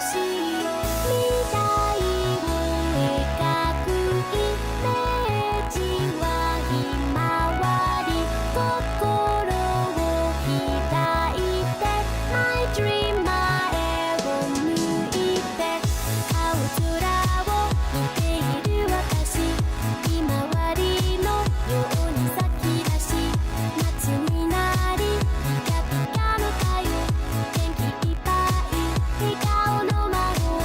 しい未来を描くイメージはひまわり心を開いて My dream 前を向いて青空を見ている私ひまわりのように咲き出し夏になりピカピカの太陽元気いっぱい笑顔の魔法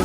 「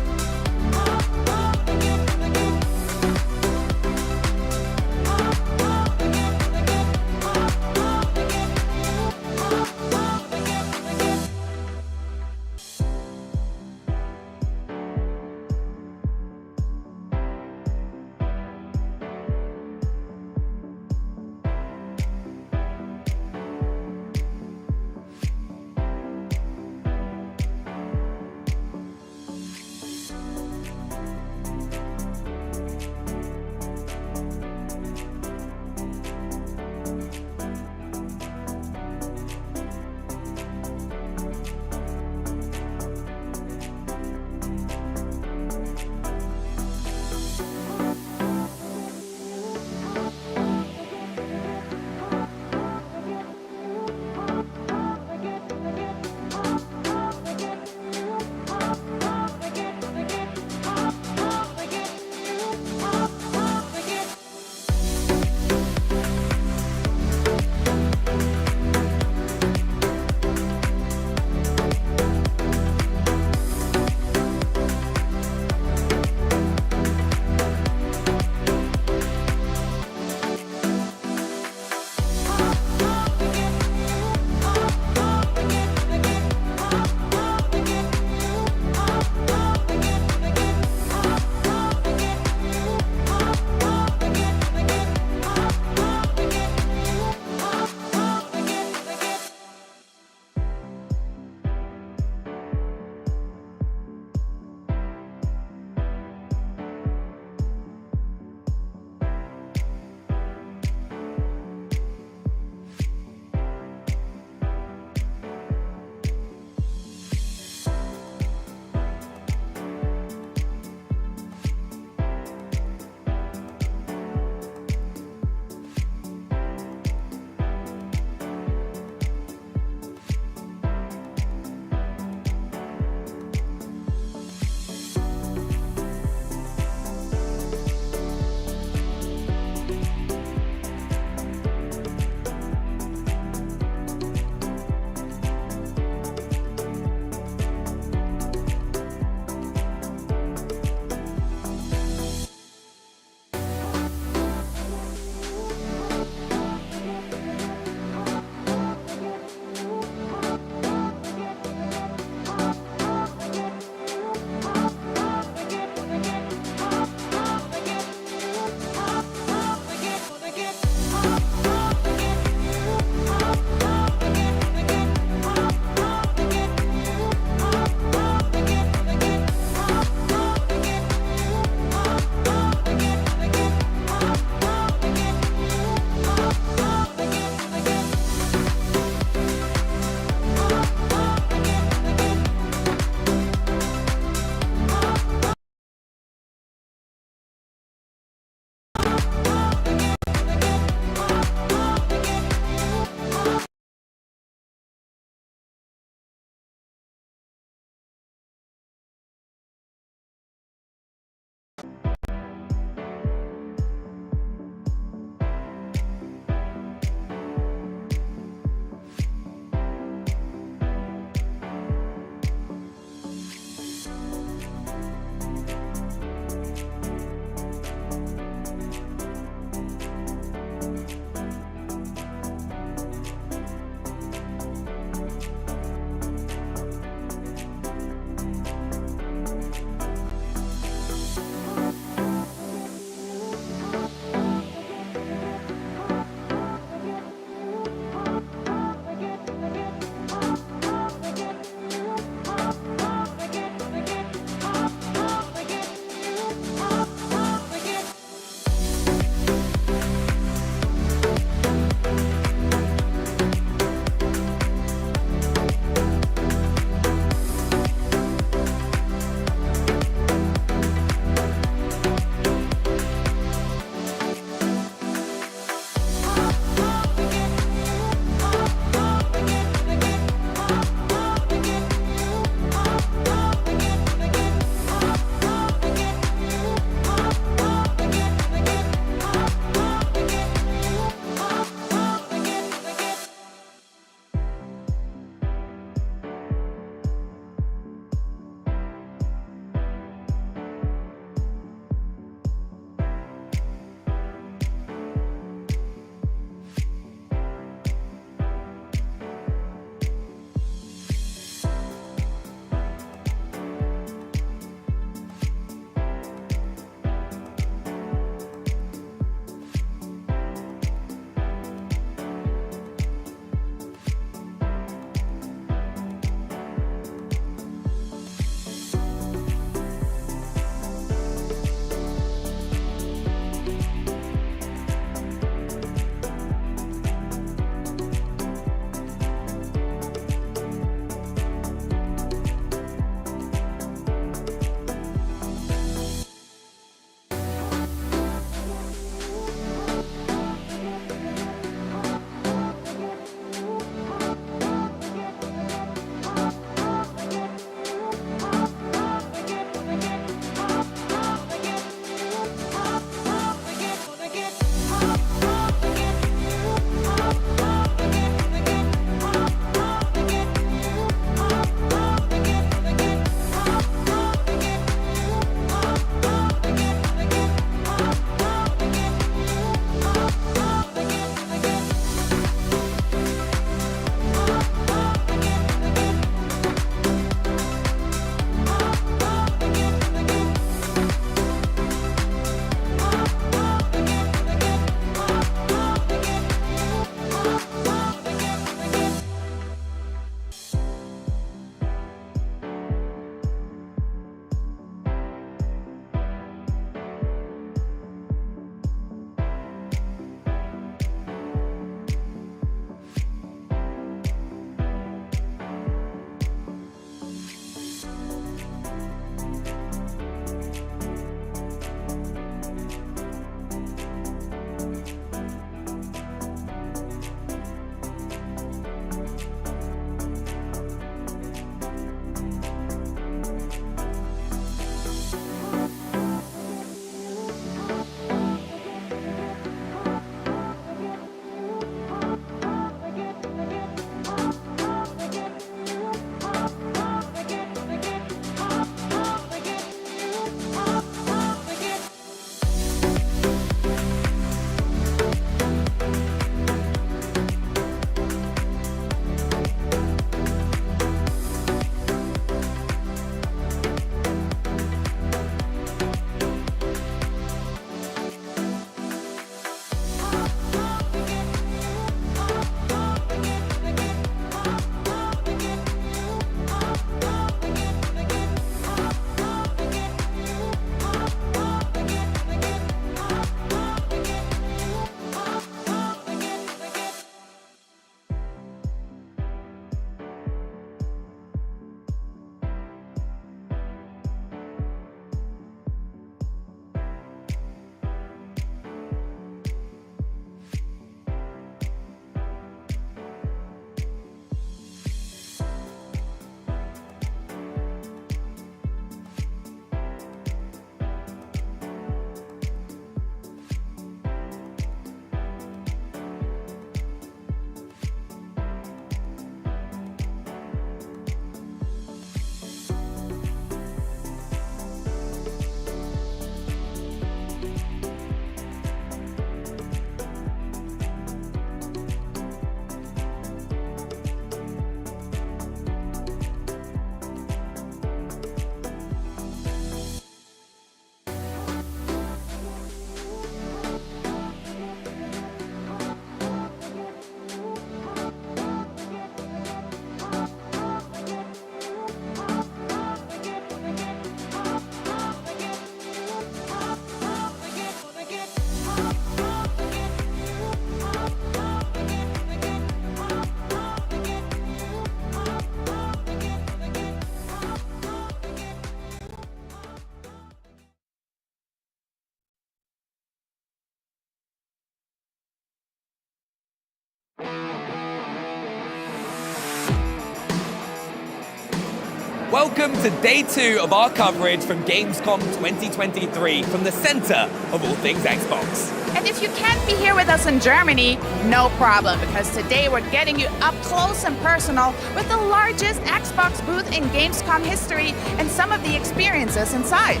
Welcome to day 2 of our coverage from Gamescom 2023 from the center of all things Xbox. And if you can't be here with us in Germany, no problem, because today we're getting you up close and personal with the largest Xbox booth in Gamescom history and some of the experiences inside.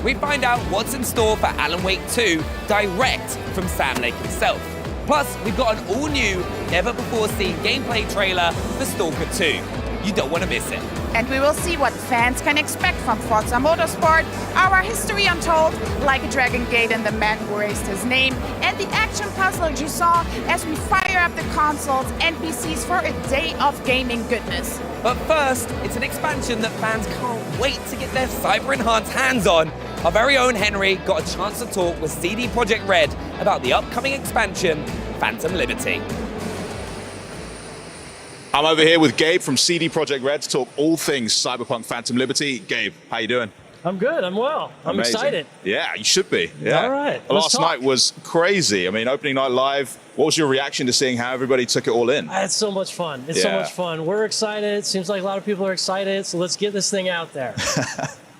We find out what's in store for Alan Wake 2 direct from Sam Lake himself. Plus, we've got an all-new, never-before-seen gameplay trailer for Stalker 2. You don't want to miss it. And we will see what fans can expect from Forza Motorsport, our history untold, Like a Dragon Gate and the man who raised his name, and the action puzzler you saw as we fire up the consoles NPCs for a day of gaming goodness. But first, it's an expansion that fans can't wait to get their cyber-enhanced hands on. Our very own Henry got a chance to talk with CD Projekt Red about the upcoming expansion, Phantom Liberty. I'm over here with Gabe from CD Projekt Red to talk all things Cyberpunk Phantom Liberty. Gabe, how you doing? I'm good. I'm well. I'm Amazing. Excited. Yeah, you should be. Yeah. All right. Last night was crazy. I mean, opening night live. What was your reaction to seeing how everybody took it all in? I had so much fun. It's so much fun. We're excited. Seems like a lot of people are excited. So let's get this thing out there.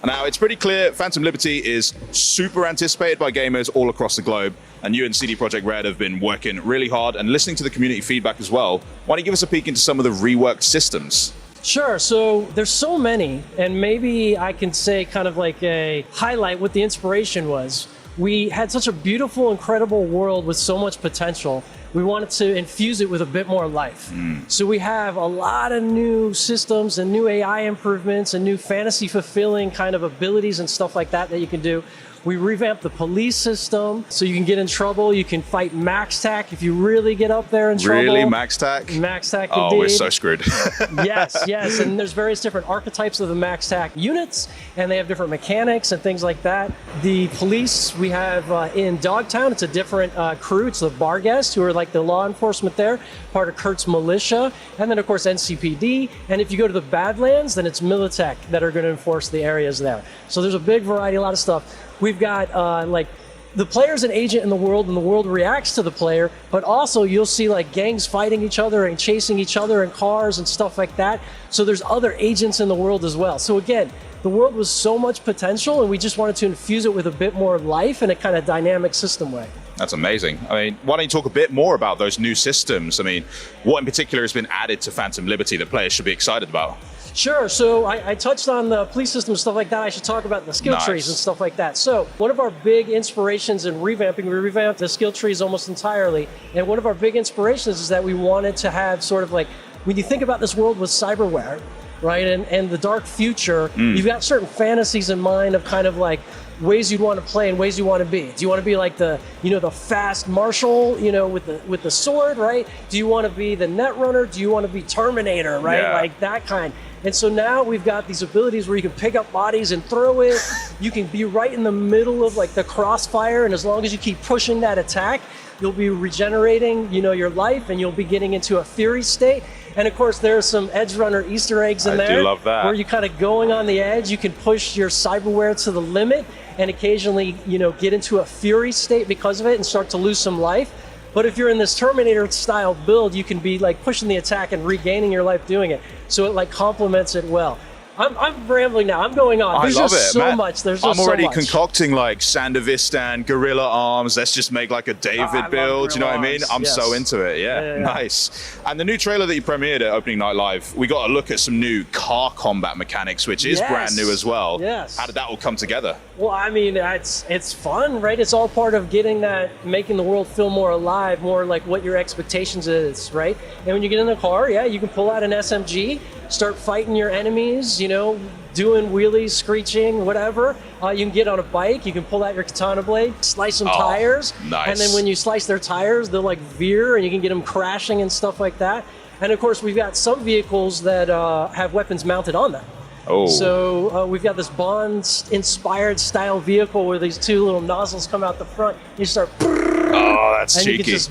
Now, it's pretty clear Phantom Liberty is super anticipated by gamers all across the globe. And you and CD Projekt Red have been working really hard and listening to the community feedback as well. Why don't you give us a peek into some of the reworked systems? Sure. So there's so many, and maybe I can say kind of like a highlight what the inspiration was. We had such a beautiful, incredible world with so much potential. We wanted to infuse it with a bit more life. So we have a lot of new systems and new AI improvements and new fantasy fulfilling kind of abilities and stuff like that you can do. We revamped the police system so you can get in trouble. You can fight max tac if you really get up there in trouble. Really? Max tac? Max tac, Oh, indeed. we're so screwed. Yes. And there's various different archetypes of the max tac units, and they have different mechanics and things like that. The police we have in Dogtown, it's a different crew. It's the Barghest, who are like the law enforcement there, part of Kurt's militia, and then of course NCPD. And if you go to the Badlands, then it's Militech that are going to enforce the areas there. So there's a big variety, a lot of stuff. We've got like the player's an agent in the world, and the world reacts to the player, but also you'll see like gangs fighting each other and chasing each other in cars and stuff like that. So there's other agents in the world as well. So again, the world was so much potential, and we just wanted to infuse it with a bit more life in a kind of dynamic system way. That's amazing. I mean, why don't you talk a bit more about those new systems? I mean, what in particular has been added to Phantom Liberty that players should be excited about? Sure. So I touched on the police system and stuff like that. I should talk about the skill trees and stuff like that. So one of our big inspirations in revamping, we revamped the skill trees almost entirely. And one of our big inspirations is that we wanted to have sort of like, when you think about this world with cyberware, right, and the dark future, you've got certain fantasies in mind of kind of like ways you'd want to play and ways you want to be. Do you want to be like the fast marshal, with the sword, right? Do you want to be the Netrunner? Do you want to be Terminator, right? Yeah. Like that kind. And so now we've got these abilities where you can pick up bodies and throw it. You can be right in the middle of like the crossfire, and as long as you keep pushing that attack, you'll be regenerating, your life, and you'll be getting into a fury state. And of course, there's some Edge Runner Easter eggs in there. I do love that. Where you kind of going on the edge, you can push your cyberware to the limit and occasionally, get into a fury state because of it and start to lose some life. But if you're in this Terminator style build, you can be like pushing the attack and regaining your life doing it. So it like complements it well. I'm rambling now. I'm going on. There's just so much. There's just I'm already so much. concocting like Sandevistan, Gorilla Arms. Let's just make like a David build. You know what I mean? I'm so into it. Yeah, nice. And the new trailer that you premiered at Opening Night Live, we got a look at some new car combat mechanics, which is brand new as well. Yes. How did that all come together? Well, I mean, it's fun, right? It's all part of getting that, making the world feel more alive, more like what your expectations is, right? And when you get in the car, you can pull out an SMG, start fighting your enemies, doing wheelies, screeching, whatever. You can get on a bike, you can pull out your katana blade, slice some tires. Nice. And then when you slice their tires, they'll like veer and you can get them crashing and stuff like that. And of course, we've got some vehicles that have weapons mounted on them. Oh. So we've got this Bond-inspired style vehicle where these two little nozzles come out the front. You start. Oh, that's and cheeky. You can just,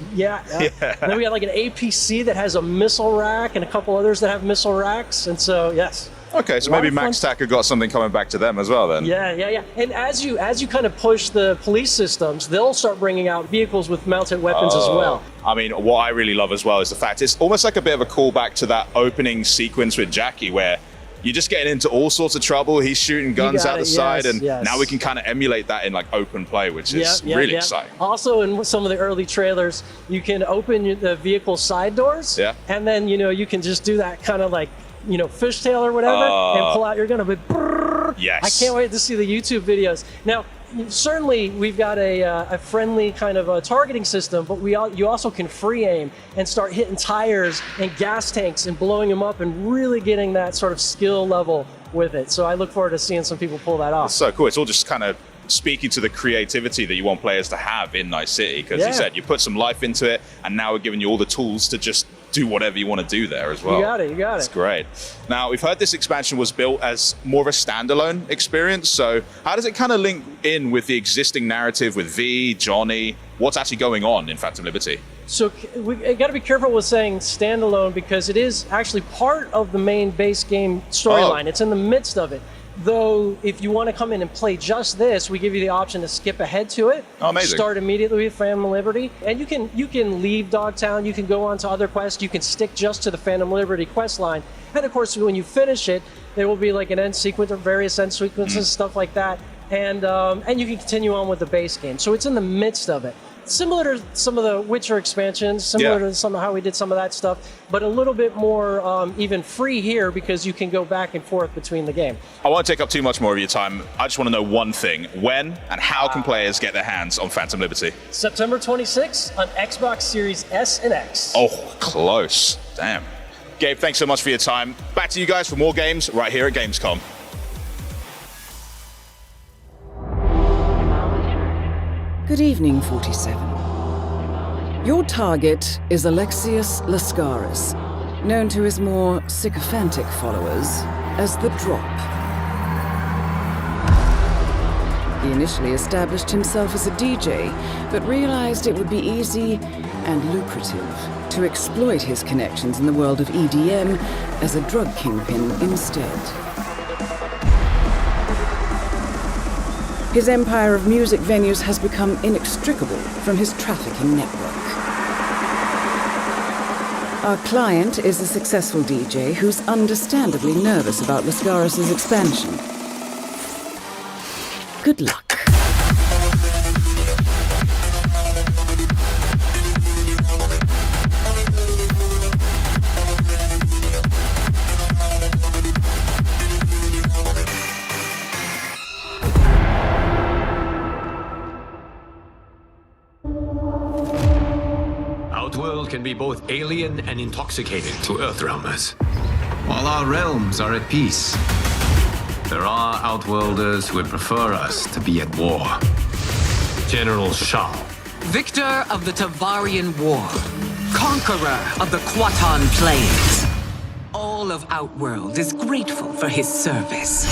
And then we got like an APC that has a missile rack and a couple others that have missile racks. And so, yes. Okay, so maybe Max Tac have got something coming back to them as well then. Yeah. And as you kind of push the police systems, they'll start bringing out vehicles with mounted weapons as well. I mean, what I really love as well is the fact it's almost like a bit of a callback to that opening sequence with Jackie where you're just getting into all sorts of trouble. He's shooting guns out the side, and now we can kind of emulate that in like open play, which is really exciting. Also, in some of the early trailers, you can open the vehicle side doors, and then you can just do that kind of like fishtail or whatever, and pull out your gun. But yes, I can't wait to see the YouTube videos now. Certainly, we've got a friendly kind of a targeting system, but you also can free aim and start hitting tires and gas tanks and blowing them up and really getting that sort of skill level with it. So I look forward to seeing some people pull that off. That's so cool. It's all just kind of speaking to the creativity that you want players to have in Night City, because you said you put some life into it, and now we're giving you all the tools to just do whatever you want to do there as well. You got it. That's great. Now, we've heard this expansion was built as more of a standalone experience, so how does it kind of link in with the existing narrative with V, Johnny? What's actually going on in Phantom Liberty? So we got to be careful with saying standalone, because it is actually part of the main base game storyline. It's in the midst of it. Though, if you want to come in and play just this, we give you the option to skip ahead to it. Oh, amazing. Start immediately with Phantom Liberty. And you can leave Dogtown, you can go on to other quests, you can stick just to the Phantom Liberty quest line. And of course, when you finish it, there will be like an end sequence or various end sequences, stuff like that. And you can continue on with the base game. So it's in the midst of it. Similar to some of the Witcher expansions, similar to some of how we did some of that stuff, but a little bit more even free here, because you can go back and forth between the game. I won't take up too much more of your time. I just want to know one thing. When and how can players get their hands on Phantom Liberty? September 26th on Xbox Series S and X. Oh, close. Damn. Gabe, thanks so much for your time. Back to you guys for more games right here at Gamescom. Good evening, 47. Your target is Alexius Lascaris, known to his more sycophantic followers as the Drop. He initially established himself as a DJ, but realized it would be easy and lucrative to exploit his connections in the world of EDM as a drug kingpin instead. His empire of music venues has become inextricable from his trafficking network. Our client is a successful DJ who's understandably nervous about Lascaris' expansion. Good luck. Outworld can be both alien and intoxicating to Earthrealmers. While our realms are at peace, there are Outworlders who would prefer us to be at war. General Shao. Victor of the Tavarian War. Conqueror of the Quatan Plains. All of Outworld is grateful for his service.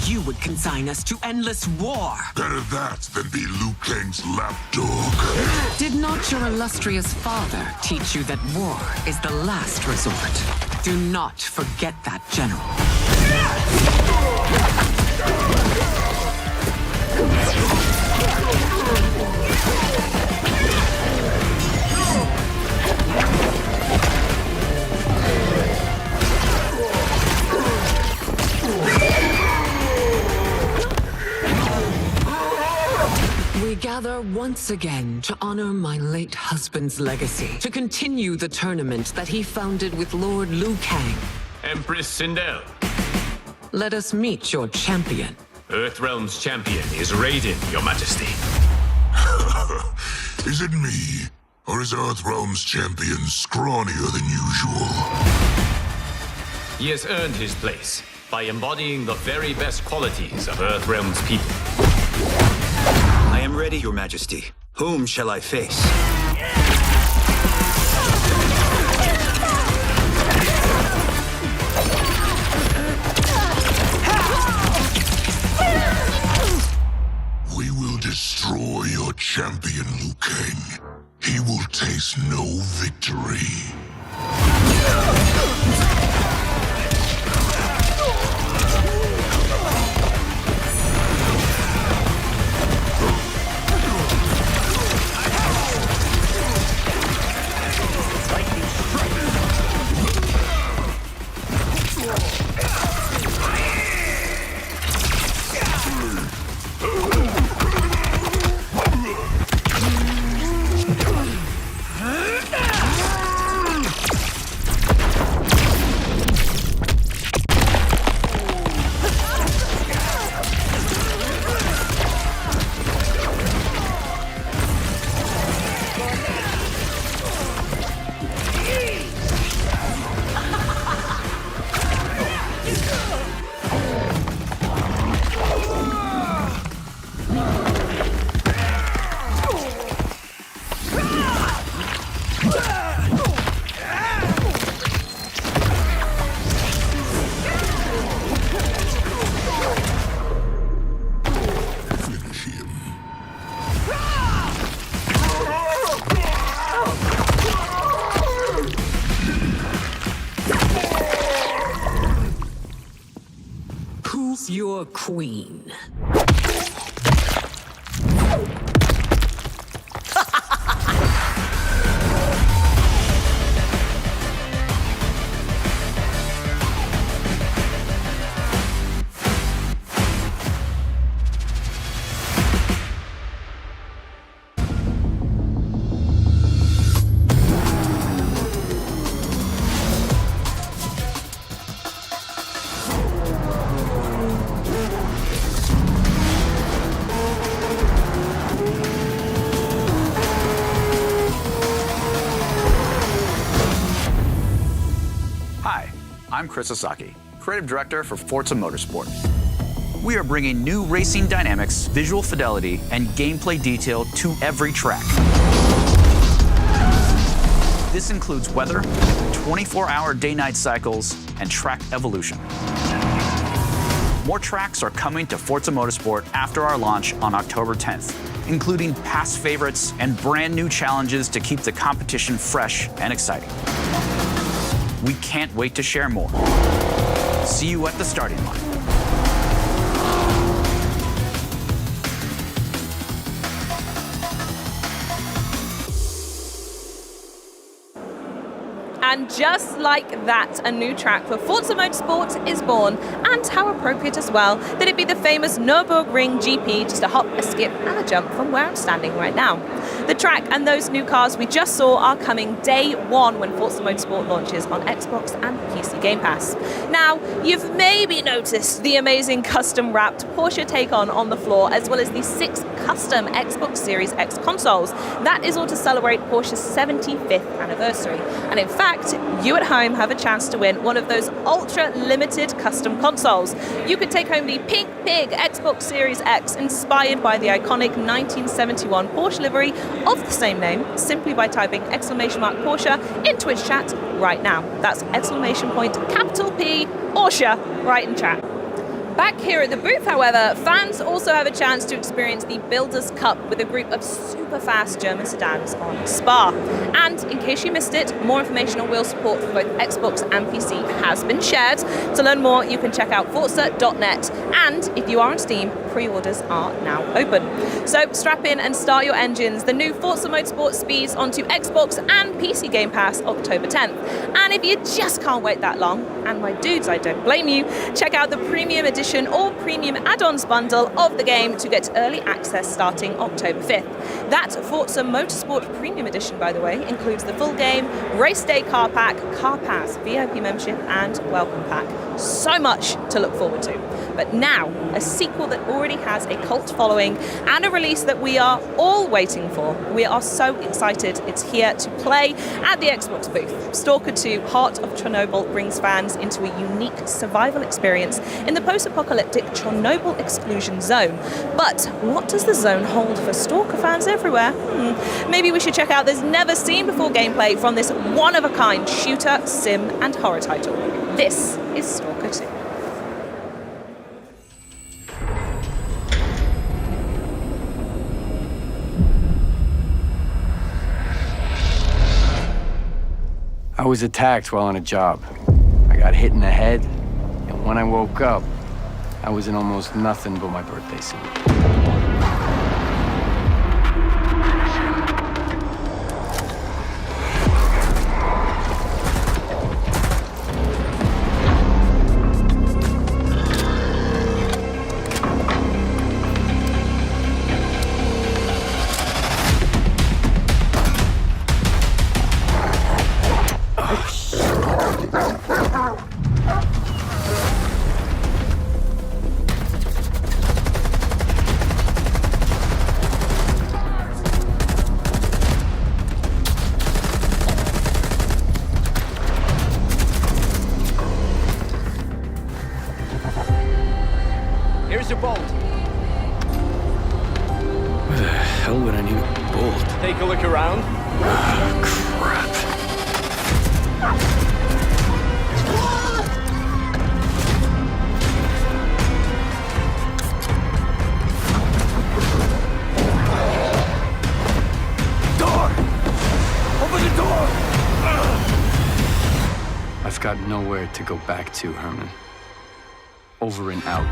You would consign us to endless war. Better that than be Liu Kang's lapdog. Did not your illustrious father teach you that war is the last resort? Do not forget that, General. We gather once again to honor my late husband's legacy, to continue the tournament that he founded with Lord Liu Kang. Empress Sindel. Let us meet your champion. Earthrealm's champion is Raiden, Your Majesty. Is it me? Or is Earthrealm's champion scrawnier than usual? He has earned his place by embodying the very best qualities of Earthrealm's people. I am ready, Your Majesty. Whom shall I face? We will destroy your champion, Liu Kang. He will taste no victory. your queen. Hi, I'm Chris Sasaki, Creative Director for Forza Motorsport. We are bringing new racing dynamics, visual fidelity, and gameplay detail to every track. This includes weather, 24-hour day-night cycles, and track evolution. More tracks are coming to Forza Motorsport after our launch on October 10th, including past favorites and brand new challenges to keep the competition fresh and exciting. We can't wait to share more. See you at the starting line. And just like that, a new track for Forza Motorsport is born, and how appropriate as well that it be the famous Nürburgring GP, just a hop, a skip, and a jump from where I'm standing right now. The track and those new cars we just saw are coming day one when Forza Motorsport launches on Xbox and PC Game Pass. Now, you've maybe noticed the amazing custom-wrapped Porsche Taycan on the floor, as well as the 6 custom Xbox Series X consoles. That is all to celebrate Porsche's 75th anniversary. And in fact, you at home have a chance to win one of those ultra-limited custom consoles. You could take home the Pink Pig Xbox Series X, inspired by the iconic 1971 Porsche livery of the same name, simply by typing !Porsche in Twitch chat right now. That's ! Capital P Porsche right in chat. Back here at the booth, however, fans also have a chance to experience the Builders' Cup with a group of super fast German sedans on Spa. And in case you missed it, more information on wheel support for both Xbox and PC has been shared. To learn more, you can check out Forza.net. And if you are on Steam, pre-orders are now open. So strap in and start your engines. The new Forza Motorsport speeds onto Xbox and PC Game Pass October 10th. And if you just can't wait that long, and my dudes, I don't blame you, check out the Premium Edition or Premium Add-ons bundle of the game to get early access starting October 5th. That Forza Motorsport Premium Edition, by the way, includes the full game, race day car pack, car pass, VIP membership, and welcome pack. So much to look forward to. But now, a sequel that already has a cult following and a release that we are all waiting for. We are so excited it's here to play at the Xbox booth. Stalker 2 Heart of Chernobyl brings fans into a unique survival experience in the post-apocalyptic Chernobyl exclusion zone. But what does the zone hold for Stalker fans everywhere? Maybe we should check out this never-seen-before gameplay from this one-of-a-kind shooter, sim, and horror title. This is Stalker 2. I was attacked while on a job. I got hit in the head, and when I woke up, I was in almost nothing but my birthday suit. Here's your bolt. Why the hell would I need a bolt? Take a look around. Crap. Door! Open the door! I've got nowhere to go back to, Herman. over and out.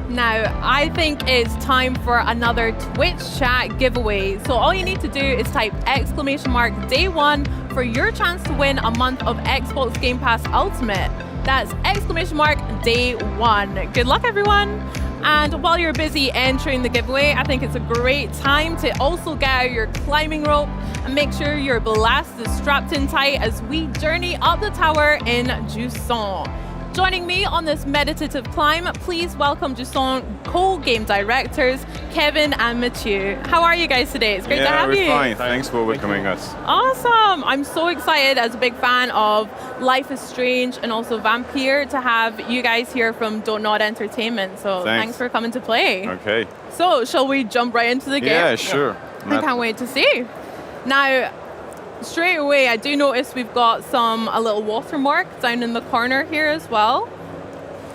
Now, I think it's time for another Twitch chat giveaway. So all you need to do is type !day1 for your chance to win a month of Xbox Game Pass Ultimate. That's !day1. Good luck, everyone. And while you're busy entering the giveaway, I think it's a great time to also get out your climbing rope and make sure your blast is strapped in tight as we journey up the tower in Jusant. Joining me on this meditative climb, please welcome Jusant co-game directors, Kevin and Mathieu. How are you guys today? It's great to have you. Yeah, we're fine. Thanks for welcoming us. Awesome. I'm so excited as a big fan of Life is Strange and also Vampire to have you guys here from Don't Nod Entertainment. So thanks for coming to play. Okay. So shall we jump right into the game? Yeah, sure. I can't wait to see. Now, straight away, I do notice we've got a little watermark down in the corner here as well.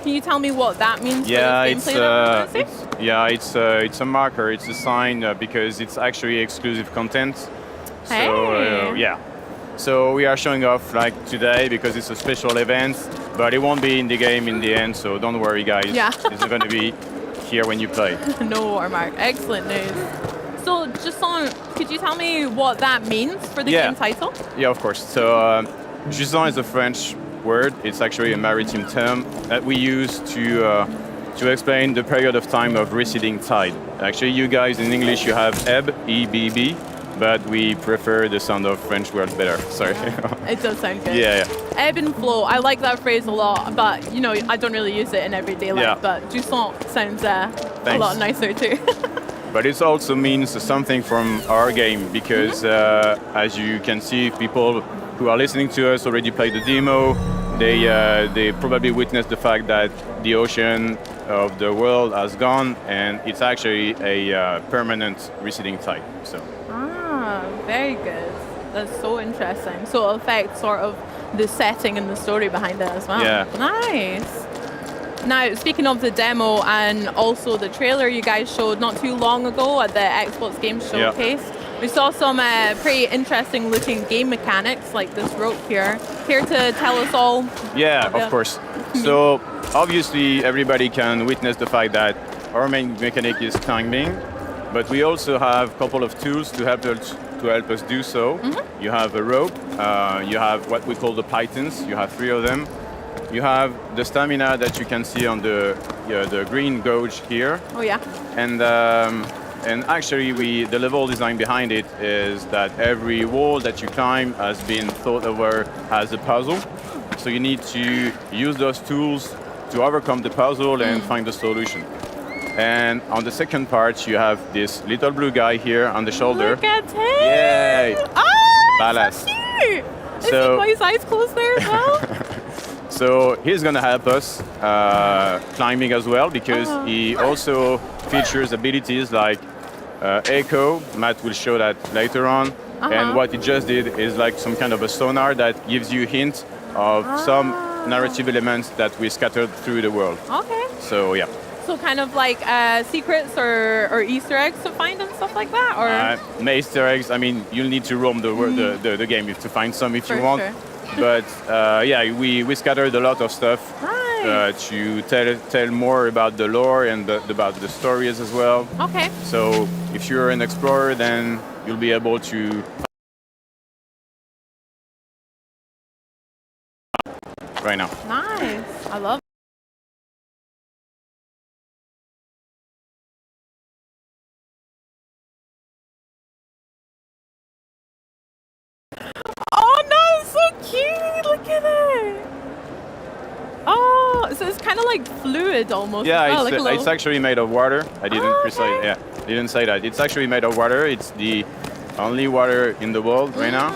Can you tell me what that means for this gameplay? It's a marker. It's a sign because it's actually exclusive content. Hey. So yeah. So we are showing off like today because it's a special event, but it won't be in the game in the end. So don't worry, guys. Yeah. It's going to be here when you play. No watermark. Excellent news. So, Jusant, could you tell me what that means for the game title? Yeah, of course. So, Jusant is a French word. It's actually a maritime term that we use to explain the period of time of receding tide. Actually, you guys in English, you have ebb, E-B-B, but we prefer the sound of French words better. Sorry. It does sound good. Yeah. Ebb and flow. I like that phrase a lot, but, you know, I don't really use it in everyday life. But Jusant sounds a lot nicer too. But it also means something from our game because, as you can see, people who are listening to us already played the demo. They probably witnessed the fact that the ocean of the world has gone, and it's actually a permanent receding tide. So. Very good. That's so interesting. So it'll affect sort of the setting and the story behind it as well. Yeah. Nice. Now, speaking of the demo and also the trailer you guys showed not too long ago at the Xbox Game Showcase, we saw some pretty interesting looking game mechanics like this rope here. Here to tell us all? Yeah, of course. So obviously everybody can witness the fact that our main mechanic is climbing, but we also have a couple of tools to help us do so. You have a rope, you have what we call the pythons, you have 3 of them. You have the stamina that you can see on the green gauge here. Oh yeah. And actually, the level design behind it is that every wall that you climb has been thought over as a puzzle. So you need to use those tools to overcome the puzzle and find the solution. And on the second part, you have this little blue guy here on the shoulder. Look at him! Yay! Oh, Ballast. So cute! Is he got his eyes closed there as well? So he's going to help us climbing as well because he also features abilities like echo. Matt will show that later on. And what he just did is like some kind of a sonar that gives you hints of some narrative elements that we scattered through the world. Okay. So yeah. So kind of like secrets or Easter eggs to find and stuff like that, or Easter eggs. I mean, you'll need to roam the game to find some if you want. Sure. But we scattered a lot of stuff to tell more about the lore and about the stories as well. Okay. So if you're an explorer, then you'll be able to right now. Nice. I love. Oh no, it's so cute! Look at it! Oh, so it's kind of like fluid almost. Yeah, like it's actually made of water. I didn't say that. It's actually made of water. It's the only water in the world right now.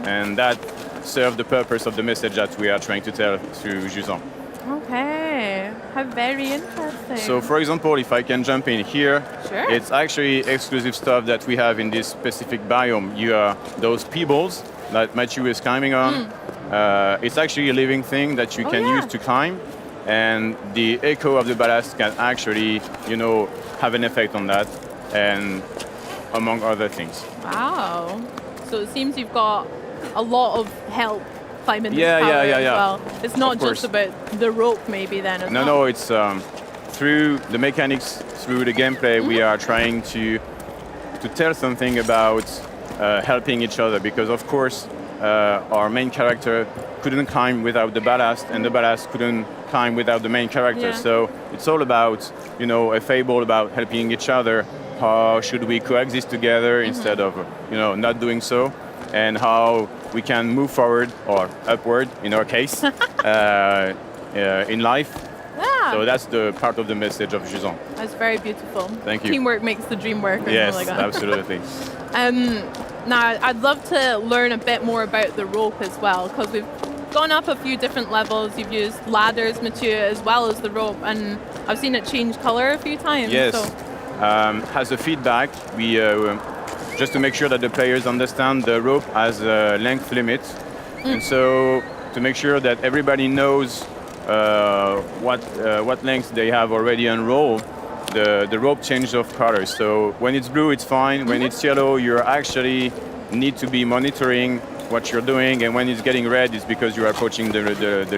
And that serves the purpose of the message that we are trying to tell through Jusant. Okay, how very interesting. So for example, if I can jump in here, it's actually exclusive stuff that we have in this specific biome. You are those pebbles that Mathieu is climbing on. It's actually a living thing that you can use to climb, and the echo of the ballast can actually, have an effect on that, and among other things. Wow. So it seems you've got a lot of help climbing this Yeah, tower yeah, yeah, as yeah. well. It's not Of just course. about the rope maybe then as No, well. no, it's through the mechanics, through the gameplay, we are trying to tell something about helping each other, because of course our main character couldn't climb without the ballast, and the ballast couldn't climb without the main character. Yeah. So it's all about, you know, a fable about helping each other. How should we coexist together instead of, you know, not doing so, and how we can move forward or upward in our case in life. Yeah. So that's the part of the message of Jusant. That's very beautiful. Thank you. Teamwork makes the dream work. Or Yes, something like that. absolutely. Now, I'd love to learn a bit more about the rope as well, because we've gone up a few different levels. You've used ladders, Mathieu, as well as the rope, and I've seen it change color a few times. Yes. So. As a feedback, we just to make sure that the players understand the rope has a length limit, and so to make sure that everybody knows what length they have already unrolled, the rope changes of color. So when it's blue, it's fine. When it's yellow, you actually need to be monitoring what you're doing, and when it's getting red, it's because you are approaching the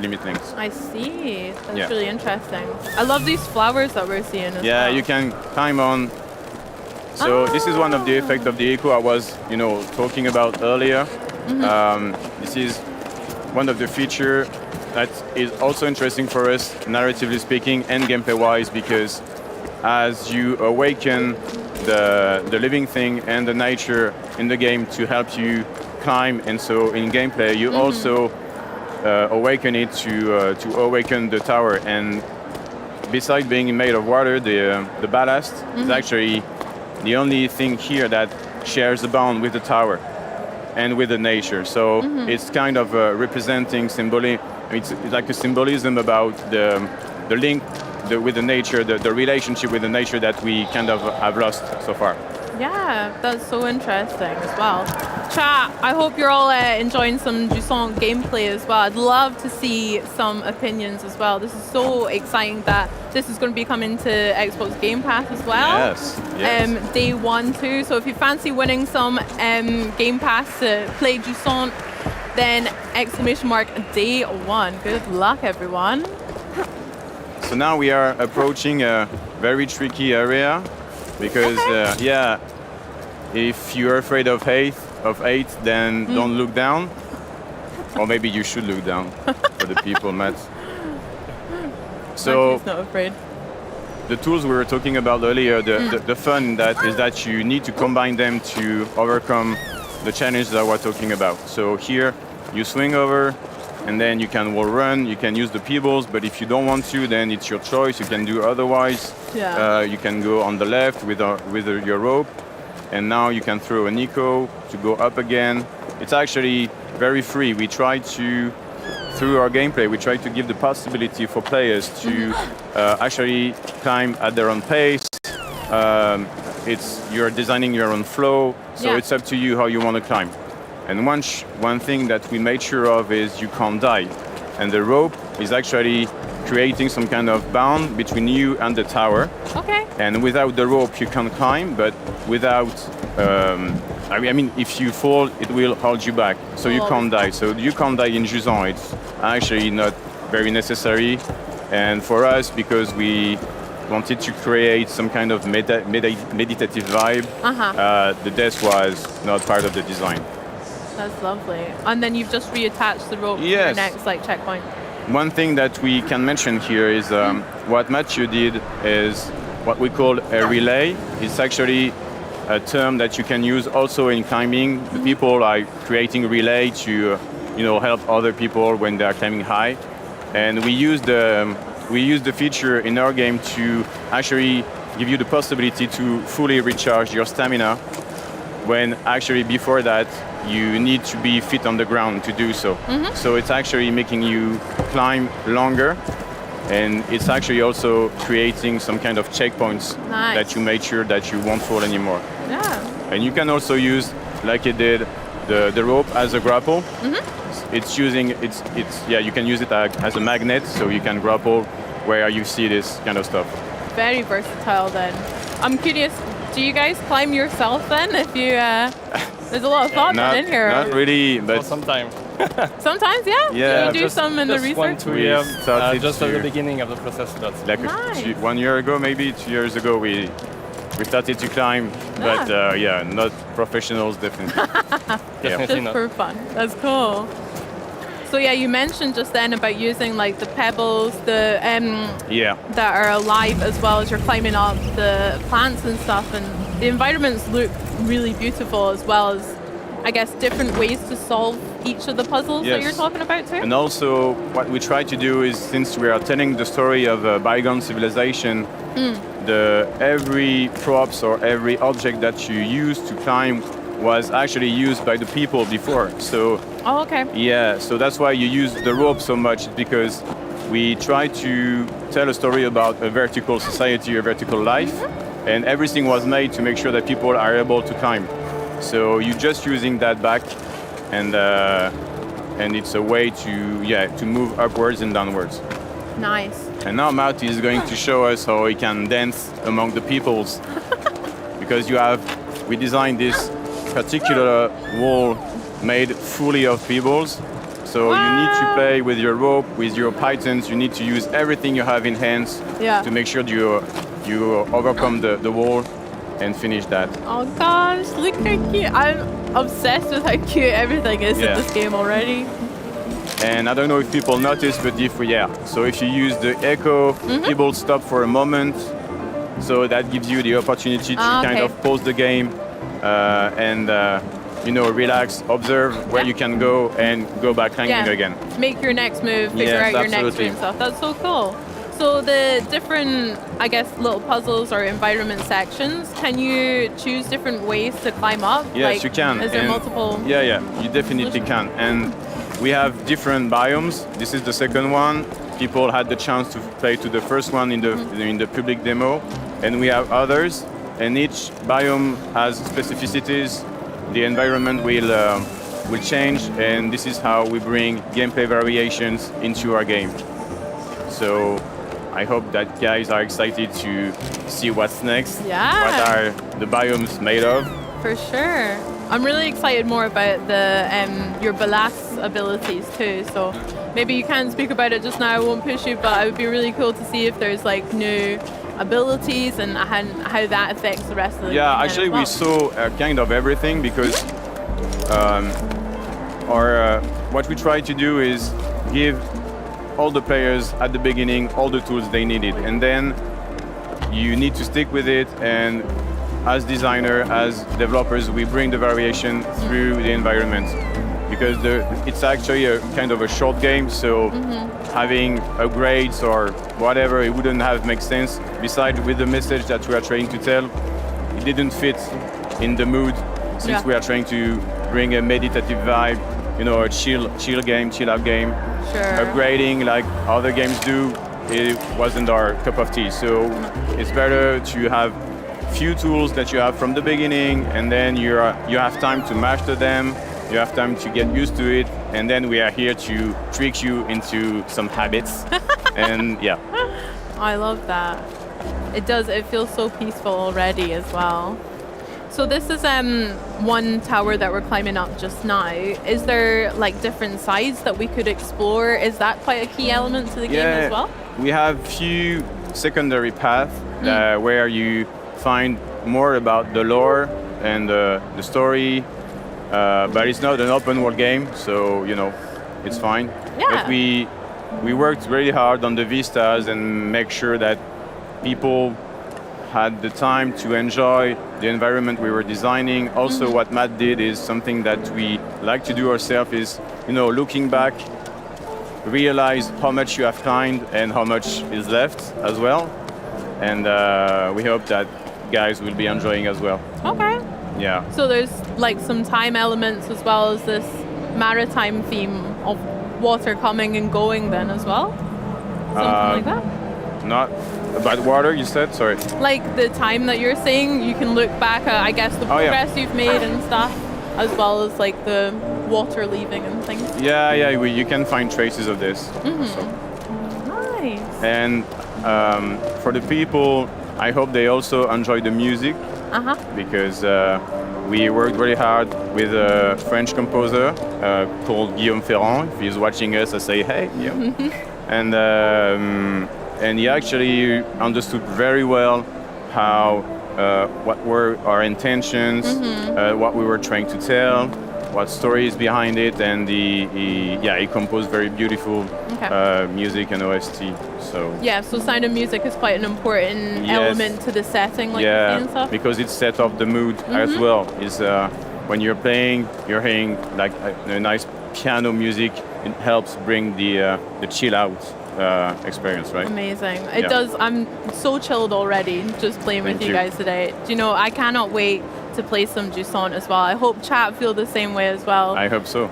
limit length. I see. That's Yeah. really interesting. I love these flowers that we're seeing as Yeah, well. you can climb on. So this is one of the effects of the echo I was, you know, talking about earlier. This is one of the features that is also interesting for us, narratively speaking and gameplay-wise, because as you awaken the living thing and the nature in the game to help you climb, and so in gameplay you also awaken it to awaken the tower. And besides being made of water, the ballast is actually the only thing here that shares a bond with the tower and with the nature. So it's kind of representing symbolic. It's like a symbolism about the link with the nature, the relationship with the nature that we kind of have lost so far. Yeah, that's so interesting as well. Chat, I hope you're all enjoying some Jusant gameplay as well. I'd love to see some opinions as well. This is so exciting that this is going to be coming to Xbox Game Pass as well. Yes, yes. Day 1 too. So if you fancy winning some Game Pass to play Jusant, then !day 1. Good luck, everyone. So now we are approaching a very tricky area, because yeah, if you're afraid of height, then don't look down, or maybe you should look down for the people, Matt. So Matthew's not afraid. the tools we were talking about earlier, the fun that is that you need to combine them to overcome the challenge that we're talking about. So here you swing over, and then you can wall run, you can use the pebbles, but if you don't want to, then it's your choice, you can do otherwise. Yeah. You can go on the left with your rope, and now you can throw an echo to go up again. It's actually very free. We try to, through our gameplay, we try to give the possibility for players to actually climb at their own pace. You're designing your own flow, so it's up to you how you want to climb. And one thing that we made sure of is you can't die. And the rope is actually creating some kind of bound between you and the tower. Okay. And without the rope, you can climb, but without, I mean, if you fall, it will hold you back. So you can't die. So you can't die in Jusant. It's actually not very necessary. And for us, because we wanted to create some kind of meditative vibe, the death was not part of the design. That's lovely. And then you've just reattached the rope to your next checkpoint. One thing that we can mention here is what Mathieu did is what we call a relay. It's actually a term that you can use also in climbing. The people are creating relay to help other people when they are climbing high. And we use the feature in our game to actually give you the possibility to fully recharge your stamina, when actually before that you need to be fit on the ground to do so. So it's actually making you climb longer, and it's actually also creating some kind of checkpoints that you made sure that you won't fall anymore. Yeah. And you can also use, like it did, the rope as a grapple. You can use it as a magnet, so you can grapple where you see this kind of stuff. Very versatile then. I'm curious, do you guys climb yourself then? If you, there's a lot of thought in here. Not really, but sometimes. Sometimes, yeah. Yeah, you do some in the research. 1, 2 years, started just at to- the beginning of the process. That's Like Nice. 1 year ago, maybe 2 years ago, we started to climb, but yeah, not professionals, definitely. definitely Just not. for fun. That's cool. So yeah, you mentioned just then about using like the pebbles, the Yeah. that are alive as well as you're climbing up the plants and stuff, and the environments look really beautiful as well as, I guess, different ways to solve each of the puzzles that Yes. you're talking about too. And also, what we try to do is, since we are telling the story of a bygone civilization, every props or every object that you use to climb was actually used by the people before. So Oh, okay. yeah, so that's why you use the rope so much, because we try to tell a story about a vertical society, a vertical life, and everything was made to make sure that people are able to climb. So you're just using that back, and it's a way to move upwards and downwards. Nice. And now Marty is going to show us how he can dance among the peoples, because we designed this particular wall made fully of pebbles. So you need to play with your rope, with your pythons. You need to use everything you have in hands to make sure you overcome the wall and finish that. Oh gosh, look how cute. I'm obsessed with how cute everything is in Yeah. this game already. And I don't know if people notice, but so if you use the echo, people stop for a moment. So that gives you the opportunity to kind okay. of pause the game and relax, observe where you can go, and go back climbing again. Make your next move, figure Yes, out your next absolutely. move stuff. That's so cool. So the different, I guess, little puzzles or environment sections, can you choose different ways to climb up? Yes, like, you can. Is there And multiple? Yeah, you definitely can. And we have different biomes. This is the second one. People had the chance to play to the first one in the public demo, and we have others. And each biome has specificities. The environment will change, and this is how we bring gameplay variations into our game. So I hope that guys are excited to see what's next. Yeah. What are the biomes made of? For sure. I'm really excited more about the your Balas abilities too. So maybe you can't speak about it just now, I won't push you, but it would be really cool to see if there's like new abilities and how that affects the rest of the game. Yeah, then actually as well. we saw kind of everything, because what we try to do is give all the players at the beginning all the tools they needed, and then you need to stick with it, and as designer, as developers, we bring the variation through the environment, because it's actually a kind of a short game, so having upgrades or whatever, it wouldn't have made sense. Besides, with the message that we are trying to tell, it didn't fit in the mood, since we are trying to bring a meditative vibe, a chill game, chill out game. Sure. Upgrading like other games do, it wasn't our cup of tea. So it's better to have few tools that you have from the beginning, and then you have time to master them, you have time to get used to it, and then we are here to trick you into some habits. And yeah. I love that. It feels so peaceful already as well. So this is one tower that we're climbing up just now. Is there like different sides that we could explore? Is that quite a key element to the game as well? We have few secondary paths where you find more about the lore and the story, but it's not an open world game, so it's fine. Yeah. But we worked really hard on the vistas and make sure that people had the time to enjoy the environment we were designing. Also, what Matt did is something that we like to do ourselves, is looking back, realize how much you have climbed and how much is left as well. And we hope that guys will be enjoying as well. Okay. Yeah. So there's like some time elements as well as this maritime theme of water coming and going then as well? Something like that? Not about water, you said? Sorry. Like the time that you're saying, you can look back at, I guess, the progress you've made and stuff, as well as like the water leaving and things. Yeah, you can find traces of this. Nice. And for the people, I hope they also enjoy the music, because we worked very hard with a French composer called Guillaume Ferrand. If he's watching us, I say, hey, Guillaume. And he actually understood very well how, what were our intentions, what we were trying to tell, what story is behind it, and he composed very beautiful music and OST. So Sound and Music is quite an important element to the setting, like and stuff. Because it set up the mood as well. Is when you're playing, you're hearing like a nice piano music. It helps bring the chill out experience, right? Amazing. It does. I'm so chilled already just playing with you guys today. Do you know, I cannot wait to play some Jusant as well. I hope chat feel the same way as well. I hope so.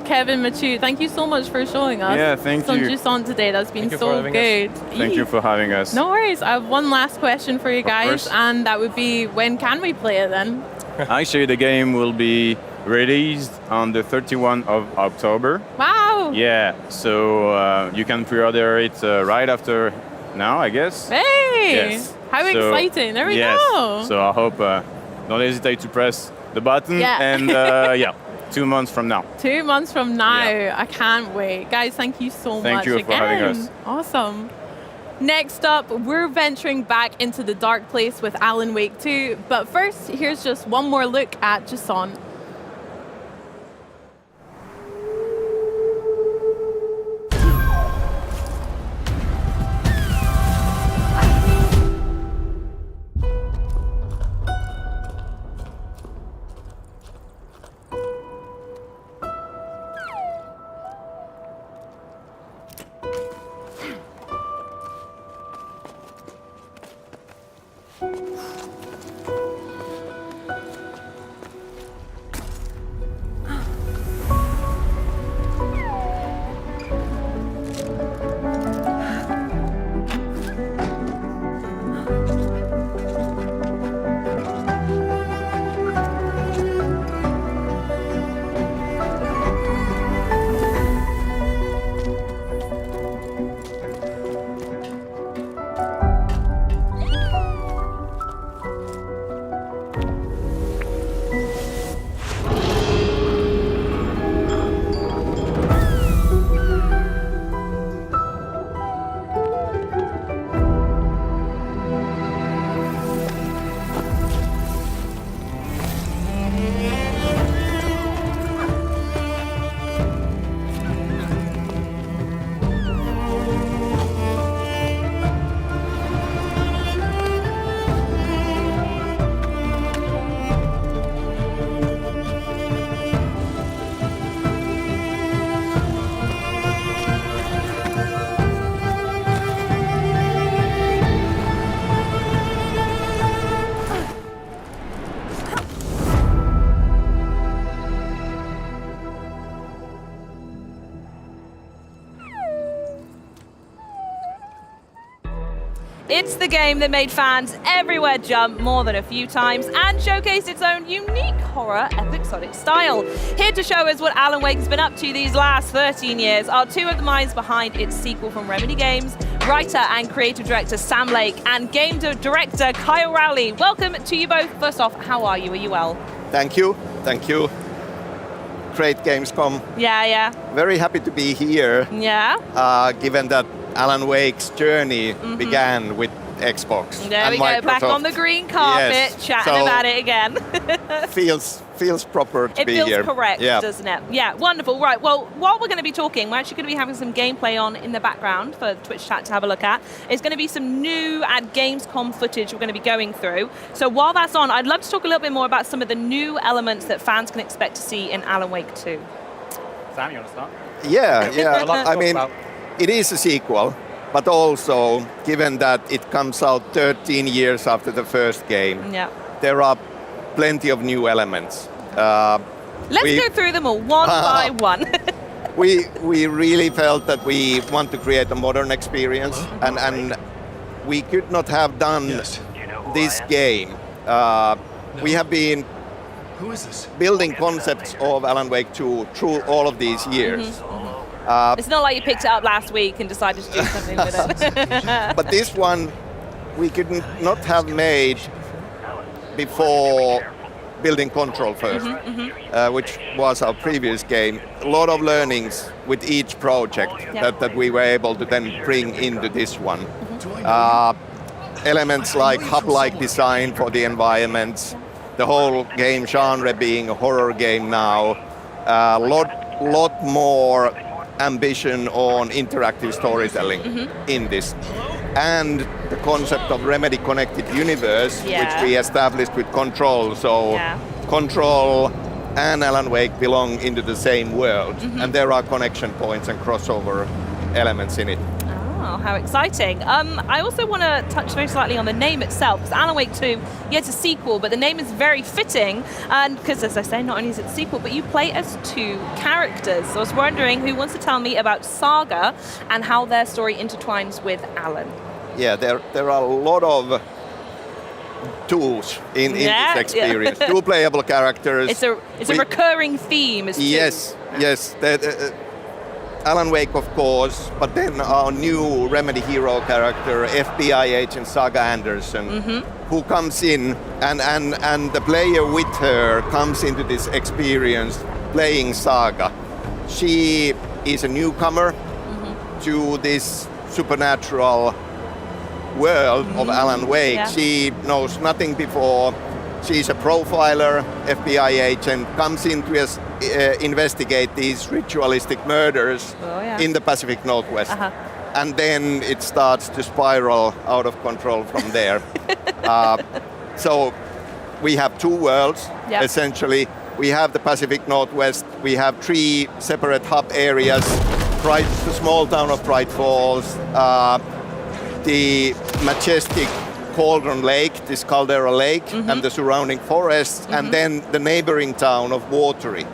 Kevin, Mathieu, thank you so much for showing us some Jusant today. That's been so good. Thank you for having us. No worries. I have one last question for you guys, and that would be, when can we play it then? Actually, the game will be released on the 31st of October. Wow! Yeah, so you can pre-order it right after now, I guess. Hey! Yes. How exciting! There we go. So I hope don't hesitate to press the button. And 2 months from now. 2 months from now. I can't wait. Guys, thank you so much again. Thank you for having us. Awesome. Next up, we're venturing back into the dark place with Alan Wake 2. But first, here's just one more look at Jusant. It's the game that made fans everywhere jump more than a few times and showcased its own unique horror episodic style. Here to show us what Alan Wake has been up to these last 13 years are two of the minds behind its sequel from Remedy Games, writer and creative director Sam Lake and game director Kyle Rowley. Welcome to you both. First off, how are you? Are you well? Thank you. Thank you. Great Gamescom. Yeah. Very happy to be here. Yeah. Given that Alan Wake's journey began with Xbox. There and we go, Microsoft. back on the green carpet, chatting about it again. feels proper to be here. It feels correct, doesn't it? Yeah, wonderful. Right, well, while we're going to be talking, we're actually going to be having some gameplay on in the background for Twitch chat to have a look at. It's going to be some new at Gamescom footage we're going to be going through. So while that's on, I'd love to talk a little bit more about some of the new elements that fans can expect to see in Alan Wake 2. Sam, you want to start? Yeah. I mean, it is a sequel, but also, given that it comes out 13 years after the first game, there are plenty of new elements. Let's go through them all, one by one. we really felt that we want to create a modern experience, and we could not have done this game. We have been building concepts of Alan Wake 2 through all of these years. It's not like you picked it up last week and decided to do something with it. But this one we could not have made before building Control first, which was our previous game. A lot of learnings with each project that we were able to then bring into this one. Elements like hub-like design for the environments, the whole game genre being a horror game now, a lot more ambition on interactive storytelling in this. And the concept of Remedy Connected Universe, which we established with Control. So Control and Alan Wake belong into the same world, and there are connection points and crossover elements in it. Oh, how exciting. I also want to touch very slightly on the name itself, because Alan Wake 2, yeah, it's a sequel, but the name is very fitting, and because, as I say, not only is it a sequel, but you play as 2 characters. So I was wondering who wants to tell me about Saga and how their story intertwines with Alan. Yeah, there are a lot of tools in this experience. 2 playable characters. It's a recurring theme. Yes. Alan Wake, of course, but then our new Remedy hero character, FBI agent Saga Anderson, who comes in and the player with her comes into this experience playing Saga. She is a newcomer to this supernatural world of Alan Wake. Yeah. She knows nothing before. She's a profiler, FBI agent, comes in to investigate these ritualistic murders in the Pacific Northwest. And then it starts to spiral out of control from there. So we have 2 worlds, essentially. We have the Pacific Northwest. We have 3 separate hub areas. The small town of Bright Falls, the majestic Cauldron Lake, this Caldera Lake, and the surrounding forests, and then the neighboring town of Watery.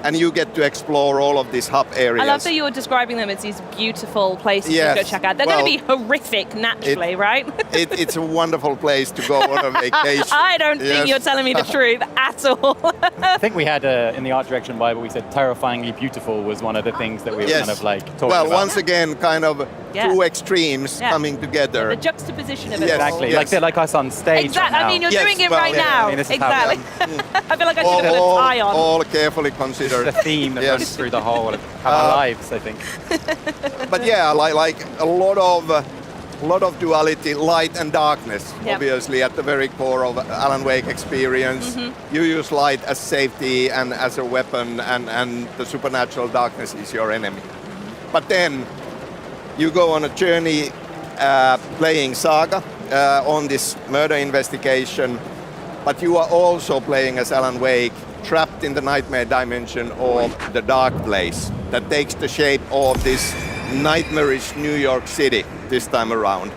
And you get to explore all of these hub areas. I love that you're describing them as these beautiful places to go check out. They're going to be horrific naturally, right? It's a wonderful place to go on a vacation. I don't think you're telling me the truth at all. I think we had in the art direction Bible, we said terrifyingly beautiful was one of the things that we were kind of like talking about. Well, once again, kind of 2 extremes coming together. The juxtaposition of it. Exactly, like us on stage. Exactly. I mean, you're doing it right now. Exactly. I feel like I should have put a tie on. All carefully considered. The theme that runs through the whole of our lives, I think. But yeah, like a lot of duality, light and darkness, obviously at the very core of Alan Wake experience. You use light as safety and as a weapon, and the supernatural darkness is your enemy. But then you go on a journey playing Saga on this murder investigation, but you are also playing as Alan Wake, trapped in the nightmare dimension of the dark place that takes the shape of this nightmarish New York City this time around.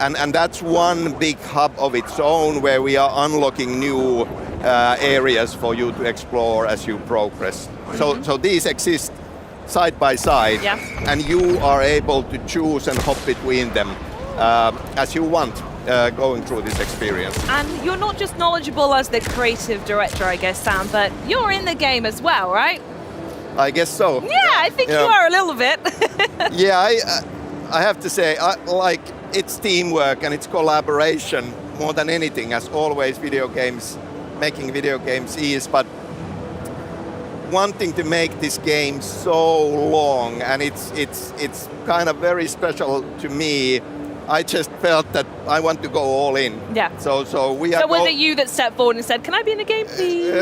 And that's one big hub of its own where we are unlocking new areas for you to explore as you progress. So these exist side by side, and you are able to choose and hop between them as you want. Going through this experience. And you're not just knowledgeable as the creative director, I guess, Sam, but you're in the game as well, right? I guess so. Yeah, I think you are a little bit. Yeah, I have to say, like, it's teamwork and it's collaboration more than anything, as always making video games is, but wanting to make this game so long, and it's kind of very special to me. I just felt that I want to go all in. Yeah. So we are. So was it you that stepped forward and said, "Can I be in the game, please?"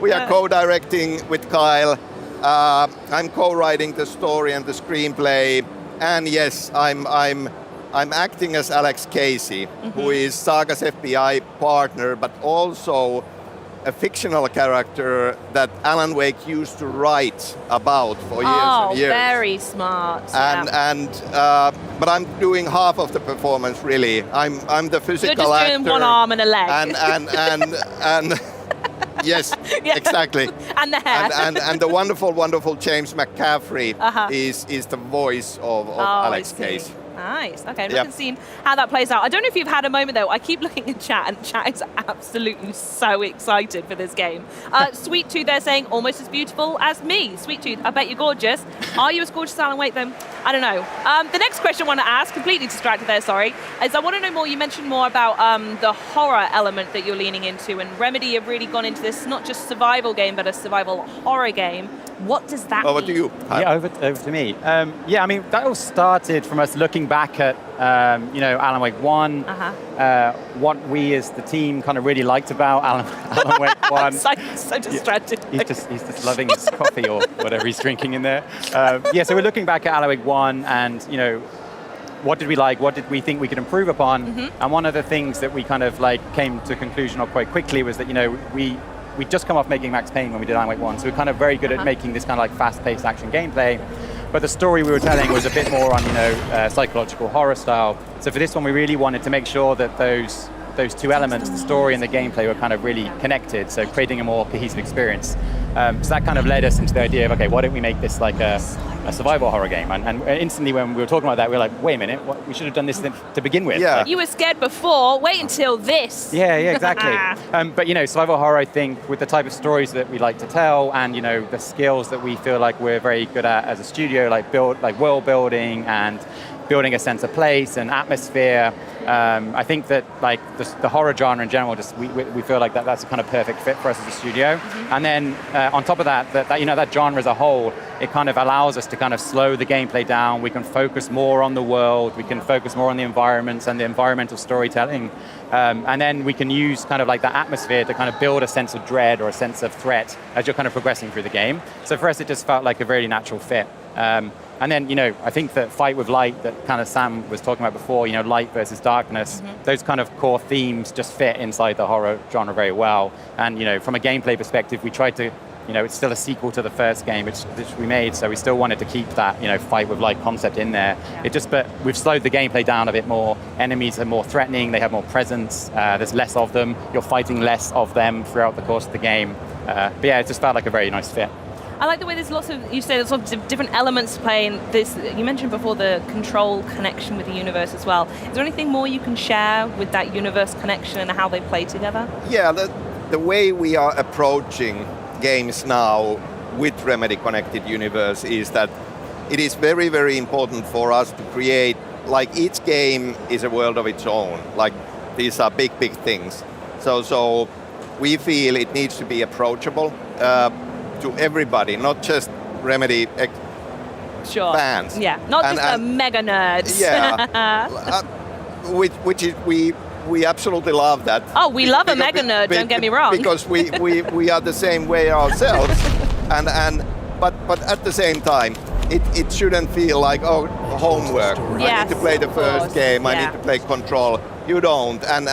We are co-directing with Kyle. I'm co-writing the story and the screenplay, and yes, I'm acting as Alex Casey, who is Saga's FBI partner, but also a fictional character that Alan Wake used to write about for years and years. Oh, very smart. But I'm doing half of the performance, really. I'm the physical You're just actor. doing one arm and a leg. And yes, exactly. And the hair. And the wonderful James McCaffrey is the voice of Alex Casey. Nice. Okay, I'm looking to see how that plays out. I don't know if you've had a moment though. I keep looking in chat, and chat is absolutely so excited for this game. Sweet Tooth, they're saying almost as beautiful as me. Sweet Tooth, I bet you're gorgeous. Are you as gorgeous as Alan Wake though? I don't know. The next question I want to ask, completely distracted there, sorry, is I want to know more. You mentioned more about the horror element that you're leaning into, and Remedy have really gone into this not just survival game, but a survival horror game. What does that mean? Over to you. Yeah, over to me. Yeah, I mean, that all started from us looking back at, Alan Wake 1, what we as the team kind of really liked about Alan Wake 1. so distracted. He's just loving his coffee or whatever he's drinking in there. So we're looking back at Alan Wake 1 and, what did we like? What did we think we could improve upon? And one of the things that we kind of came to a conclusion of quite quickly was that, we'd just come off making Max Payne when we did Alan Wake 1, so we're kind of very good at making this kind of fast-paced action gameplay. But the story we were telling was a bit more on, psychological horror style. So for this one, we really wanted to make sure that those two elements, the story and the gameplay, were kind of really connected, so creating a more cohesive experience. So that kind of led us into the idea of, okay, why don't we make this like a survival horror game? And instantly when we were talking about that, we were like, wait a minute, we should have done this to begin with. Yeah. You were scared before, wait until this. Yeah, exactly. But survival horror, I think, with the type of stories that we like to tell and, the skills that we feel like we're very good at as a studio, like world building and building a sense of place and atmosphere. I think that the horror genre in general, just we feel like that's a kind of perfect fit for us as a studio. And then on top of that genre as a whole, it kind of allows us to kind of slow the gameplay down. We can focus more on the world. We can focus more on the environments and the environmental storytelling. And then we can use kind of that atmosphere to kind of build a sense of dread or a sense of threat as you're kind of progressing through the game. So for us, it just felt like a very natural fit. And then, I think that fight with light that kind of Sam was talking about before, light versus darkness, those kind of core themes just fit inside the horror genre very well. And, from a gameplay perspective, we tried to, it's still a sequel to the first game, which we made, so we still wanted to keep that, fight with light concept in there. But we've slowed the gameplay down a bit more. Enemies are more threatening, they have more presence, there's less of them, you're fighting less of them throughout the course of the game. But yeah, it just felt like a very nice fit. I like the way there's lots of different elements to play in this. You mentioned before the control connection with the universe as well. Is there anything more you can share with that universe connection and how they play together? Yeah, the way we are approaching games now with Remedy Connected Universe is that it is very, very important for us to create, each game is a world of its own. These are big, big things. So we feel it needs to be approachable to everybody, not just Remedy fans. Yeah, not just the mega nerds. Yeah, which is we absolutely love that. Oh, we love a mega nerd. Don't get me wrong. Because we are the same way ourselves, but at the same time, it shouldn't feel like homework. Yes, I need to play the first game. I need to play Control. You don't, and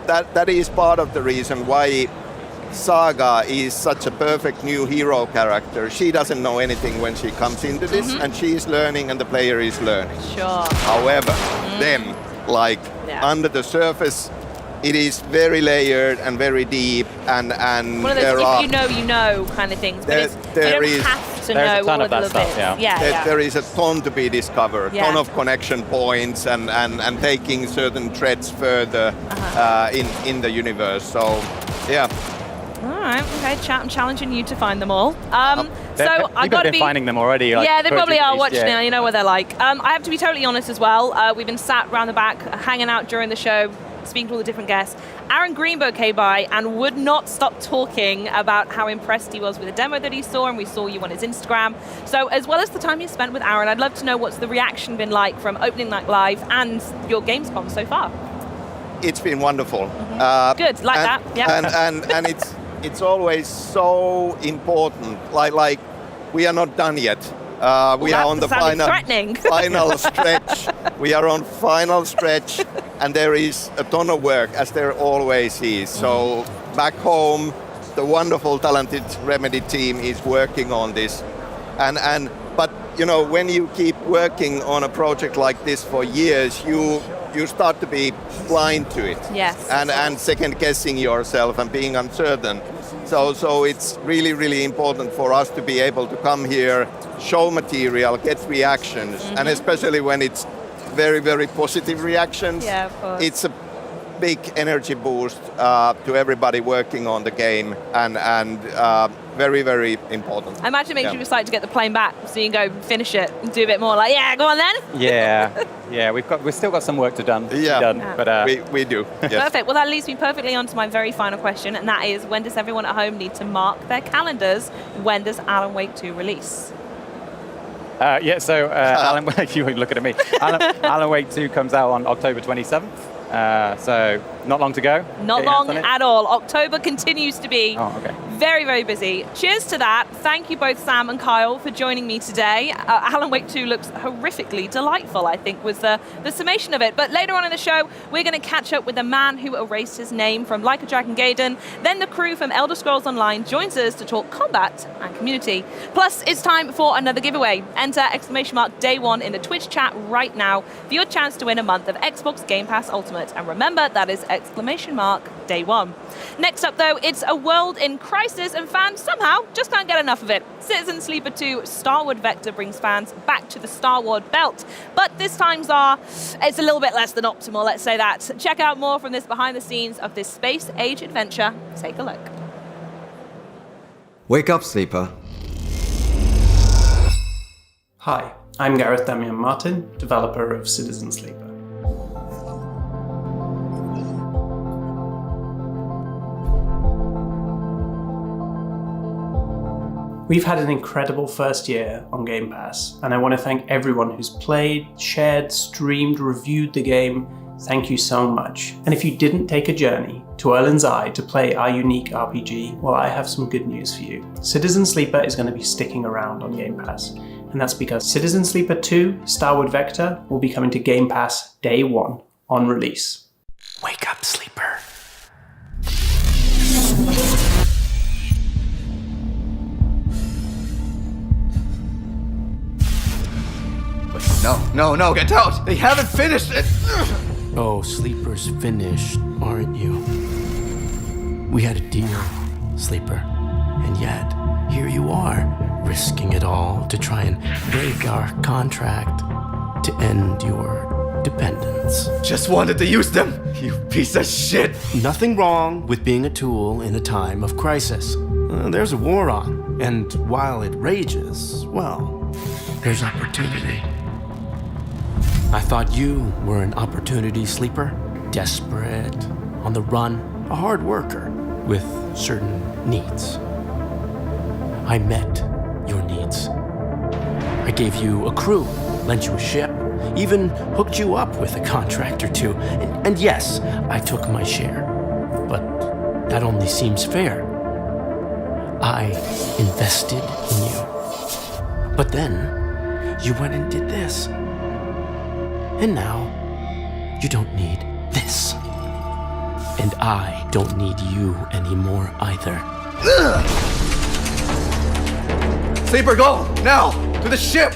that is part of the reason why Saga is such a perfect new hero character. She doesn't know anything when she comes into this, and she is learning and the player is learning. Sure. However, then, under the surface, it is very layered and very deep, and one of those you know kind of things, but you don't have to know all of the little bits. There is a ton to be discovered, ton of connection points, and taking certain threads further in the universe. So, yeah. All right, okay, I'm challenging you to find them all. So I've got to be finding them already. Yeah, they probably are watching now. You know what they're like. I have to be totally honest as well. We've been sat around the back, hanging out during the show, speaking to all the different guests. Aaron Greenberg came by and would not stop talking about how impressed he was with the demo that he saw, and we saw you on his Instagram. So as well as the time you spent with Aaron, I'd love to know what's the reaction been like from opening night live and your Gamescom so far. It's been wonderful. Good, like that. Yeah. And it's always so important. Like we are not done yet. We are on the final stretch. We are on final stretch, and there is a ton of work, as there always is. So back home, the wonderful, talented Remedy team is working on this. But when you keep working on a project like this for years, you start to be blind to it. Yes. And second guessing yourself and being uncertain. So it's really, really important for us to be able to come here, show material, get reactions, and especially when it's very, very positive reactions. Yeah, of course. It's a big energy boost to everybody working on the game, and very, very important. I imagine it makes you excited to get the plane back so you can go finish it and do a bit more like, yeah, go on then. Yeah, we've still got some work to done. But we do. Yes. Perfect. Well, that leads me perfectly on to my very final question, and that is, when does everyone at home need to mark their calendars? When does Alan Wake 2 release? Alan Wake, you were looking at me. Alan Wake 2 comes out on October 27th. So not long to go. Not long at all. October continues to be very, very busy. Cheers to that. Thank you both, Sam and Kyle, for joining me today. Alan Wake 2 looks horrifically delightful, I think, was the summation of it. But later on in the show, we're going to catch up with the man who erased his name from Like a Dragon Gaiden. Then the crew from Elder Scrolls Online joins us to talk combat and community. Plus, it's time for another giveaway. Enter !Day 1 in the Twitch chat right now for your chance to win a month of Xbox Game Pass Ultimate. And remember, that is !Day 1. Next up, though, it's a world in crisis, and fans somehow just can't get enough of it. Citizen Sleeper 2 Starward Vector brings fans back to the Starward Belt. But this time's it's a little bit less than optimal, let's say that. Check out more from this behind the scenes of this space age adventure. Take a look. Wake up, Sleeper. Hi, I'm Gareth Damian Martin, developer of Citizen Sleeper. We've had an incredible first year on Game Pass, and I want to thank everyone who's played, shared, streamed, reviewed the game. Thank you so much. And if you didn't take a journey to Erlen's Eye to play our unique RPG, well, I have some good news for you. Citizen Sleeper is going to be sticking around on Game Pass, and that's because Citizen Sleeper 2 Starward Vector will be coming to Game Pass Day 1 on release. Wake up, Sleeper. No, get out! They haven't finished it! Oh, Sleeper's finished, aren't you? We had a deal, Sleeper, and yet, here you are, risking it all to try and break our contract to end your dependence. Just wanted to use them, you piece of shit! Nothing wrong with being a tool in a time of crisis. There's a war on, and while it rages, well, there's opportunity. I thought you were an opportunity sleeper, desperate, on the run, a hard worker with certain needs. I met your needs. I gave you a crew, lent you a ship, even hooked you up with a contract or two. And yes, I took my share, but that only seems fair. I invested in you. But then, you went and did this. And now, you don't need this. And I don't need you anymore either. Ugh! Sleeper, go! Now! To the ship!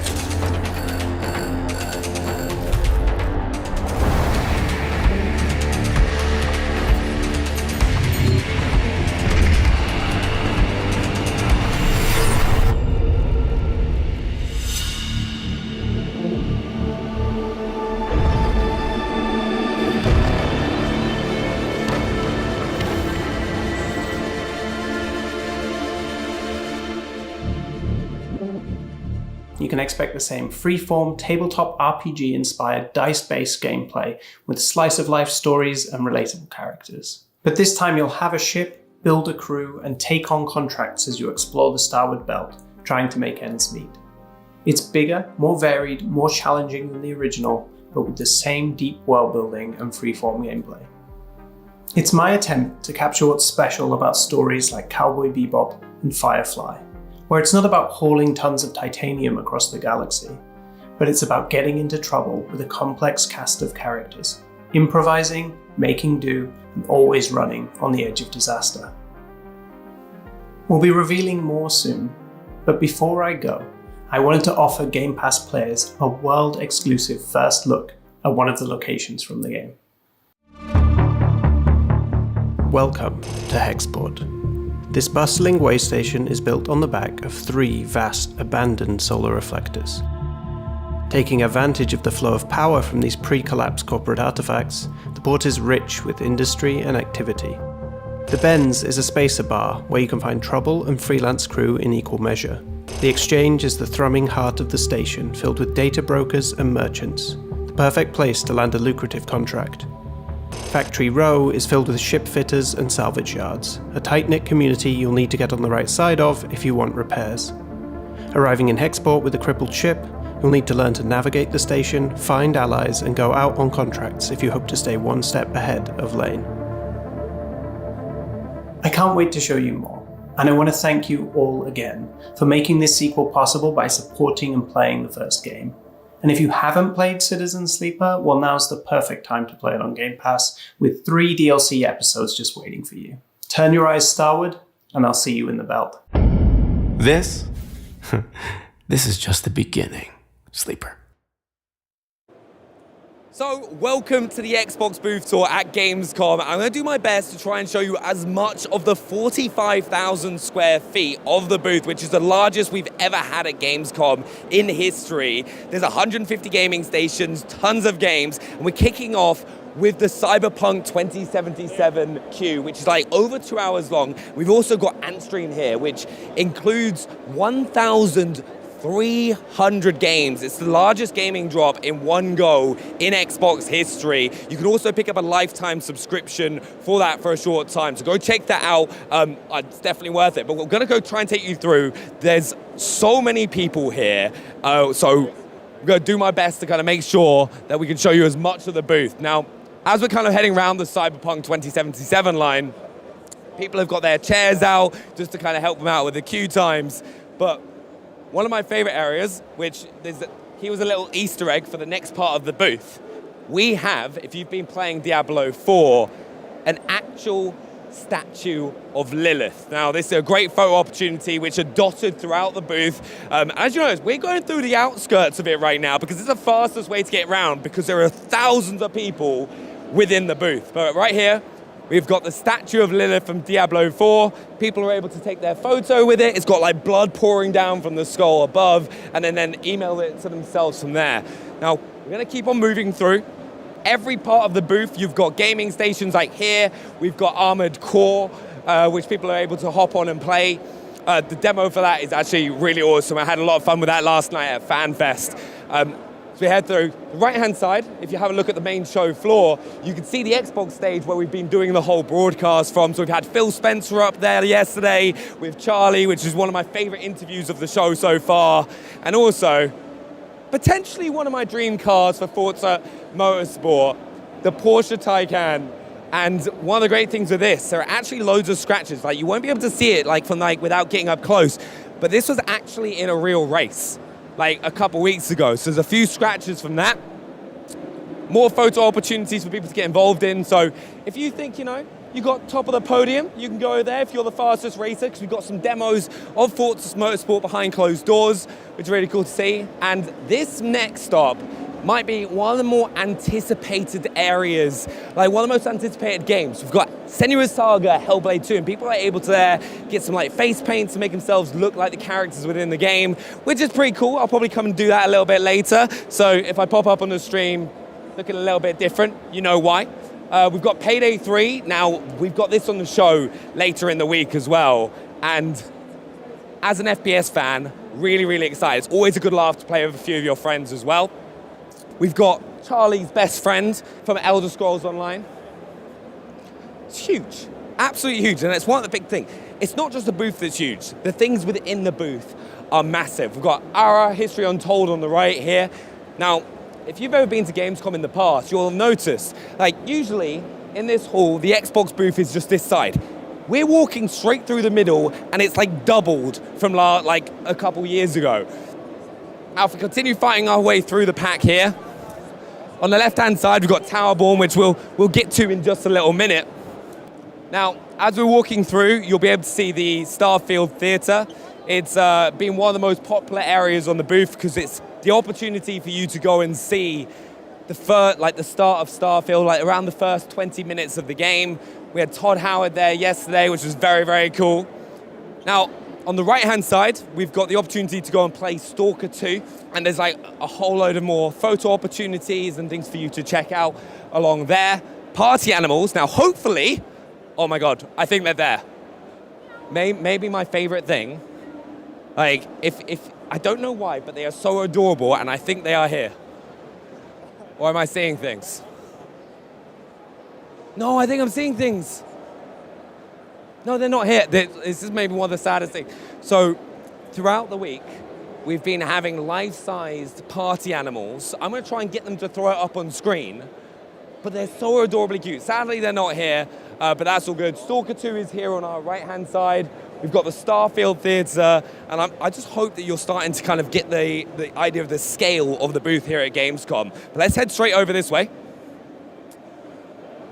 You can expect the same freeform, tabletop RPG-inspired, dice-based gameplay with slice-of-life stories and relatable characters. But this time you'll have a ship, build a crew, and take on contracts as you explore the Starward Belt, trying to make ends meet. It's bigger, more varied, more challenging than the original, but with the same deep world-building and freeform gameplay. It's my attempt to capture what's special about stories like Cowboy Bebop and Firefly, where it's not about hauling tons of titanium across the galaxy, but it's about getting into trouble with a complex cast of characters, improvising, making do, and always running on the edge of disaster. We'll be revealing more soon, but before I go, I wanted to offer Game Pass players a world-exclusive first look at one of the locations from the game. Welcome to Hexport. This bustling way station is built on the back of 3 vast, abandoned solar reflectors. Taking advantage of the flow of power from these pre-collapse corporate artifacts, the port is rich with industry and activity. The Benz is a spacer bar where you can find trouble and freelance crew in equal measure. The Exchange is the thrumming heart of the station, filled with data brokers and merchants, the perfect place to land a lucrative contract. Factory Row is filled with ship fitters and salvage yards, a tight-knit community you'll need to get on the right side of if you want repairs. Arriving in Hexport with a crippled ship, you'll need to learn to navigate the station, find allies, and go out on contracts if you hope to stay one step ahead of Lane. I can't wait to show you more, and I want to thank you all again for making this sequel possible by supporting and playing the first game. And if you haven't played Citizen Sleeper, well, now's the perfect time to play it on Game Pass, with 3 DLC episodes just waiting for you. Turn your eyes starward, and I'll see you in the belt. This is just the beginning, Sleeper. So, welcome to the Xbox booth tour at Gamescom. I'm going to do my best to try and show you as much of the 45,000 square feet of the booth, which is the largest we've ever had at Gamescom in history. There's 150 gaming stations, tons of games, and we're kicking off with the Cyberpunk 2077 queue, which is like over 2 hours long. We've also got Antstream here, which includes 1,300 games. It's the largest gaming drop in one go in Xbox history. You can also pick up a lifetime subscription for that for a short time. So go check that out. It's definitely worth it. But we're going to go try and take you through. There's so many people here. So I'm going to do my best to kind of make sure that we can show you as much of the booth. Now, as we're kind of heading around the Cyberpunk 2077 line, people have got their chairs out just to kind of help them out with the queue times. But one of my favorite areas, which here was a little Easter egg for the next part of the booth. We have, if you've been playing Diablo 4, an actual statue of Lilith. Now, this is a great photo opportunity which are dotted throughout the booth. As you notice, we're going through the outskirts of it right now because it's the fastest way to get around because there are thousands of people within the booth. But right here, we've got the statue of Lilith from Diablo 4. People are able to take their photo with it. It's got like blood pouring down from the skull above, and then email it to themselves from there. Now, we're gonna keep on moving through. Every part of the booth, you've got gaming stations like here. We've got Armored Core, which people are able to hop on and play. The demo for that is actually really awesome. I had a lot of fun with that last night at FanFest. So we head through the right-hand side. If you have a look at the main show floor, you can see the Xbox stage where we've been doing the whole broadcast from. So we've had Phil Spencer up there yesterday with Charlie, which is one of my favorite interviews of the show so far. And also, potentially one of my dream cars for Forza Motorsport, the Porsche Taycan. And one of the great things with this, there are actually loads of scratches. Like, you won't be able to see it without getting up close. But this was actually in a real race, like a couple weeks ago. So there's a few scratches from that. More photo opportunities for people to get involved in. So if you think, you got top of the podium, you can go there if you're the fastest racer, because we've got some demos of Forza Motorsport behind closed doors, which is really cool to see. And this next stop might be one of the more anticipated areas, like one of the most anticipated games. We've got Senua's Saga, Hellblade 2, and people are able to there get some face paint to make themselves look like the characters within the game, which is pretty cool. I'll probably come and do that a little bit later. So if I pop up on the stream looking a little bit different, you know why. We've got Payday 3. Now, we've got this on the show later in the week as well. And as an FPS fan, really, really excited. It's always a good laugh to play with a few of your friends as well. We've got Charlie's best friend from Elder Scrolls Online. It's huge, absolutely huge, and it's one of the big things. It's not just the booth that's huge. The things within the booth are massive. We've got our History Untold on the right here. Now, if you've ever been to Gamescom in the past, you'll notice, usually in this hall, the Xbox booth is just this side. We're walking straight through the middle, and it's doubled from a couple years ago. Now, if we continue fighting our way through the pack here, on the left-hand side, we've got Towerborn, which we'll get to in just a little minute. Now, as we're walking through, you'll be able to see the Starfield Theatre. It's been one of the most popular areas on the booth because it's the opportunity for you to go and see the start of Starfield, around the first 20 minutes of the game. We had Todd Howard there yesterday, which was very, very cool. Now, On the right-hand side, we've got the opportunity to go and play Stalker 2, and there's like a whole load of more photo opportunities and things for you to check out along there. Party animals, now hopefully, oh my God, I think they're there. Maybe my favorite thing, like if I don't know why, but they are so adorable, and I think they are here. Or am I seeing things? No, I think I'm seeing things. No, they're not here. This is maybe one of the saddest things. So throughout the week, we've been having life-sized party animals. I'm going to try and get them to throw it up on screen, but they're so adorably cute. Sadly, they're not here, but that's all good. Stalker 2 is here on our right-hand side. We've got the Starfield Theatre, and I just hope that you're starting to kind of get the idea of the scale of the booth here at Gamescom. But let's head straight over this way.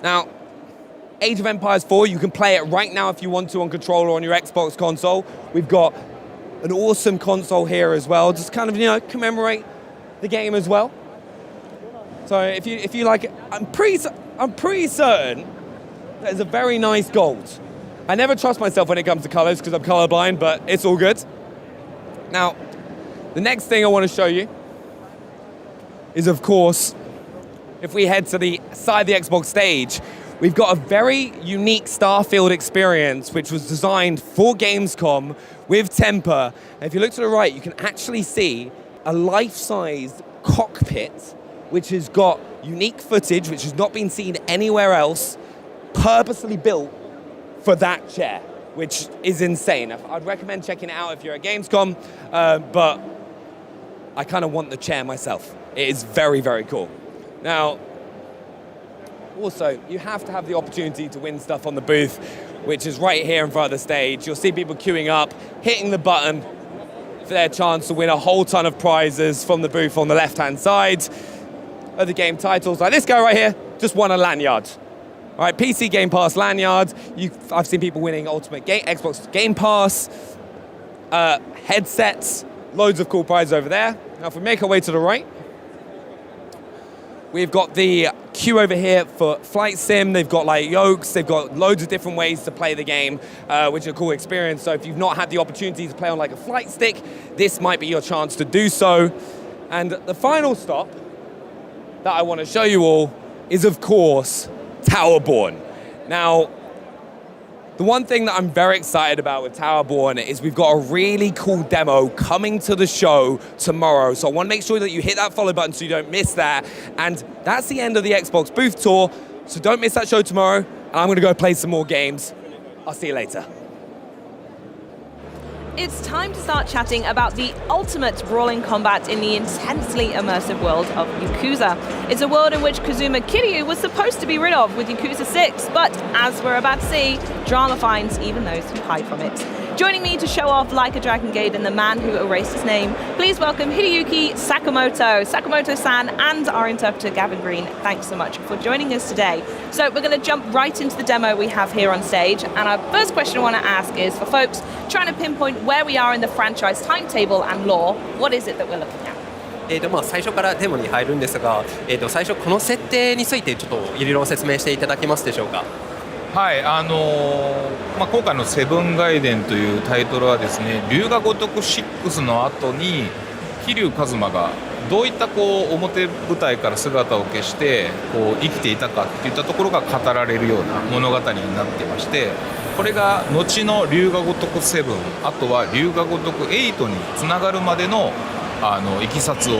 Now, Age of Empires 4, you can play it right now if you want to on controller or on your Xbox console. We've got an awesome console here as well, just kind of, you know, commemorate the game as well. So if you like it, I'm pretty certain there's a very nice gold. I never trust myself when it comes to colors because I'm colorblind, but it's all good. Now, the next thing I want to show you is, of course, if we head to the side of the Xbox stage, we've got a very unique Starfield experience which was designed for Gamescom with Temper. And if you look to the right, you can actually see a life-sized cockpit which has got unique footage which has not been seen anywhere else, purposely built for that chair, which is insane. I'd recommend checking it out if you're at Gamescom, but I kind of want the chair myself. It is very, very cool. Now, also, you have to have the opportunity to win stuff on the booth, which is right here in front of the stage. You'll see people queuing up, hitting the button for their chance to win a whole ton of prizes from the booth on the left-hand side of the game titles. Like this guy right here, just won a lanyard. All right, PC Game Pass lanyard. I've seen people winning Xbox Game Pass, headsets, loads of cool prizes over there. Now, if we make our way to the right, we've got the queue over here for Flight Sim. They've got like yokes. They've got loads of different ways to play the game, which is a cool experience. So if you've not had the opportunity to play on like a flight stick, this might be your chance to do so. And the final stop that I want to show you all is, of course, Towerborn. Now, the one thing that I'm very excited about with Towerborn is we've got a really cool demo coming to the show tomorrow. So I want to make sure that you hit that follow button so you don't miss that. And that's the end of the Xbox booth tour. So don't miss that show tomorrow. And I'm going to go play some more games. I'll see you later. It's time to start chatting about the ultimate brawling combat in the intensely immersive world of Yakuza. It's a world in which Kazuma Kiryu was supposed to be rid of with Yakuza 6, but as we're about to see, drama finds even those who hide from it. Joining me to show off Like a Dragon Gaiden, the man who erased his name, please welcome Hideyuki Sakamoto, Sakamoto-san, and our interpreter Gavin Green. Thanks so much for joining us today. So we're going to jump right into the demo we have here on stage, and our first question I want to ask is for folks trying to pinpoint where we are in the franchise timetable and lore, what is it that we're looking at? 最初からデモに入るんですが、最初この設定についてちょっといろいろ説明していただけますでしょうか。はい、今回の「セブンガイデン」というタイトルはですね、龍が如く6の後に桐生一馬がどういった表舞台から姿を消して生きていたかっていったところが語られるような物語になっていまして、これが後の龍が如く7、あとは龍が如く8につながるまでのいきさつを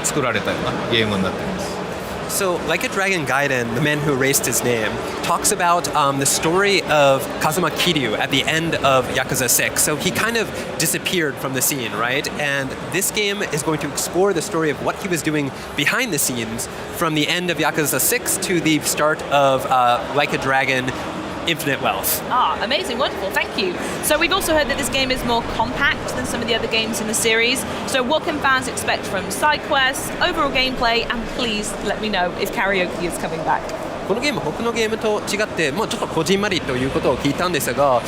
作られたようなゲームになっています。So, Like a Dragon Gaiden, the man who erased his name, talks about the story of Kazuma Kiryu at the end of Yakuza 6. So he kind of disappeared from the scene, right? And this game is going to explore the story of what he was doing behind the scenes from the end of Yakuza 6 to the start of Like a Dragon Infinite Wealth. Ah, amazing, wonderful, thank you. So we've also heard that this game is more compact than some of the other games in the series. So what can fans expect from side quests, overall gameplay, and please let me know if karaoke is coming back. このゲーム他のゲームと違って、ちょっとこじんまりということを聞いたんですが、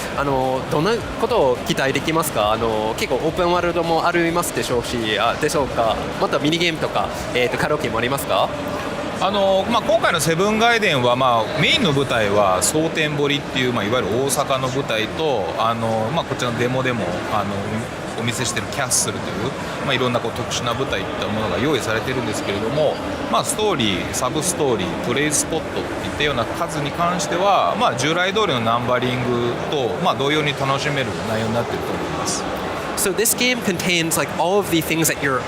どんなことを期待できますか？結構オープンワールドもありますでしょうか？またミニゲームとか、カラオケもありますか？今回のセブンガイデンは、メインの舞台は蒼天堀っていう、いわゆる大阪の舞台とこちらのデモでもお見せしているキャッスルという、いろんな特殊な舞台といったものが用意されているんですけれども、ストーリー、サブストーリー、プレイスポットといったような数に関しては、従来通りのナンバリングと、同様に楽しめる内容になっていると思います。So this game contains like all of the things that you're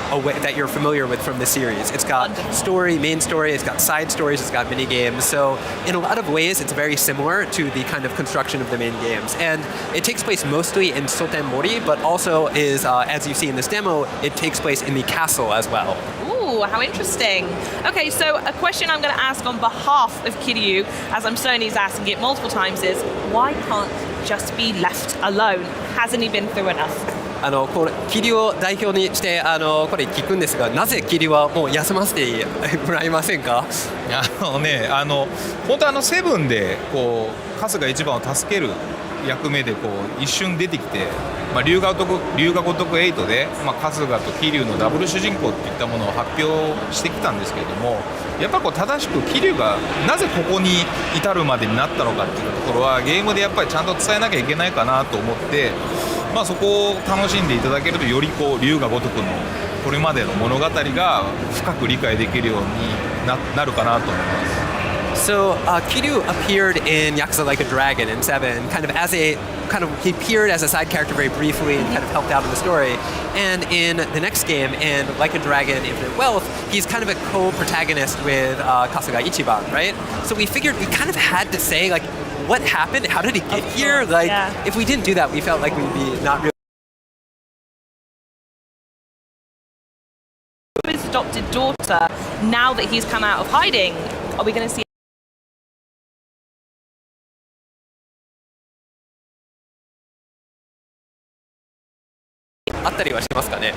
familiar with from the series. It's got story, main story, it's got side stories, it's got mini games. So in a lot of ways, it's very similar to the kind of construction of the main games. And it takes place mostly in Soten Mori, but also is, as you see in this demo, it takes place in the castle as well. Ooh, how interesting. Okay, so a question I'm going to ask on behalf of Kiryu, as I'm certain he's asking it multiple times, is why can't he just be left alone? Hasn't he been through enough? キリュウを代表にしてこれ聞くんですが、なぜキリュウはもう休ませてもらえませんか？本当セブンで春日一番を助ける役目で一瞬出てきて、龍が如く8で、春日と桐生のダブル主人公っていったものを発表してきたんですけれども、やっぱり正しく桐生がなぜここに至るまでになったのかっていうところはゲームでやっぱりちゃんと伝えなきゃいけないかなと思って、そこを楽しんでいただけるとより龍が如くのこれまでの物語が深く理解できるようになるかなと思います。So Kiryu appeared in Yakuza Like a Dragon in 7, he appeared as a side character very briefly and kind of helped out in the story. And in the next game, in Like a Dragon Infinite Wealth, he's kind of a co-protagonist with Kasuga Ichiban, right? So we figured we kind of had to say, like, what happened? How did he get here? Like, if we didn't do that, we felt like we'd be not really. His adopted daughter, now that he's come out of hiding, are we going to see? あったりはしますかね。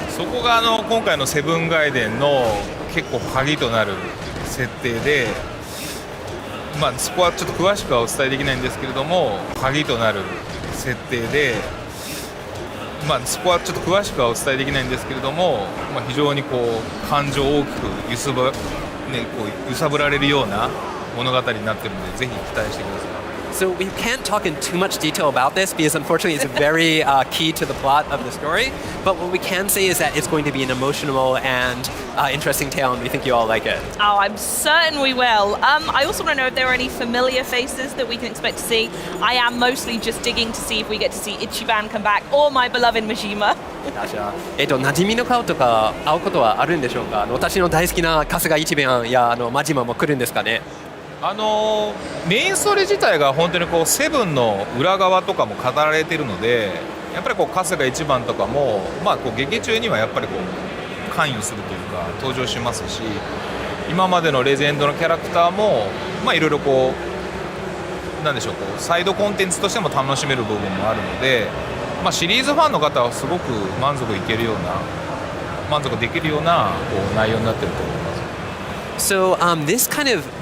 そこが今回のセブンガイデンの結構鍵となる設定で、そこはちょっと詳しくはお伝えできないんですけれども、鍵となる設定で、そこはちょっと詳しくはお伝えできないんですけれども、非常に感情を大きく揺さぶられるような物語になっているので、ぜひ期待してください。So we can't talk in too much detail about this because unfortunately it's very key to the plot of the story. But what we can say is that it's going to be an emotional and interesting tale, and we think you all like it. Oh, I'm certain we will. I also want to know if there are any familiar faces that we can expect to see. I am mostly just digging to see if we get to see Ichiban come back or my beloved Majima. 馴染みの顔とか会うことはあるんでしょうか？私の大好きな春日一番やマジマも来るんですかね？メインストーリー自体が本当にセブンの裏側とかも語られているので、やっぱり春日一番とかも、劇中にはやっぱり関与するというか登場しますし、今までのレジェンドのキャラクターもいろいろなんでしょう、サイドコンテンツとしても楽しめる部分もあるので、シリーズファンの方はすごく満足できるような内容になっていると思います。So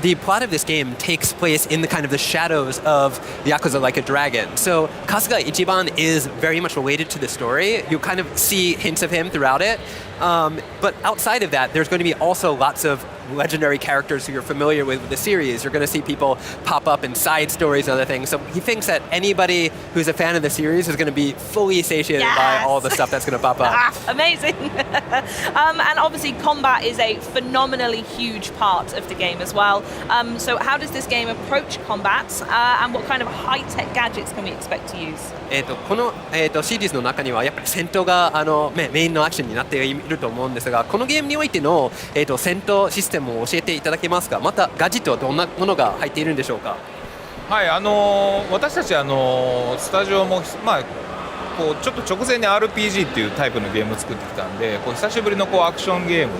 the plot of this game takes place in the kind of the shadows of Yakuza Like a Dragon. So Kasuga Ichiban is very much related to the story. You kind of see hints of him throughout it. But outside of that, there's going to be also lots of legendary characters who you're familiar with the series. You're going to see people pop up in side stories and other things. So he thinks that anybody who's a fan of the series is going to be fully satiated by all the stuff that's going to pop up. Amazing. And obviously combat is a phenomenally huge part of the game as well. So how does this game approach combat and what kind of high-tech gadgets can we expect to use? この、シリーズの中にはやっぱり戦闘がメインのアクションになっていると思うんですが、このゲームにおいての、戦闘システムを教えていただけますか？またガジェットはどんなものが入っているんでしょうか？はい、私たちスタジオもちょっと直前に RPG っていうタイプのゲームを作ってきたんで、久しぶりのアクションゲーム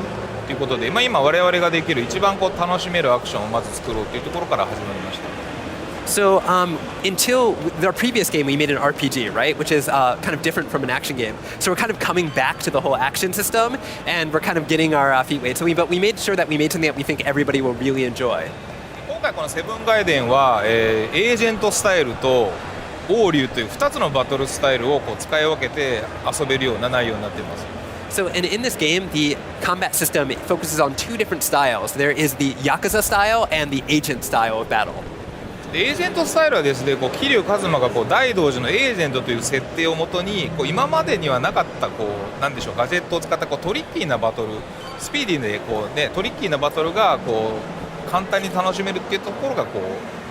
ということで、今我々ができる一番楽しめるアクションをまず作ろうというところから始まりました。So until our previous game, we made an RPG, right? Which is kind of different from an action game. So we're kind of coming back to the whole action system, and we're kind of getting our feet wet. But we made sure that we made something that we think everybody will really enjoy. 今回このセブンガイデンは、エージェントスタイルと王竜という2つのバトルスタイルを使い分けて遊べるような内容になっています。So in this game, the combat system focuses on two different styles. There is the Yakuza style and the agent style of battle. エージェントスタイルはですね、桐生一馬が大道寺のエージェントという設定をもとに今までにはなかったなんでしょう、ガジェットを使ったトリッキーなバトル、スピーディーでトリッキーなバトルが簡単に楽しめるっていうところが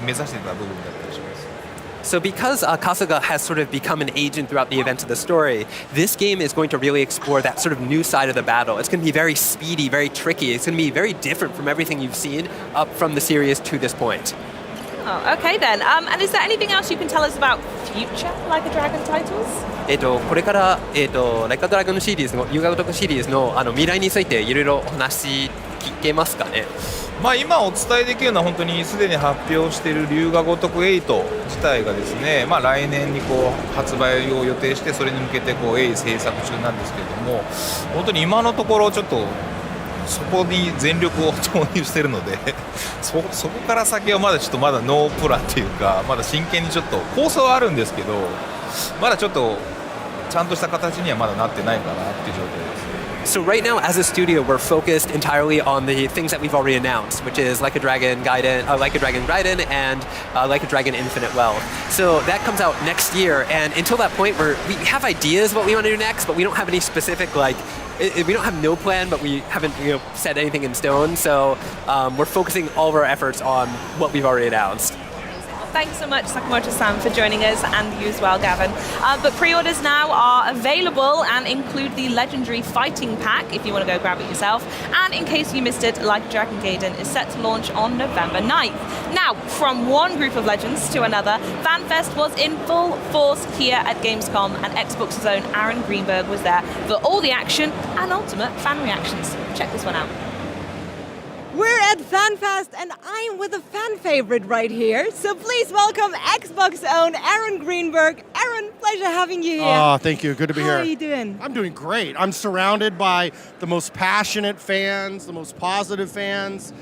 目指していた部分だったりします。So because Kasuga has sort of become an agent throughout the events of the story, this game is going to really explore that sort of new side of the battle. It's going to be very speedy, very tricky. It's going to be very different from everything you've seen up from the series to this point. Oh, okay then. And is there anything else you can tell us about future Like a Dragon titles? これから、Like a Dragon シリーズの、遊戯王シリーズの、未来についていろいろお話聞けますかね。今お伝えできるのは本当にすでに発表している龍が如く8自体がですね、来年に発売を予定してそれに向けて鋭意制作中なんですけれども、本当に今のところちょっとそこに全力を投入しているのでそこから先はまだノープランというか、まだ真剣にちょっと構想はあるんですけど、まだちょっとちゃんとした形にはまだなってないかなっていう状態です。So right now, as a studio, we're focused entirely on the things that we've already announced, which is Like a Dragon Gaiden, and Like a Dragon Infinite Wealth. So that comes out next year, and until that point, we have ideas what we want to do next, but we don't have any specific we don't have no plan, but we haven't set anything in stone. So we're focusing all of our efforts on what we've already announced. Thanks so much, Sakamoto-san, for joining us, and you as well, Gavin. But pre-orders now are available and include the legendary fighting pack, if you want to go grab it yourself. And in case you missed it, Like Dragon Gaiden is set to launch on November 9th. Now, from one group of legends to another, FanFest was in full force here at Gamescom, and Xbox's own Aaron Greenberg was there for all the action and ultimate fan reactions. Check this one out. We're at FanFest, and I'm with a fan favorite right here. So please welcome Xbox own Aaron Greenberg. Aaron, pleasure having you here. Oh, thank you. Good to be here. How are you doing? I'm doing great. I'm surrounded by the most passionate fans, the most positive fans.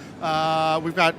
We've got,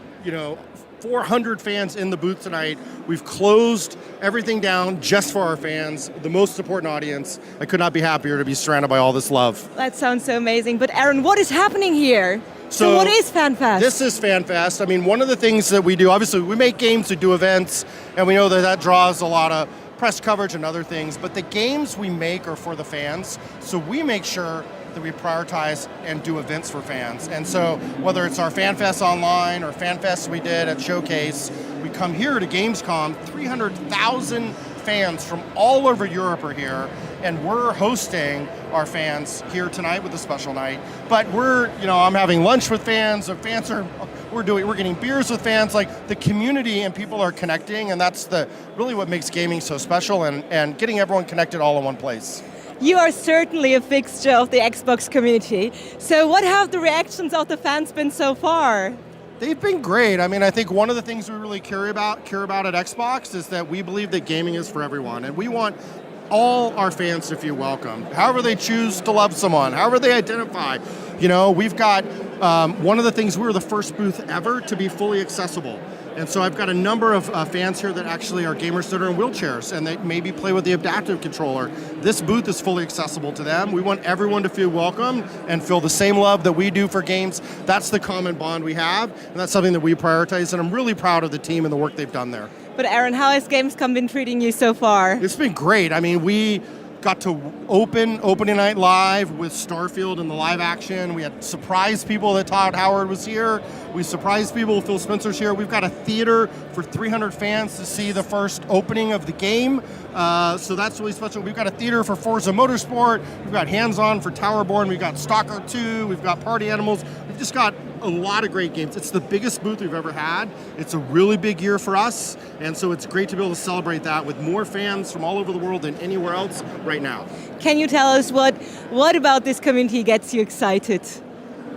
400 fans in the booth tonight. We've closed everything down just for our fans, the most important audience. I could not be happier to be surrounded by all this love. That sounds so amazing. But Aaron, what is happening here? So what is FanFest? This is FanFest. I mean, one of the things that we do, obviously, we make games, we do events, and we know that draws a lot of press coverage and other things, but the games we make are for the fans, so we make sure that we prioritize and do events for fans. And so whether it's our FanFest online or FanFest we did at Showcase, we come here to Gamescom, 300,000 fans from all over Europe are here, and we're hosting our fans here tonight with a special night. But I'm having lunch with fans. We're getting beers with fans. Like, the community and people are connecting, and that's really what makes gaming so special, and getting everyone connected all in one place. You are certainly a fixture of the Xbox community. So what have the reactions of the fans been so far? They've been great. I mean, I think one of the things we really care about at Xbox is that we believe that gaming is for everyone, and we want all our fans to feel welcome, however they choose to love someone, however they identify. We've got one of the things, we were the first booth ever to be fully accessible. And so I've got a number of fans here that actually are gamers that are in wheelchairs and they maybe play with the adaptive controller. This booth is fully accessible to them. We want everyone to feel welcome and feel the same love that we do for games. That's the common bond we have, and that's something that we prioritize, and I'm really proud of the team and the work they've done there. But Aaron, how has Gamescom been treating you so far? It's been great. I mean, we got to opening night live with Starfield and the live action. We had surprised people that Todd Howard was here. We surprised people, Phil Spencer's here. We've got a theater for 300 fans to see the first opening of the game. So that's really special. We've got a theater for Forza Motorsport. We've got hands-on for Towerborn. We've got Stalker 2. We've got Party Animals. We've just got a lot of great games. It's the biggest booth we've ever had. It's a really big year for us, and so it's great to be able to celebrate that with more fans from all over the world than anywhere else right now. Can you tell us what about this community gets you excited?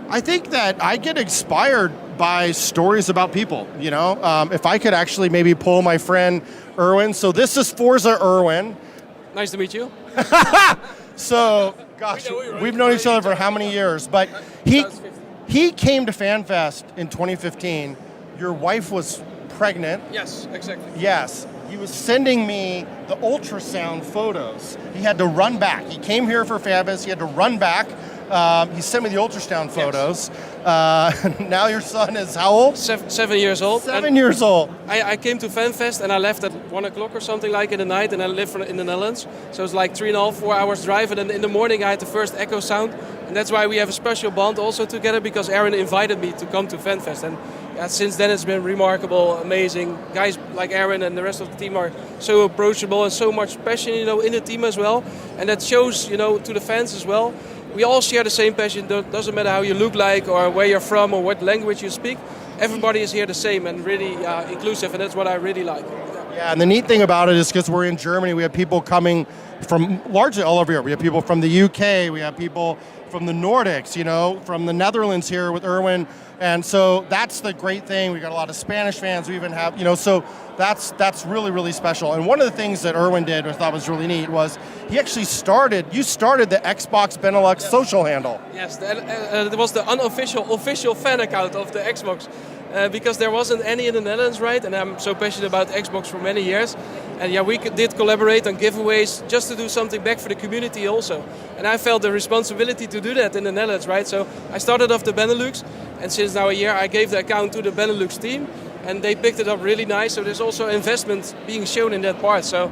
I think that I get inspired by stories about people, if I could actually maybe pull my friend Erwin. So this is Forza Erwin. Nice to meet you. So, gosh, we've known each other for how many years? But he came to FanFest in 2015. Your wife was pregnant. Yes, exactly. Yes. He was sending me the ultrasound photos. He had to run back. He came here for FanFest. He had to run back. He sent me the ultrasound photos. Yes. Now your son is how old? 7 years old. 7 years old. I came to FanFest and I left at 1 o'clock or something like in the night, and I live in the Netherlands. So it's like 3.5, 4 hours drive. And then in the morning I had the first echo sound. And that's why we have a special bond also together, because Aaron invited me to come to FanFest. And since then it's been remarkable, amazing. Guys like Aaron and the rest of the team are so approachable and so much passion, in the team as well. And that shows, to the fans as well. We all share the same passion. Doesn't matter how you look like or where you're from or what language you speak. Everybody is here the same and really inclusive, and that's what I really like. Yeah, and the neat thing about it is because we're in Germany, we have people coming from largely all over Europe. We have people from the UK, we have people from the Nordics, from the Netherlands here with Erwin. And so that's the great thing. We got a lot of Spanish fans. We even have, so that's really, really special. And one of the things that Erwin did, which I thought was really neat, was he actually started the Xbox Benelux social handle. Yes, it was the official fan account of the Xbox. Because there wasn't any in the Netherlands, right? And I'm so passionate about Xbox for many years. And yeah, we did collaborate on giveaways just to do something back for the community also. And I felt the responsibility to do that in the Netherlands, right? So I started off the Benelux, and since now a year I gave the account to the Benelux team, and they picked it up really nice. So there's also investment being shown in that part. So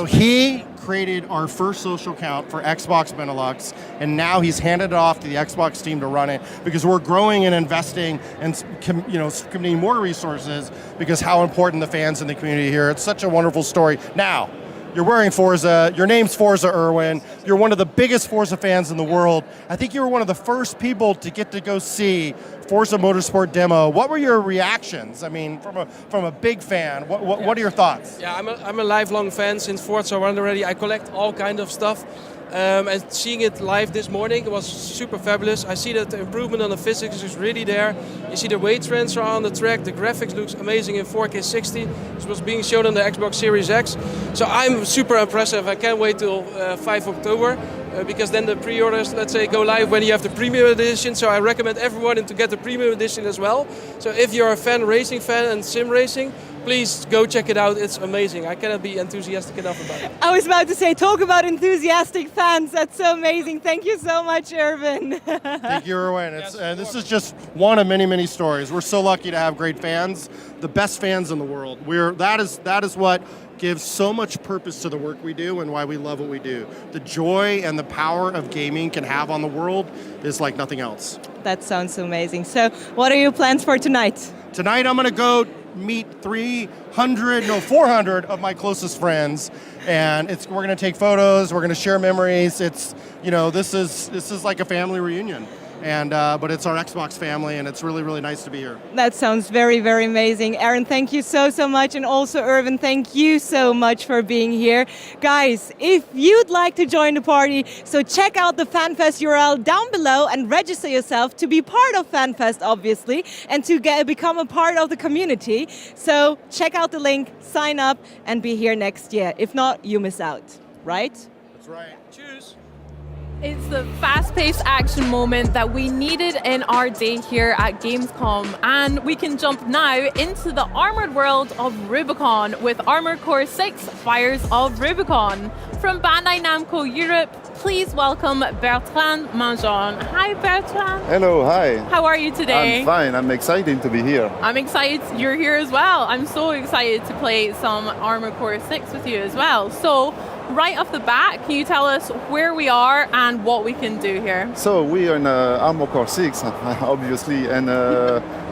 he created our first social account for Xbox Benelux, and now he's handed it off to the Xbox team to run it, because we're growing and investing and committing more resources because how important the fans in the community here. It's such a wonderful story. Now, you're wearing Forza. Your name's Forza Erwin. You're one of the biggest Forza fans in the world. I think you were one of the first people to get to go see Forza Motorsport demo. What were your reactions? I mean, from a big fan, what are your thoughts? Yeah, I'm a lifelong fan since Forza 1 already. I collect all kind of stuff. And seeing it live this morning was super fabulous. I see that the improvement on the physics is really there. You see the weight transfer on the track. The graphics looks amazing in 4K 60. This was being shown on the Xbox Series X. So I'm super impressive. I can't wait till 5 October. Because then the pre-orders, let's say, go live when you have the premium edition. So I recommend everyone to get the premium edition as well. So if you're a racing fan and sim racing, please go check it out. It's amazing. I cannot be enthusiastic enough about it. I was about to say, talk about enthusiastic fans. That's so amazing. Thank you so much, Erwin. Thank you, Erwin. This is just one of many, many stories. We're so lucky to have great fans, the best fans in the world. That is what gives so much purpose to the work we do and why we love what we do. The joy and the power of gaming can have on the world is like nothing else. That sounds amazing. So what are your plans for tonight? Tonight I'm going to go meet 400 of my closest friends, and we're going to take photos, we're going to share memories. It's, this is like a family reunion. But it's our Xbox family, and it's really, really nice to be here. That sounds very, very amazing. Aaron, thank you so much. And also, Erwin, thank you so much for being here. Guys, if you'd like to join the party, so check out the FanFest URL down below and register yourself to be part of FanFest, obviously, and to become a part of the community. So check out the link, sign up, and be here next year. If not, you miss out, right? That's right. Cheers. It's the fast-paced action moment that we needed in our day here at Gamescom, and we can jump now into the armored world of Rubicon with Armored Core 6 Fires of Rubicon. From Bandai Namco Europe, please welcome Bertrand Manjon. Hi, Bertrand. Hello, hi. How are you today? I'm fine. I'm excited to be here. I'm excited you're here as well. I'm so excited to play some Armored Core 6 with you as well. So, right off the bat, can you tell us where we are and what we can do here? So we are in Armored Core 6, obviously, and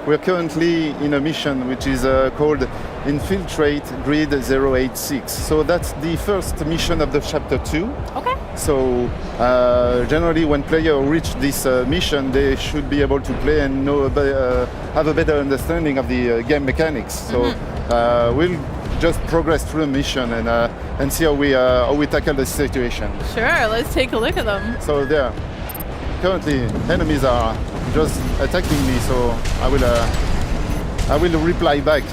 we're currently in a mission which is called Infiltrate Grid 086. So that's the first mission of the Chapter 2. Okay. So generally when players reach this mission, they should be able to play and have a better understanding of the game mechanics. So we'll just progress through the mission and see how we tackle the situation. Sure, let's take a look at them. So there, currently enemies are just attacking me, so I will reply back.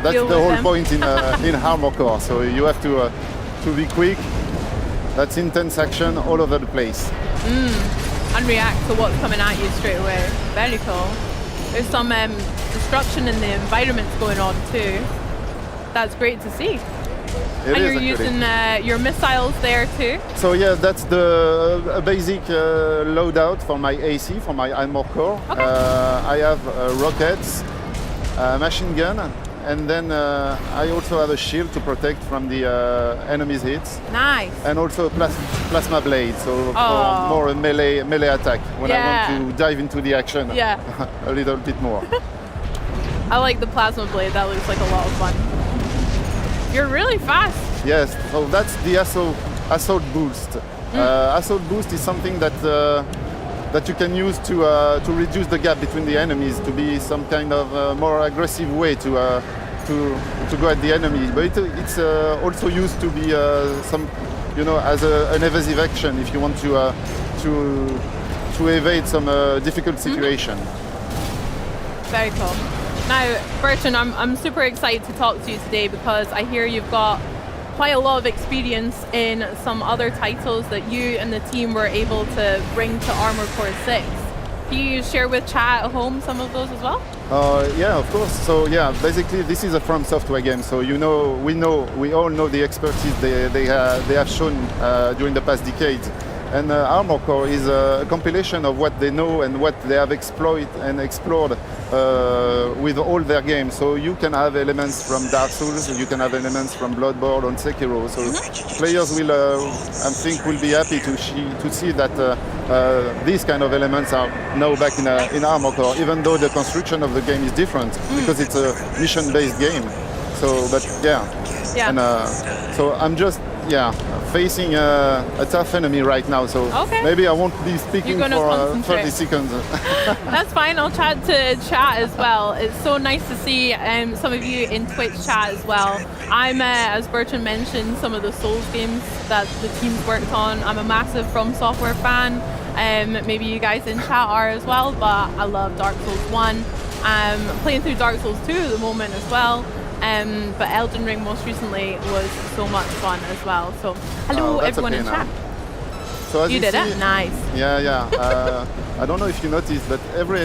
That's the whole point in Armored Core. So you have to be quick. That's intense action all over the place. And react to what's coming at you straight away. Very cool. There's some construction and the environments going on too. That's great to see. It and is you're using your missiles there too? So yeah, that's the basic loadout for my AC, for my armor core. Okay. I have rockets, machine gun, and then I also have a shield to protect from the enemy's hits. Nice. And also plasma blade, so for more a melee attack when I want to dive into the action a little bit more. I like the plasma blade, that looks like a lot of fun. You're really fast. Yes, so that's the assault boost. Assault boost is something that that you can use to reduce the gap between the enemies, to be some kind of more aggressive way to go at the enemy. But it's also used to be some, as an evasive action if you want to evade some difficult situation. Very cool. Now, Bertrand, I'm super excited to talk to you today because I hear you've got quite a lot of experience in some other titles that you and the team were able to bring to Armored Core 6. Can you share with chat at home some of those as well? Yeah, of course. So yeah, basically this is a From Software game. So we all know the expertise they have shown during the past decades. And Armored Core is a compilation of what they know and what they have explored with all their games. So you can have elements from Dark Souls, you can have elements from Bloodborne and Sekiro. So players will, I think, will be happy to see that these kind of elements are now back in Armored Core, even though the construction of the game is different because it's a mission-based game. So, but yeah. And so I'm just facing a tough enemy right now, so maybe I won't be speaking for 30 seconds. That's fine, I'll chat to chat as well. It's so nice to see some of you in Twitch chat as well. I'm, as Bertrand mentioned, some of the Souls games that the team's worked on. I'm a massive From Software fan. Maybe you guys in chat are as well, but I love Dark Souls 1. I'm playing through Dark Souls 2 at the moment as well. But Elden Ring most recently was so much fun as well. So hello everyone in chat. So as you did see, it? Nice. Yeah. I don't know if you noticed, but every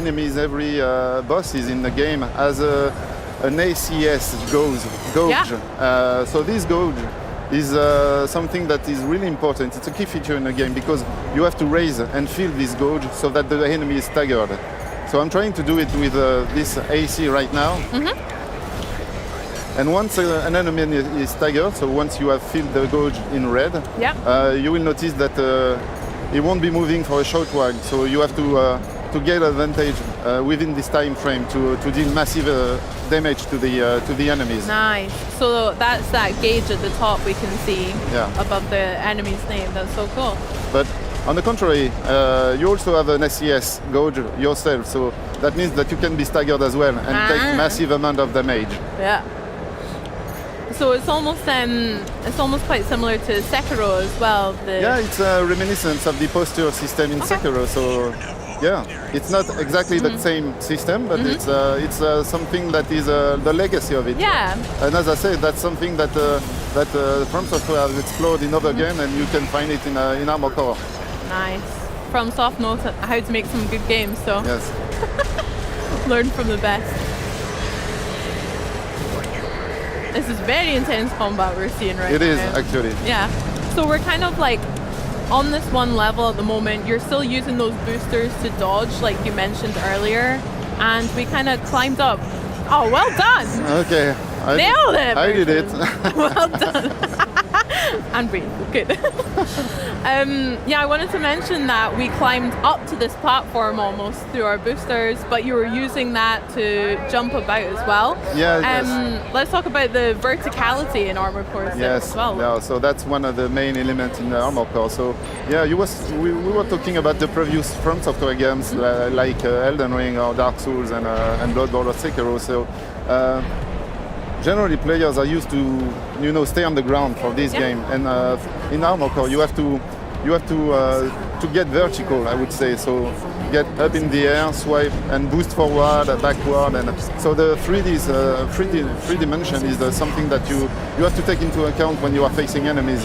boss is in the game has an ACS gauge. So this gauge is something that is really important. It's a key feature in the game because you have to raise and fill this gauge so that the enemy is staggered. So I'm trying to do it with this AC right now. And once an enemy is staggered, so once you have filled the gauge in red, you will notice that it won't be moving for a short while. So you have to get advantage within this time frame to deal massive damage to the enemies. Nice. So that's that gauge at the top we can see above the enemy's name. That's so cool. But on the contrary, you also have an SES gauge yourself, so that means that you can be staggered as well and take massive amount of damage. Yeah. So it's almost quite similar to Sekiro as well. Yeah, it's a reminiscence of the posture system in Sekiro. So yeah, it's not exactly the same system, but it's something that is the legacy of it. Yeah. And as I said, that's something that From Software has explored in other games, and you can find it in Armored Core. Nice. From Soft knows how to make some good games, so yes. Learn from the best. This is very intense combat we're seeing right now. It is, actually. Yeah. So we're kind of like on this one level at the moment. You're still using those boosters to dodge, like you mentioned earlier. And we kind of climbed up. Oh, well done! Okay. Nailed it! I did it. Well done. And breathe. Good. I wanted to mention that we climbed up to this platform almost through our boosters, but you were using that to jump about as well. Yeah. Let's talk about the verticality in Armored Core 6 as well. Yeah, so that's one of the main elements in the Armored Core. So yeah, we were talking about the previous From Software games like Elden Ring or Dark Souls and Bloodborne or Sekiro. So generally players are used to stay on the ground for this game, and in Armored Core you have to get vertical, I would say. So get up in the air, swipe and boost forward, backward, and so the 3 dimension is something that you have to take into account when you are facing enemies.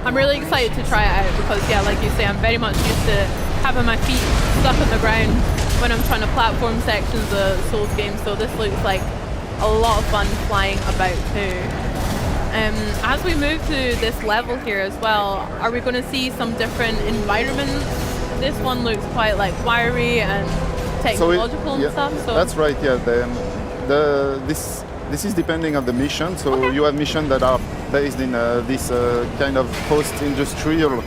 I'm really excited to try it out because like you say, I'm very much used to having my feet stuck on the ground when I'm trying to platform sections of Souls games, so this looks like a lot of fun flying about too. As we move to this level here as well, are we going to see some different environments? This one looks quite like wiry and technological and stuff. So that's right. Yeah, this is depending on the mission. So you have missions that are based in this kind of post-industrial.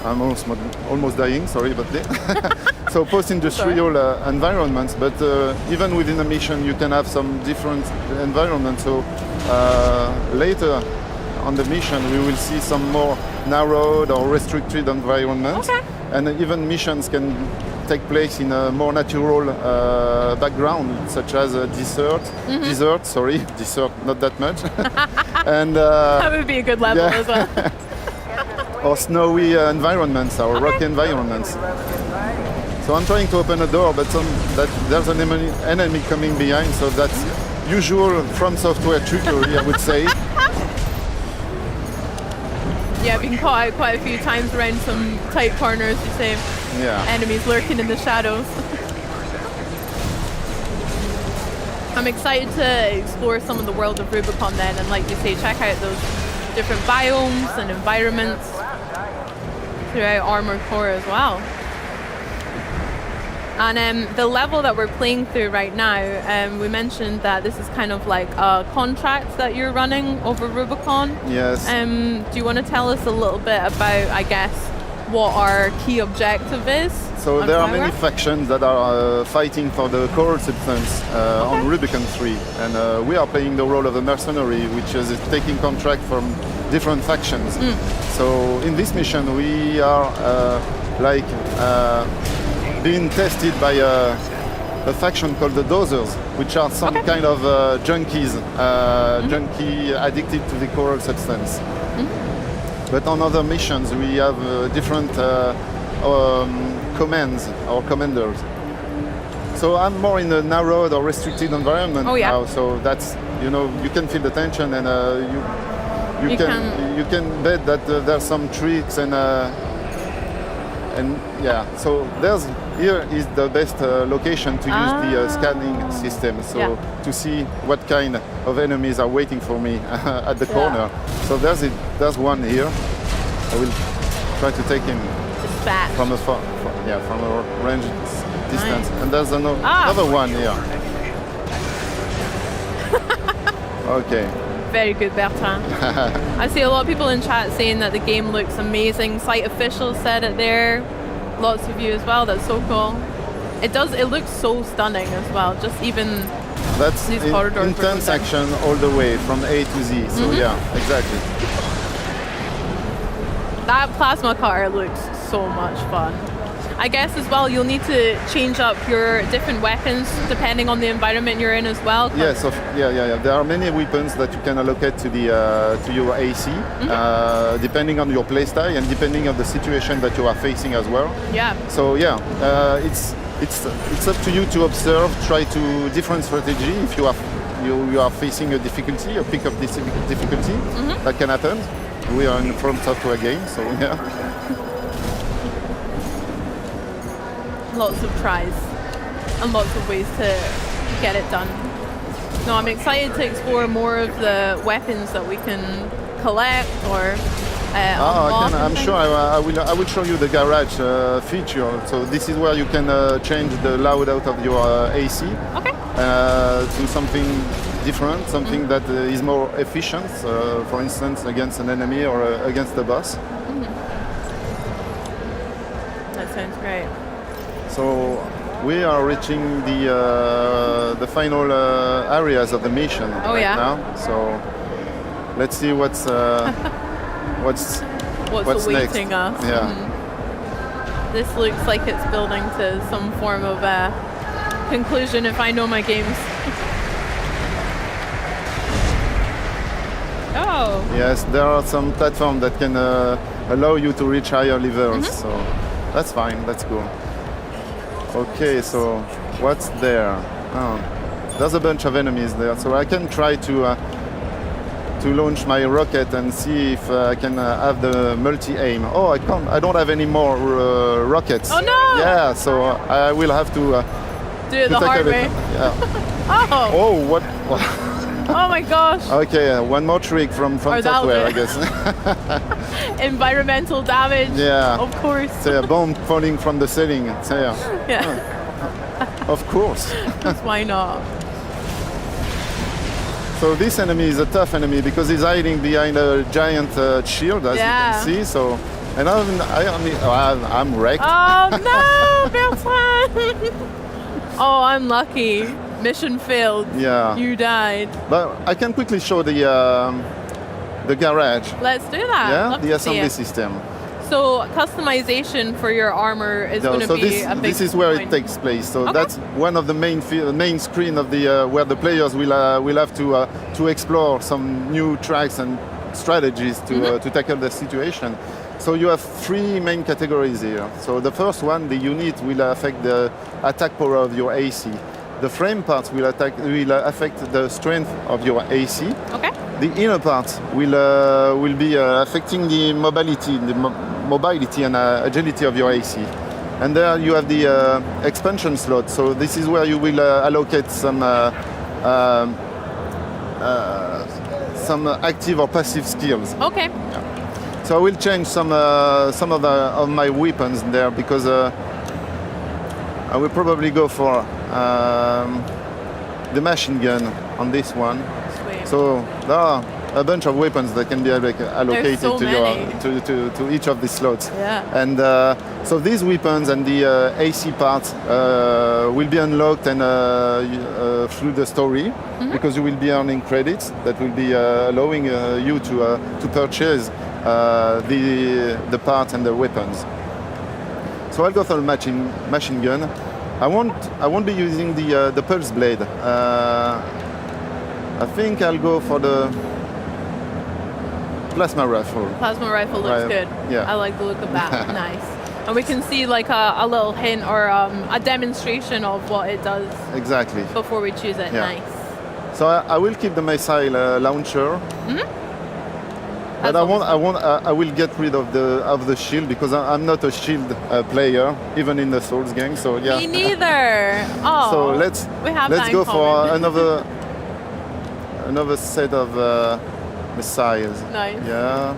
I'm almost dying. Sorry about that. So post-industrial environments, but even within a mission, you can have some different environments. So later on the mission, we will see some more narrowed or restricted environments, and even missions can take place in a more natural background, such as a desert, not that much, and that would be a good level as well. Or snowy environments, or rocky environments. So I'm trying to open a door, but there's an enemy coming behind, so that's usual From Software trickery, I would say. Yeah, been caught out quite a few times around some tight corners, you say. Yeah. Enemies lurking in the shadows. I'm excited to explore some of the world of Rubicon then, and like you say, check out those different biomes and environments throughout Armored Core as well. And the level that we're playing through right now, we mentioned that this is kind of like a contract that you're running over Rubicon. Yes. Do you want to tell us a little bit about, I guess, what our key objective is? So there are many factions that are fighting for the core substance on Rubicon 3, and we are playing the role of a mercenary, which is taking contract from different factions. So in this mission, we are being tested by a faction called the Dozers, which are some kind of junkies, junkie addicted to the coral substance. But on other missions, we have different commands or commanders. So I'm more in a narrowed or restricted environment now. So that's, you can feel the tension, and you can bet that there's some tricks and yeah. So here is the best location to use the scanning system. So to see what kind of enemies are waiting for me at the corner. So there's one here. I will try to take him from a from a range distance. And there's another one here. Okay. Very good, Bertrand. I see a lot of people in chat saying that the game looks amazing. Site officials said it there. Lots of you as well. That's so cool. It does. It looks so stunning as well. Just even these corridors. Intense action all the way from A to Z. So yeah, exactly. That plasma car looks so much fun. I guess as well, you'll need to change up your different weapons depending on the environment you're in as well. Yes, yeah. There are many weapons that you can allocate to the to your AC, depending on your playstyle and depending on the situation that you are facing as well. Yeah. So yeah, it's up to you to observe, try to different strategy. If you are facing a difficulty, a peak of difficulty, that can happen. We are in From Software game, so yeah. Lots of tries and lots of ways to get it done. No, I'm excited to explore more of the weapons that we can collect or unlock. I'm sure I will show you the garage feature. So this is where you can change the loadout of your AC to something different, something that is more efficient, for instance, against an enemy or against the boss. That sounds great. So we are reaching the final areas of the mission now. So let's see what's awaiting next. us. Yeah. This looks like it's building to some form of conclusion if I know my games. Oh. Yes, there are some platforms that can allow you to reach higher levels. So that's fine. That's cool. Okay, so what's there? Oh, there's a bunch of enemies there, so I can try to to launch my rocket and see if I can have the multi-aim. Oh, I can't. I don't have any more rockets. Oh no! Yeah, so I will have to do it the hard way. Yeah. Oh! Oh, what? Oh my gosh! Okay, one more trick from software, I guess. Environmental damage. Yeah. Of course. Say a bomb falling from the ceiling. Say, yeah. Of course. Why not? So this enemy is a tough enemy because he's hiding behind a giant shield, as you can see. So, and I'm wrecked. Oh no, Bertrand! Oh, I'm lucky. Mission failed. Yeah. You died. But I can quickly show the garage. Let's do that. Yeah, Love the to see assembly it. system. So customization for your armor is going to be a big this is where point. it takes place. So that's one of the main screen of the where the players will have to explore some new tracks and strategies to tackle the situation. So you have three main categories here. So the first one, the unit, will affect the attack power of your AC. The frame parts will affect the strength of your AC. Okay. The inner part will be affecting the mobility and agility of your AC. And there you have the expansion slot. So this is where you will allocate some active or passive skills. Okay. Yeah. So I will change some of my weapons there because I will probably go for the machine gun on this one. Sweet. So there are a bunch of weapons that can be allocated so to each of these slots. Yeah. And so these weapons and the AC parts will be unlocked and through the story because you will be earning credits that will be allowing you to purchase the parts and the weapons. So I'll go for the machine gun. I won't be using the pulse blade. I think I'll go for the plasma rifle. Plasma rifle looks good. Yeah. I like the look of that. Nice. And we can see like a little hint or a demonstration of what it does. Exactly. Before we choose it. Yeah. Nice. So I will keep the missile launcher. But I will get rid of the shield because I'm not a shield player, even in the Souls game. So yeah. Me neither. Oh. So let's go for another set of missiles. Nice. Yeah.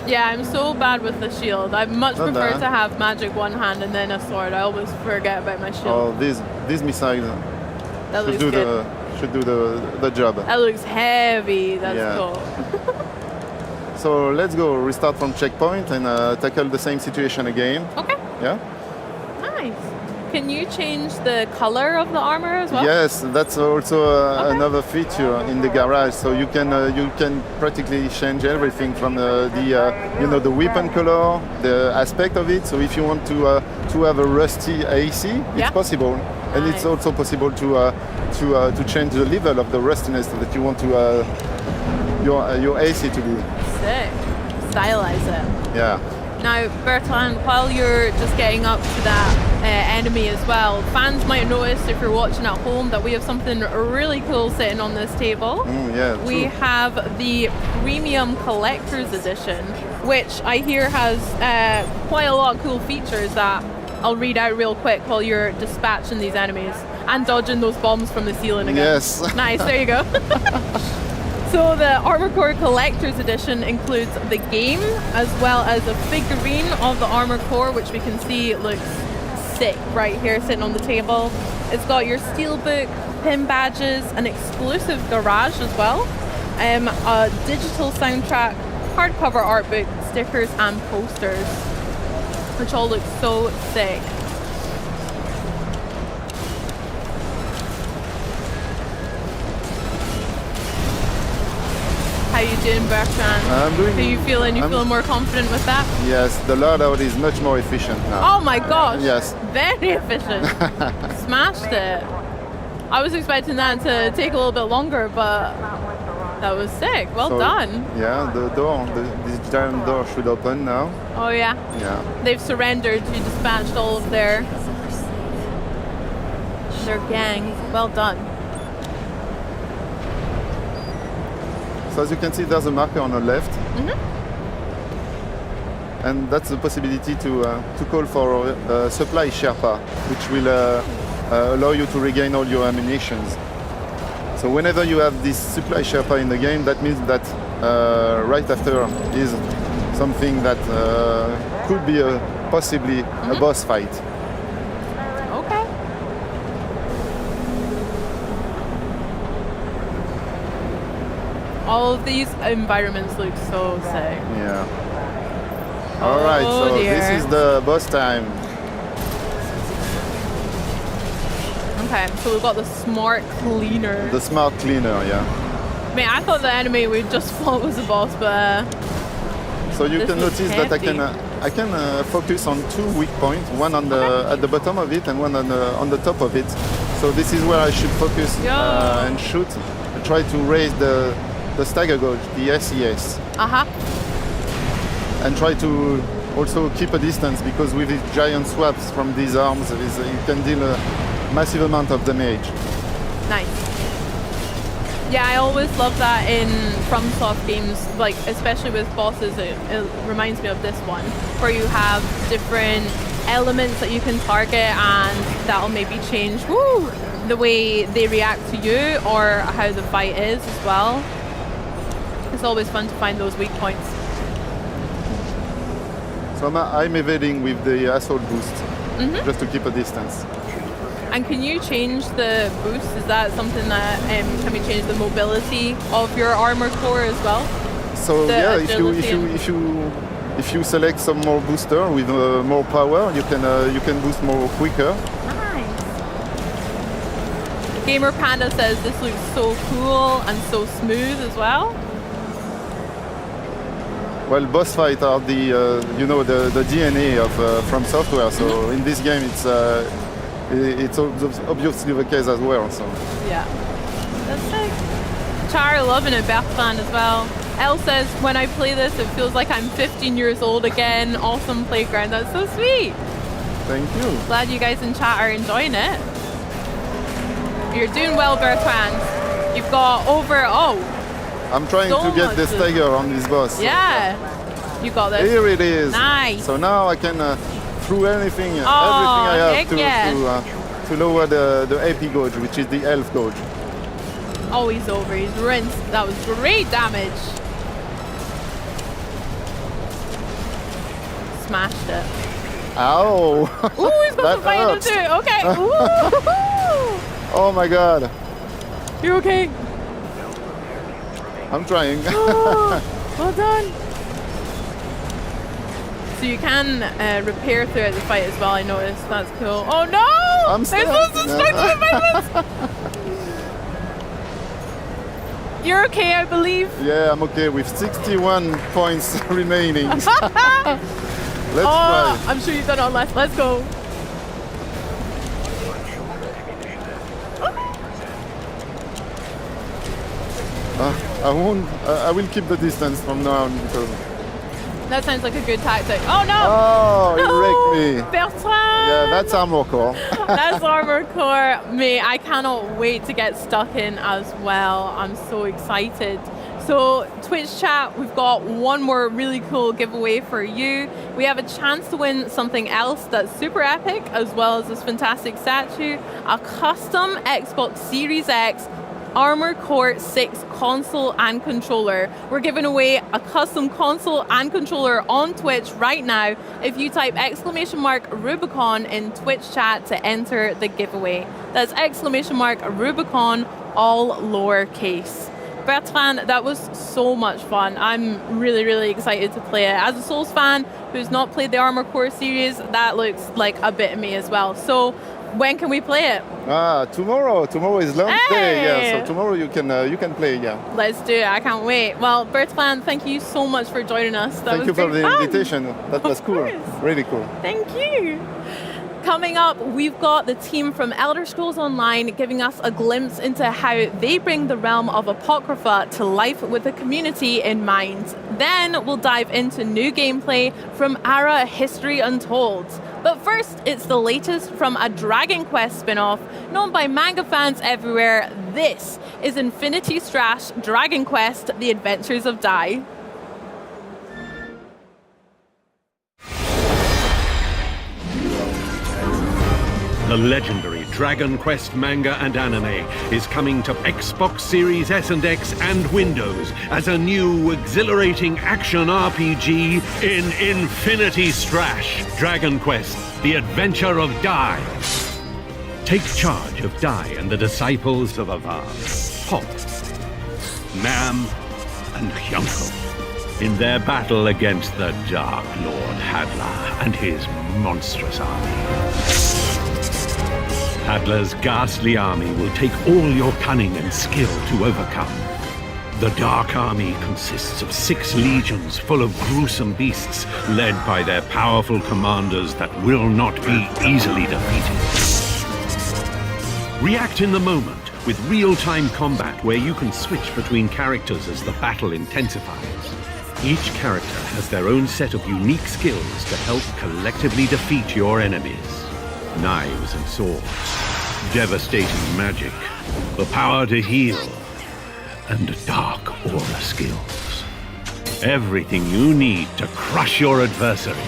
Yeah, I'm so bad with the shield. I much Not prefer bad. to have magic one hand and then a sword. I always forget about my shield. Oh, these missiles That should looks do good. the job. That looks heavy. That's Yeah. cool. So let's go restart from checkpoint and tackle the same situation again. Okay. Yeah. Nice. Can you change the color of the armor as well? Yes, that's also another feature in the garage. So you can practically change everything from the weapon color, the aspect of it. So if you want to have a rusty AC, it's possible, and it's also possible to change the level of the rustiness that you want to your AC to be. Sick. Stylize it. Yeah. Now, Bertrand, while you're just getting up to that enemy as well, fans might notice if you're watching at home that we have something really cool sitting on this table. Yeah. We have the Premium Collector's Edition, which I hear has quite a lot of cool features that I'll read out real quick while you're dispatching these enemies and dodging those bombs from the ceiling again. Yes. Nice, there you go. So the Armor Core Collector's Edition includes the game as well as a figurine of the Armor Core, which we can see looks sick right here sitting on the table. It's got your steelbook, pin badges, an exclusive garage as well, a digital soundtrack, hardcover art book, stickers and posters, which all look so sick. How you doing, Bertrand? I'm doing. How you feeling? You feeling more confident with that? Yes, the loadout is much more efficient now. Oh my gosh! Yes. Very efficient. Smashed it. I was expecting that to take a little bit longer, but that was sick. Well done. Yeah, this giant door should open now. Oh yeah. Yeah. They've surrendered. You dispatched all of their gang. Well done. So as you can see, there's a marker on the left. Mm-hmm. And that's the possibility to call for supply Sherpa, which will allow you to regain all your ammunitions. So whenever you have this supply Sherpa in the game, that means that right after is something that could be possibly a boss fight. Okay. All of these environments look so sick. Yeah. All right, so dear. this is the boss time. Okay, so we've got the smart cleaner. The smart cleaner, yeah. I mean, I thought the enemy we just fought was the boss, but So you this can looks notice that I hefty. can focus on 2 weak points, one on the at the bottom of it and one on the top of it. So this is where I should focus and shoot. And try to raise the stagger gauge, the SES, and try to also keep a distance, because with these giant swaps from these arms, you can deal a massive amount of damage. Nice. Yeah, I always love that in FromSoft games, like especially with bosses. It reminds me of this one, where you have different elements that you can target, and that'll maybe change the way they react to you or how the fight is as well. It's always fun to find those weak points. So I'm evading with the assault boost, just to keep a distance. And can you change the boost? Is that something that can we change the mobility of your armor core as well? So yeah, if you select some more booster with more power, you can boost more quicker. Nice. Gamer Panda says this looks so cool and so smooth as well. Well, boss fights are the the DNA of From Software. So in this game, it's obviously the case as well. So yeah, that's sick. Char loving it, Bertrand as well. Elle says, when I play this, it feels like I'm 15 years old again. Awesome playground. That's so sweet. Thank you. Glad you guys in chat are enjoying it. You're doing well, Bertrand. You've got I'm trying to get the stagger on this boss. Yeah, you got this. Here it is. Nice. So now I can throw everything I have to lower the AP gauge, which is the elf gauge. Oh, he's over. He's rinsed. That was great damage. Smashed it. Ow! Ooh, he's got the final too. Okay. Oh my god. You okay? I'm trying. Well done. So you can repair throughout the fight as well, I noticed. That's cool. Oh no! I'm There's loads of strikes in the violence! You're okay, I believe. Yeah, I'm okay with 61 points remaining. Let's try. I'm sure you've done it on less. Let's go. I will keep the distance from now on because. That sounds like a good tactic. Oh no! Oh, you wrecked me. Bertrand! Yeah, that's armor core. That's armor core. Mate, I cannot wait to get stuck in as well. I'm so excited. So Twitch chat, we've got one more really cool giveaway for you. We have a chance to win something else that's super epic, as well as this fantastic statue, a custom Xbox Series X Armor Core 6 console and controller. We're giving away a custom console and controller on Twitch right now if you type !Rubicon in Twitch chat to enter the giveaway. That's !Rubicon, all lowercase. Bertrand, that was so much fun. I'm really, really excited to play it. As a Souls fan who's not played the Armor Core series, that looks like a bit of me as well. So when can we play it? Tomorrow. Tomorrow is launch day. Yeah, so tomorrow you can play. Yeah. Let's do it. I can't wait. Well, Bertrand, thank you so much for joining us. Thank you for the invitation. That was cool. Really cool. Thank you. Coming up, we've got the team from Elder Scrolls Online giving us a glimpse into how they bring the realm of Apocrypha to life with the community in mind. Then we'll dive into new gameplay from Ara History Untold. But first, it's the latest from a Dragon Quest spin-off known by manga fans everywhere. This is Infinity Strash Dragon Quest: The Adventures of Dai. The legendary Dragon Quest manga and anime is coming to Xbox Series S and X and Windows as a new, exhilarating action RPG in Infinity Strash Dragon Quest: The Adventure of Dai. Take charge of Dai and the disciples of Avar, Hop, Nam, and Hyunko in their battle against the Dark Lord Hadlar and his monstrous army. Hadlar's ghastly army will take all your cunning and skill to overcome. The Dark Army consists of 6 legions full of gruesome beasts, led by their powerful commanders that will not be easily defeated. React in the moment with real-time combat where you can switch between characters as the battle intensifies. Each character has their own set of unique skills to help collectively defeat your enemies. Knives and swords, devastating magic, the power to heal, and dark aura skills. Everything you need to crush your adversary.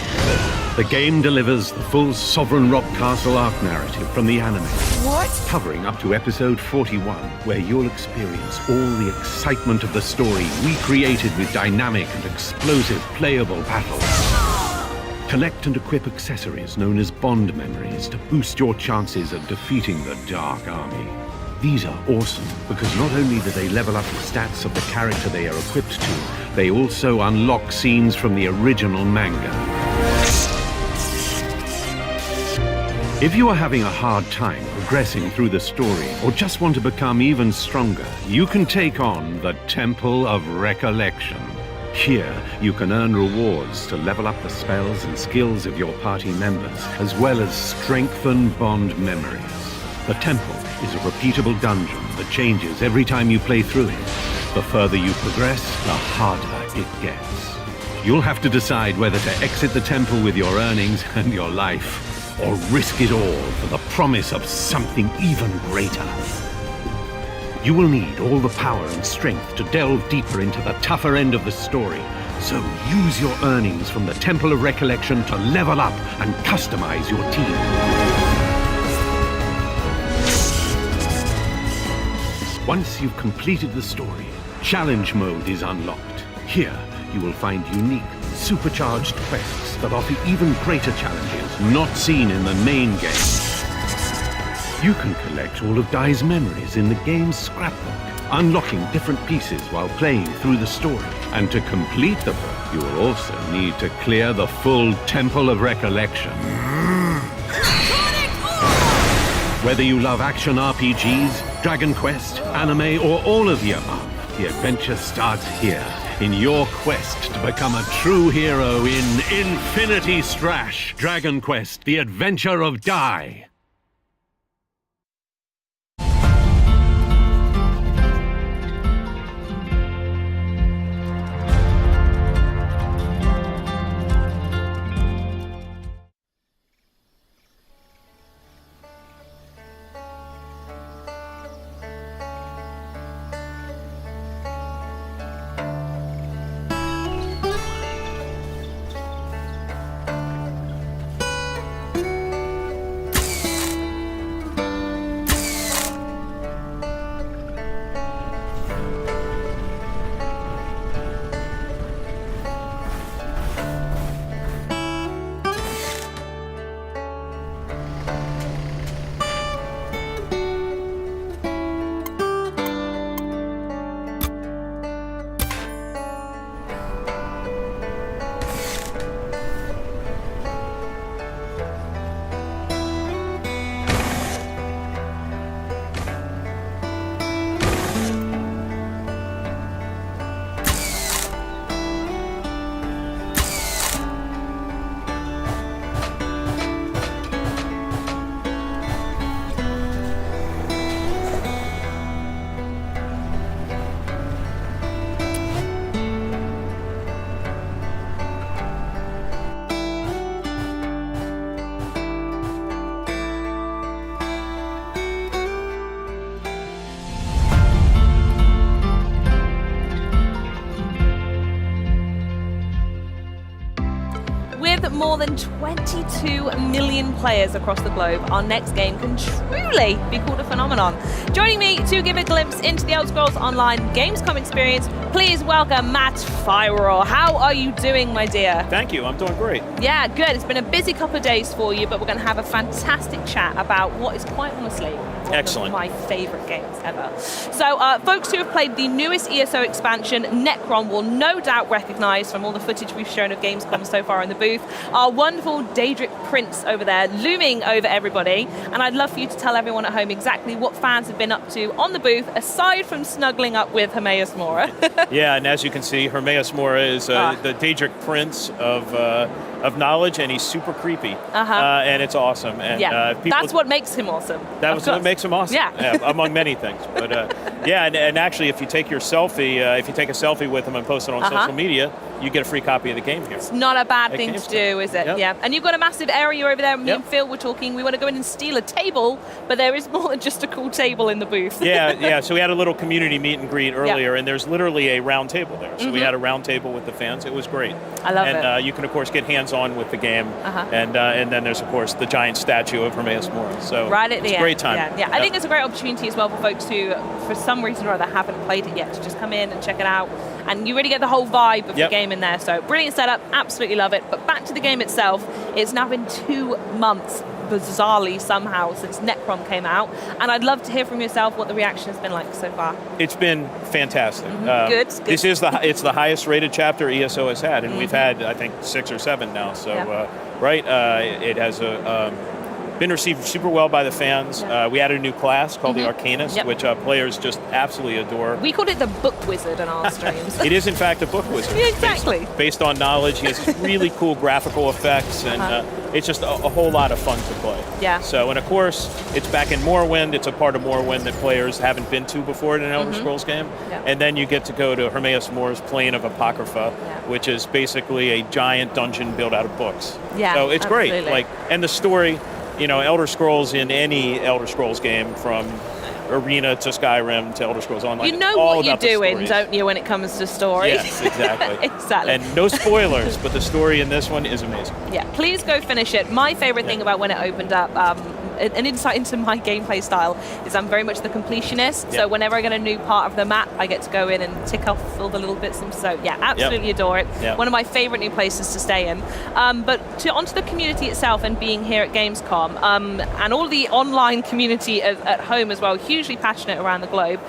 The game delivers the full Sovereign Rock Castle arc narrative from the anime. What? Covering up to episode 41, where you'll experience all the excitement of the story recreated with dynamic and explosive playable battles. Collect and equip accessories known as bond memories to boost your chances of defeating the Dark Army. These are awesome because not only do they level up the stats of the character they are equipped to, they also unlock scenes from the original manga. If you are having a hard time progressing through the story or just want to become even stronger, you can take on the Temple of Recollection. Here, you can earn rewards to level up the spells and skills of your party members, as well as strengthen bond memories. The temple is a repeatable dungeon that changes every time you play through it. The further you progress, the harder it gets. You'll have to decide whether to exit the temple with your earnings and your life, or risk it all for the promise of something even greater. You will need all the power and strength to delve deeper into the tougher end of the story, so use your earnings from the Temple of Recollection to level up and customize your team. Once you've completed the story, Challenge Mode is unlocked. Here, you will find unique, supercharged quests that offer even greater challenges not seen in the main game. You can collect all of Dai's memories in the game's scrapbook, unlocking different pieces while playing through the story. And to complete the book, you will also need to clear the full Temple of Recollection. Whether you love action RPGs, Dragon Quest, anime, or all of the above, the adventure starts here in your quest to become a true hero in Infinity Strash Dragon Quest: The Adventure of Dai. more than 22 million players across the globe, our next game can truly be called a phenomenon. Joining me to give a glimpse into the Elder Scrolls Online Gamescom experience, please welcome Matt Firor. How are you doing, my dear? Thank you, I'm doing great. Yeah, good. It's been a busy couple of days for you, but we're going to have a fantastic chat about what is quite honestly one of my favourite games ever. So, folks who have played the newest ESO expansion, Necron, will no doubt recognise from all the footage we've shown of Gamescom so far in the booth, our wonderful Daedric Prince over there, looming over everybody. And I'd love for you to tell everyone at home exactly what fans have been up to on the booth, aside from snuggling up with Hermaeus Mora. Yeah, and as you can see, Hermaeus Mora is the Daedric Prince of knowledge, and he's super creepy. And it's awesome. And that's what makes him awesome. That's what makes him awesome. Yeah. Among many things. But and actually, if you take your selfie, if you take a selfie with him and post it on social media, you get a free copy of the game here. It's not a bad thing to do, is it? Yep. Yeah. And you've got a massive area over there. Me and Phil were talking. We want to go in and steal a table, but there is more than just a cool table in the booth. Yeah. So we had a little community meet and greet earlier, and there's literally a round table there. So we had a round table with the fans. It was great. I love it. it. And you can, of course, get hands-on with the game. And then there's, of course, the giant statue of Hermaeus Mora. So right at the it's end. a great time. Yeah. I think it's a great opportunity as well for folks who, for some reason or other, haven't played it yet, to just come in and check it out. And you really get the whole vibe of the game in there. So brilliant setup, absolutely love it. But back to the game itself, it's now been 2 months, bizarrely somehow, since Necron came out. And I'd love to hear from yourself what the reaction has been like so far. It's been fantastic. Good. This is it's the highest rated chapter ESO has had, and we've had, I think, 6 or 7 now. So it has been received super well by the fans. We added a new class called the Arcanist, which players just absolutely adore. We called it the Book Wizard on our streams. It is, in fact, a book wizard. Yeah, exactly. Based on knowledge. He has these really cool graphical effects, and it's just a whole lot of fun to play. Yeah. So, and of course, it's back in Morrowind. It's a part of Morrowind that players haven't been to before in an Elder Scrolls game. Yeah. And then you get to go to Hermaeus Mora's Plane of Apocrypha, which is basically a giant dungeon built out of books. Yeah, so it's great. absolutely. And the story, Elder Scrolls in any Elder Scrolls game, from Arena to Skyrim to Elder Scrolls Online. You know what you're doing, don't you, when it comes to story? Yes, exactly. Exactly. And no spoilers, but the story in this one is amazing. Yeah, please go finish it. My favourite thing about when it opened up, an insight into my gameplay style, is I'm very much the completionist. So whenever I get a new part of the map, I get to go in and tick off all the little bits. And so, absolutely adore it. One of my favourite new places to stay in. But onto the community itself and being here at Gamescom, and all the online community at home as well, hugely passionate around the globe.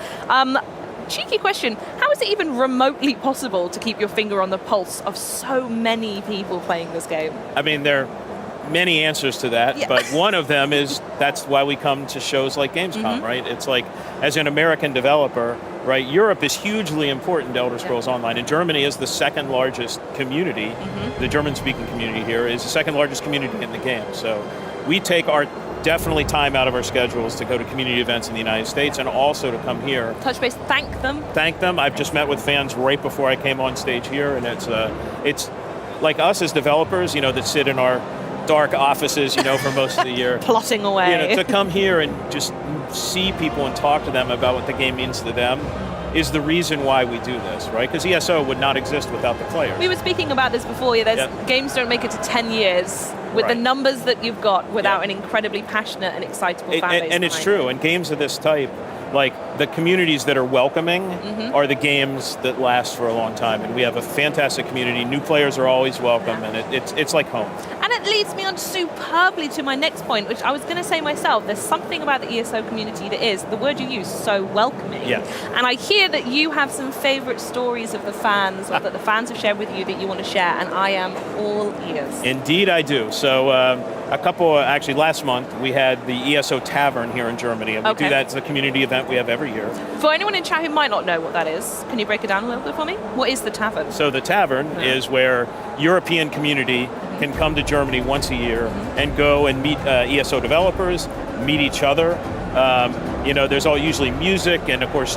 Cheeky question, how is it even remotely possible to keep your finger on the pulse of so many people playing this game? I mean, there are many answers to that, but one of them is that's why we come to shows like Gamescom, right? It's like, as an American developer, right, Europe is hugely important to Elder Scrolls Online, and Germany is the second largest community. The German-speaking community here is the second largest community in the game. So we take our definitely time out of our schedules to go to community events in the United States, and also to come here. Touch base, thank them. I've just met with fans right before I came on stage here, and it's like us as developers, that sit in our dark offices, for most of the year. Plotting away. To come here and just see people and talk to them about what the game means to them is the reason why we do this, right? Because ESO would not exist without the players. We were speaking about this before. Games don't make it to 10 years with the numbers that you've got without an incredibly passionate and excitable fan base. And it's true. And games of this type, like the communities that are welcoming are the games that last for a long time. And we have a fantastic community. New players are always welcome, and it's like home. And it leads me on superbly to my next point, which I was going to say myself. There's something about the ESO community that is, the word you use, so welcoming. Yeah. And I hear that you have some favourite stories of the fans, or that the fans have shared with you, that you want to share, and I am all ears. Indeed I do. So actually last month, we had the ESO Tavern here in Germany, and we do that as a community event we have every year. For anyone in chat who might not know what that is, can you break it down a little bit for me? What is the Tavern? So the Tavern is where European community can come to Germany once a year and go and meet ESO developers, meet each other. There's usually music and, of course,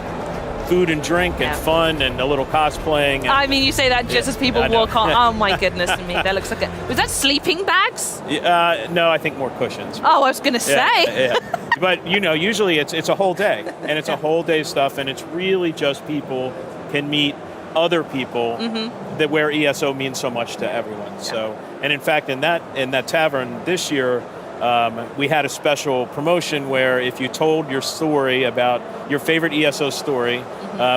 food and drink and fun and a little cosplaying. I mean, you say that just as people walk on. Oh my goodness me, that looks like was that sleeping bags? No, I think more cushions. Oh, I was going to say. But usually it's a whole day, and it's a whole day stuff, and it's really just people can meet other people that where ESO means so much to everyone. So, and in fact, in that tavern this year, we had a special promotion where if you told your story about your favorite ESO story,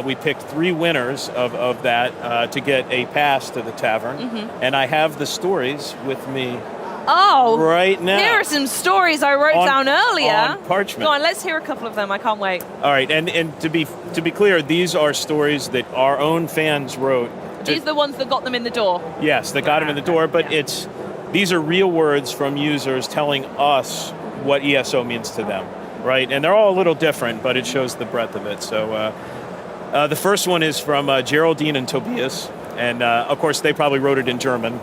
we picked 3 winners of that to get a pass to the tavern. And I have the stories with me. Oh, right now. Here are some stories I wrote down earlier. On parchment. Go on, let's hear a couple of them. I can't wait. All right, and to be clear, these are stories that our own fans wrote. These are the ones that got them in the door. Yes, that got them in the door, but these are real words from users telling us what ESO means to them, right? And they're all a little different, but it shows the breadth of it. So the first one is from Geraldine and Tobias, and of course they probably wrote it in German.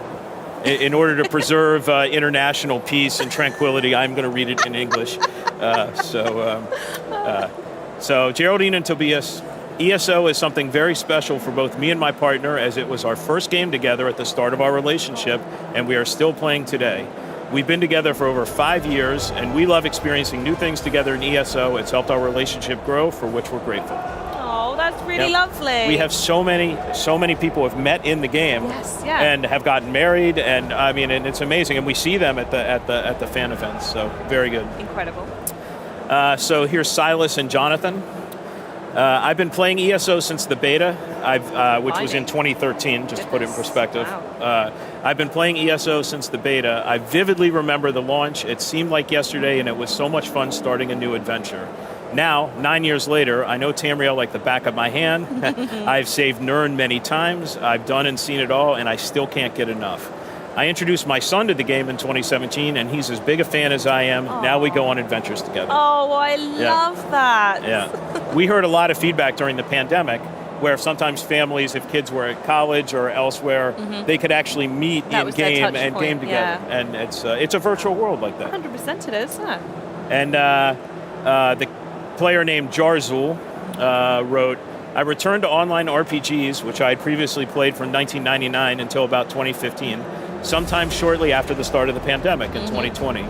In order to preserve international peace and tranquility, I'm going to read it in English. So Geraldine and Tobias, ESO is something very special for both me and my partner, as it was our first game together at the start of our relationship, and we are still playing today. We've been together for over 5 years, and we love experiencing new things together in ESO. It's helped our relationship grow, for which we're grateful. Oh, that's really lovely. We have so many people have met in the game, and have gotten married, and I mean, and it's amazing. And we see them at the fan events. So very good. Incredible. So here's Silas and Jonathan. I've been playing ESO since the beta, which was in 2013, just to put it in perspective. Wow. I've been playing ESO since the beta. I vividly remember the launch. It seemed like yesterday, and it was so much fun starting a new adventure. Now, 9 years later, I know Tamriel like the back of my hand. I've saved Nirn many times. I've done and seen it all, and I still can't get enough. I introduced my son to the game in 2017, and he's as big a fan as I am. Aww. Now we go on adventures together. Oh, I love that. Yeah. We heard a lot of feedback during the pandemic, where sometimes families, if kids were at college or elsewhere, they could actually meet in-game and game together. Yeah. And it's a virtual world like that. 100% it is, yeah. And the player named Jarzul wrote, I returned to online RPGs, which I had previously played from 1999 until about 2015, sometime shortly after the start of the pandemic in 2020.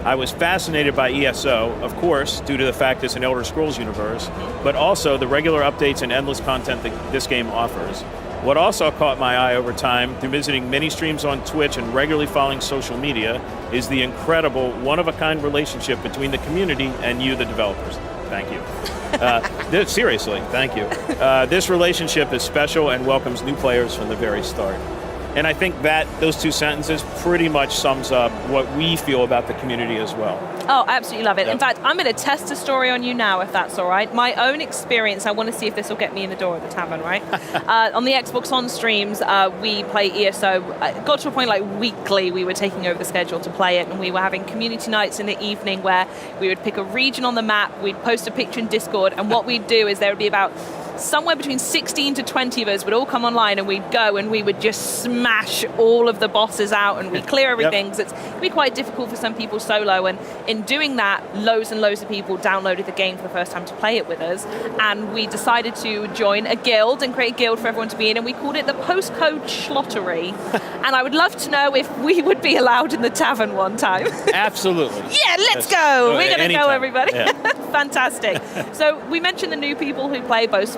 I was fascinated by ESO, of course, due to the fact it's an Elder Scrolls universe, but also the regular updates and endless content that this game offers. What also caught my eye over time, through visiting many streams on Twitch and regularly following social media, is the incredible, one-of-a-kind relationship between the community and you, the developers. Thank you. Seriously, thank you. This relationship is special and welcomes new players from the very start. And I think that those two sentences pretty much sums up what we feel about the community as well. Oh, absolutely love it. Yep. In fact, I'm going to test a story on you now, if that's all right. My own experience, I want to see if this will get me in the door at the tavern, right? On the Xbox On streams, we play ESO. Got to a point like weekly, we were taking over the schedule to play it, and we were having community nights in the evening where we would pick a region on the map, we'd post a picture in Discord, and what we'd do is there would be about somewhere between 16 to 20 of us would all come online, and we'd go and we would just smash all of the bosses out, and we'd clear everything, because it can be quite difficult for some people solo, and in doing that, loads and loads of people downloaded the game for the first time to play it with us, and we decided to join a guild and create a guild for everyone to be in, and we called it the Postcode Schlottery. And I would love to know if we would be allowed in the tavern one time. Absolutely. Yeah, let's go. We're going to go, everybody. Yeah. Fantastic. So we mentioned the new people who play both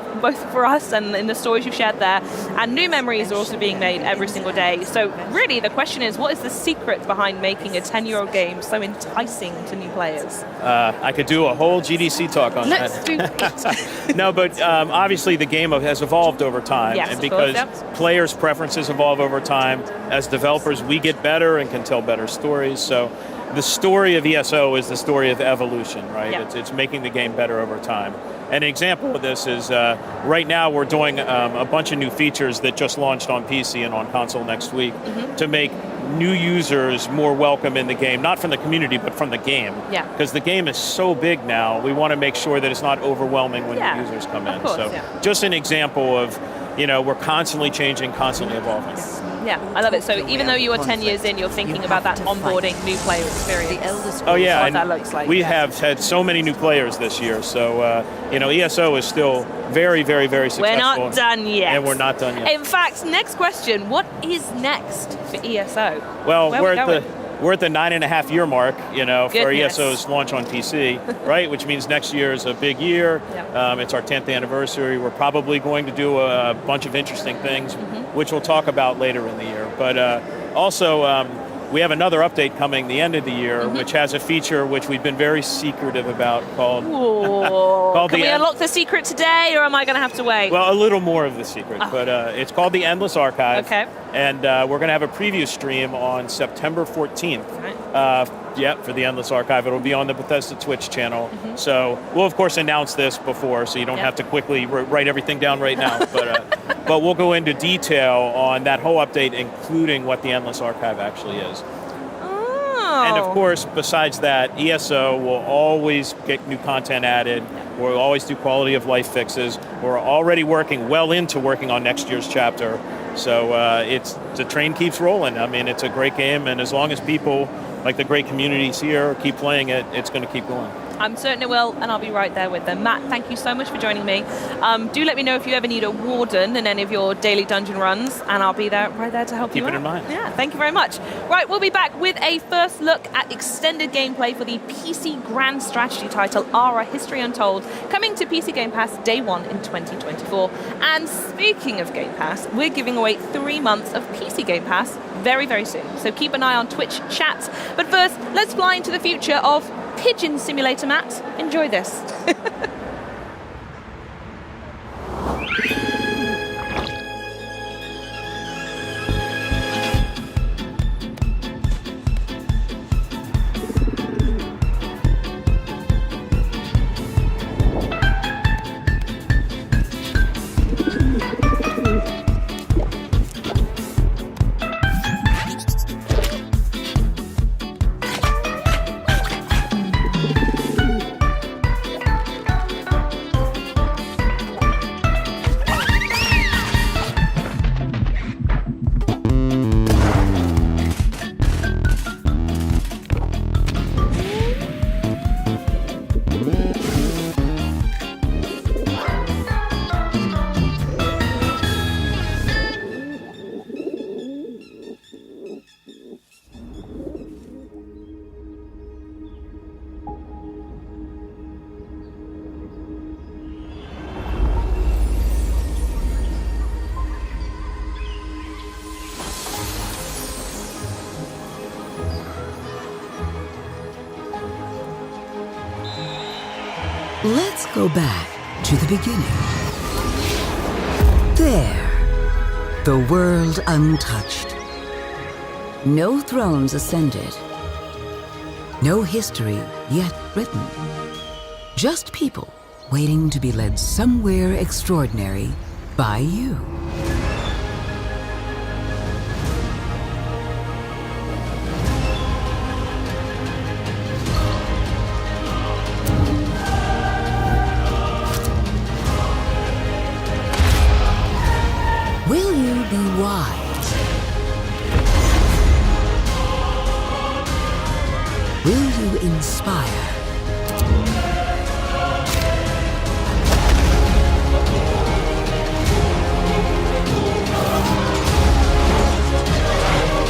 for us and in the stories you shared there, and new memories are also being made every single day. So really the question is, what is the secret behind making a 10-year-old game so enticing to new players? I could do a whole GDC talk on Let's that. do it. No, but obviously the game has evolved over time, Yes, and of because course, yep. players' preferences evolve over time, as developers we get better and can tell better stories. So the story of ESO is the story of evolution, right? Yep. It's making the game better over time. And an example of this is right now we're doing a bunch of new features that just launched on PC and on console next week to make new users more welcome in the game, not from the community, but from the game. Yeah. Because the game is so big now, we want to make sure that it's not overwhelming when new users come in. Of course, so yeah. just an example of, we're constly changing, constantly evolving. Yeah, I love it. So even though you are 10 years in, you're thinking about that onboarding new player experience. Oh yeah, what and that looks like. we have had so many new players this year. So ESO is still very, very, very successful. We're not done yet. And we're not done yet. In fact, next question, what is next for ESO? Well, Where we're are we at we're at the 9.5-year mark, for Goodness. ESO's launch on PC, right? Which means next year is a big year. Yep. It's our 10th anniversary. We're probably going to do a bunch of interesting things, which we'll talk about later in the year. But also, we have another update coming the end of the year, which has a feature which we've been very secretive about called... Can we unlock the secret today, or am I going to have to wait? Well, a little more of the secret, but it's called the Endless Archive. Okay. And we're going to have a preview stream on September 14th. For the Endless Archive. It'll be on the Bethesda Twitch channel. So we'll, of course, announce this before, so you don't have to quickly write everything down right now. But we'll go into detail on that whole update, including what the Endless Archive actually is. And of course, besides that, ESO will always get new content added. We'll always do quality of life fixes. We're already working on next year's chapter. So the train keeps rolling. I mean, it's a great game, and as long as people, like the great communities here, keep playing it, it's going to keep going. I'm certain it will, and I'll be right there with them. Matt, thank you so much for joining me. Do let me know if you ever need a warden in any of your daily dungeon runs, and I'll be right there to help you out. Keep it in mind. Yeah, thank you very much. Right, we'll be back with a first look at extended gameplay for the PC Grand Strategy title, Ara History Untold, coming to PC Game Pass Day 1 in 2024. And speaking of Game Pass, we're giving away 3 months of PC Game Pass very, very soon. So keep an eye on Twitch chats. But first, let's fly into the future of Pigeon Simulator, Matt. Enjoy this. Let's go back to the beginning. There, the world untouched. No thrones ascended. No history yet written. Just people waiting to be led somewhere extraordinary by you. Will you be wise? Will you inspire?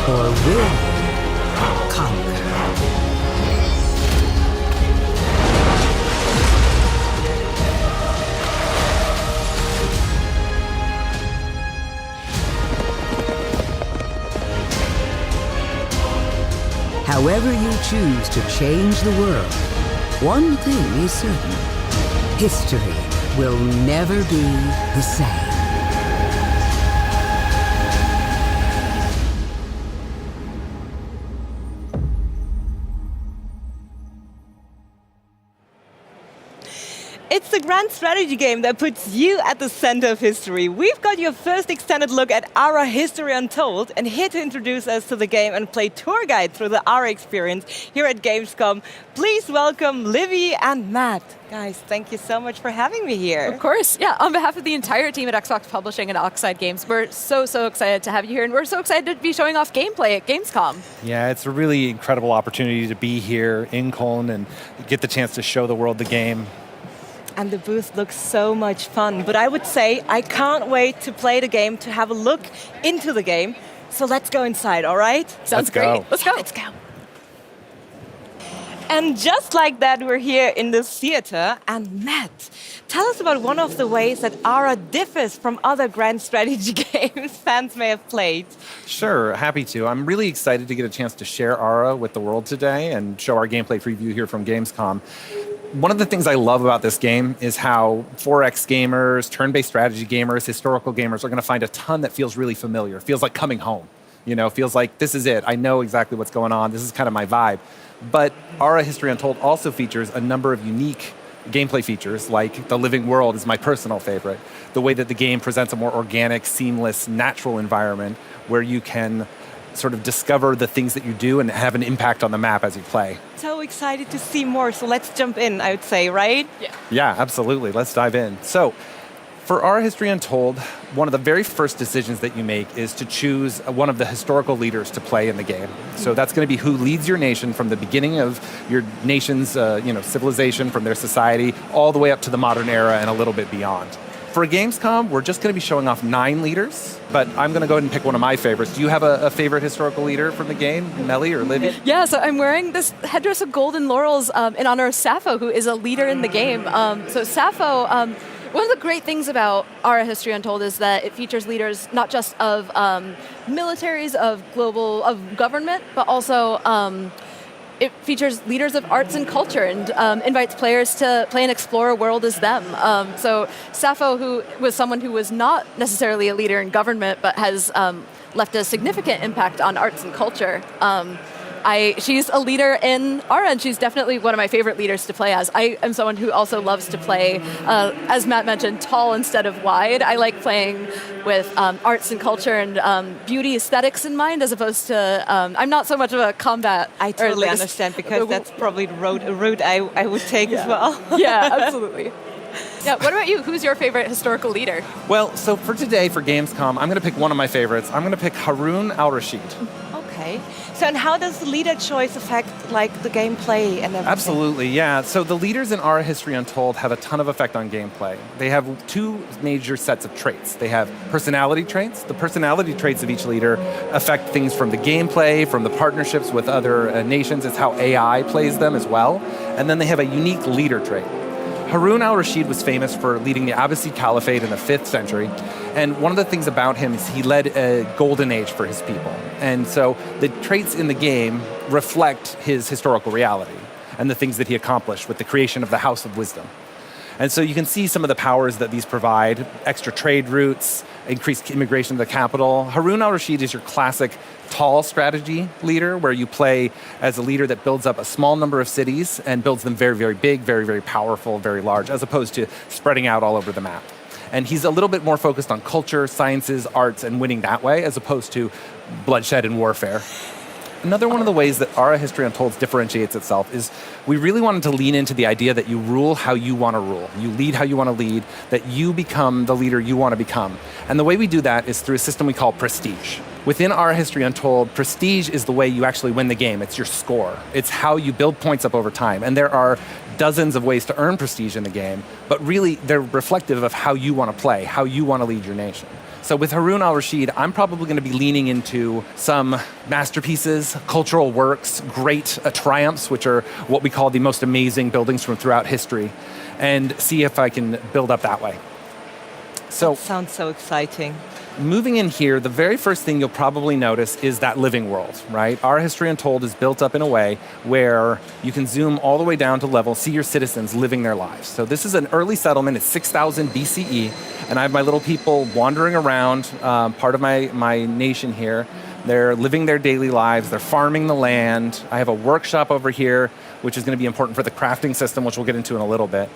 Or will you conquer? However you choose to change the world, one thing is certain: history will never be the same. It's the grand strategy game that puts you at the center of history. We've got your first extended look at Ara History Untold, and here to introduce us to the game and play tour guide through the Ara experience here at Gamescom, please welcome Livy and Matt. Guys, thank you so much for having me here. Of course, yeah. On behalf of the entire team at Xbox Publishing and Oxide Games, we're so excited to have you here, and we're so excited to be showing off gameplay at Gamescom. Yeah, it's a really incredible opportunity to be here in Cologne and get the chance to show the world the game. And the booth looks so much fun. But I would say I can't wait to play the game, to have a look into the game. So let's go inside, all right? Sounds great. Let's go. Let's go. And just like that, we're here in the theater. And Matt, tell us about one of the ways that Ara differs from other grand strategy games fans may have played. Sure, happy to. I'm really excited to get a chance to share Ara with the world today and show our gameplay preview here from Gamescom. One of the things I love about this game is how 4X gamers, turn-based strategy gamers, historical gamers are going to find a ton that feels really familiar. Feels like coming home. You know, feels like this is it. I know exactly what's going on. This is kind of my vibe. But Ara History Untold also features a number of unique gameplay features, like the living world is my personal favorite. The way that the game presents a more organic, seamless, natural environment where you can sort of discover the things that you do and have an impact on the map as you play. So excited to see more, so let's jump in, I would say, right? Yeah, absolutely. Let's dive in. So, for Ara History Untold, one of the very first decisions that you make is to choose one of the historical leaders to play in the game. So that's going to be who leads your nation from the beginning of your nation's civilization, from their society, all the way up to the modern era and a little bit beyond. For Gamescom, we're just going to be showing off 9 leaders, but I'm going to go ahead and pick one of my favorites. Do you have a favorite historical leader from the game, Melly or Livy? Yeah, so I'm wearing this headdress of golden laurels in honor of Sappho, who is a leader in the game. So Sappho, one of the great things about Ara History Untold is that it features leaders not just of militaries, of government, but also it features leaders of arts and culture and invites players to play and explore a world as them. So Sappho, who was someone who was not necessarily a leader in government, but has left a significant impact on arts and culture. She's a leader in Ara, and she's definitely one of my favorite leaders to play as. I am someone who also loves to play, as Matt mentioned, tall instead of wide. I like playing with arts and culture and beauty aesthetics in mind, as opposed to, I'm not so much of a combat. I totally understand, because that's probably the route I would take as well. Yeah, absolutely. Yeah, what about you? Who's your favorite historical leader? Well, so for today, for Gamescom, I'm going to pick one of my favorites. I'm going to pick Harun al-Rashid. Okay. So, and how does the leader choice affect the gameplay and everything? Absolutely, yeah. So the leaders in Ara History Untold have a ton of effect on gameplay. They have 2 major sets of traits. They have personality traits. The personality traits of each leader affect things from the gameplay, from the partnerships with other nations. It's how AI plays them as well. And then they have a unique leader trait. Harun al-Rashid was famous for leading the Abbasid Caliphate in the 5th century. And one of the things about him is he led a golden age for his people. And so the traits in the game reflect his historical reality and the things that he accomplished with the creation of the House of Wisdom. And so you can see some of the powers that these provide: extra trade routes, increased immigration to the capital. Harun al-Rashid is your classic tall strategy leader, where you play as a leader that builds up a small number of cities and builds them very, very big, very, very powerful, very large, as opposed to spreading out all over the map. And he's a little bit more focused on culture, sciences, arts, and winning that way, as opposed to bloodshed and warfare. Another one of the ways that Ara History Untold differentiates itself is we really wanted to lean into the idea that you rule how you want to rule. You lead how you want to lead, that you become the leader you want to become. And the way we do that is through a system we call prestige. Within Ara History Untold, prestige is the way you actually win the game. It's your score. It's how you build points up over time. And there are dozens of ways to earn prestige in the game, but really they're reflective of how you want to play, how you want to lead your nation. So with Harun al-Rashid, I'm probably going to be leaning into some masterpieces, cultural works, great triumphs, which are what we call the most amazing buildings from throughout history, and see if I can build up that way. So that sounds so exciting. Moving in here, the very first thing you'll probably notice is that living world, right? Our History Untold is built up in a way where you can zoom all the way down to level, see your citizens living their lives. So this is an early settlement. It's 6000 BCE, and I have my little people wandering around, part of my nation here. They're living their daily lives. They're farming the land. I have a workshop over here, which is going to be important for the crafting system, which we'll get into in a little bit.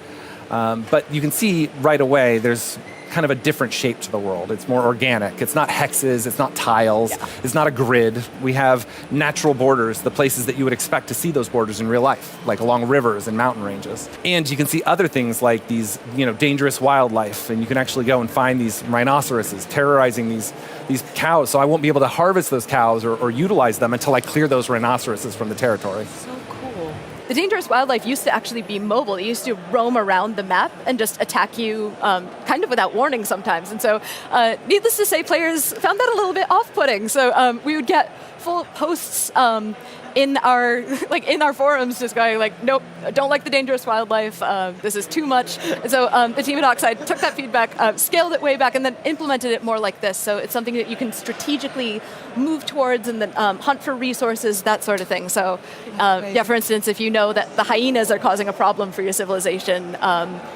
But you can see right away there's kind of a different shape to the world. It's more organic. It's not hexes, it's not tiles, it's not a grid. We have natural borders, the places that you would expect to see those borders in real life, like along rivers and mountain ranges. And you can see other things like these, dangerous wildlife, and you can actually go and find these rhinoceroses terrorizing these cows. So I won't be able to harvest those cows or utilize them until I clear those rhinoceroses from the territory. The dangerous wildlife used to actually be mobile. They used to roam around the map and just attack you kind of without warning sometimes. And so, needless to say, players found that a little bit off-putting. So we would get full posts in our forums just going like, nope, don't like the dangerous wildlife. This is too much. And so the team at Oxide took that feedback, scaled it way back, and then implemented it more like this. So it's something that you can strategically move towards and then hunt for resources, that sort of thing. So yeah, for instance, if you know that the hyenas are causing a problem for your civilization,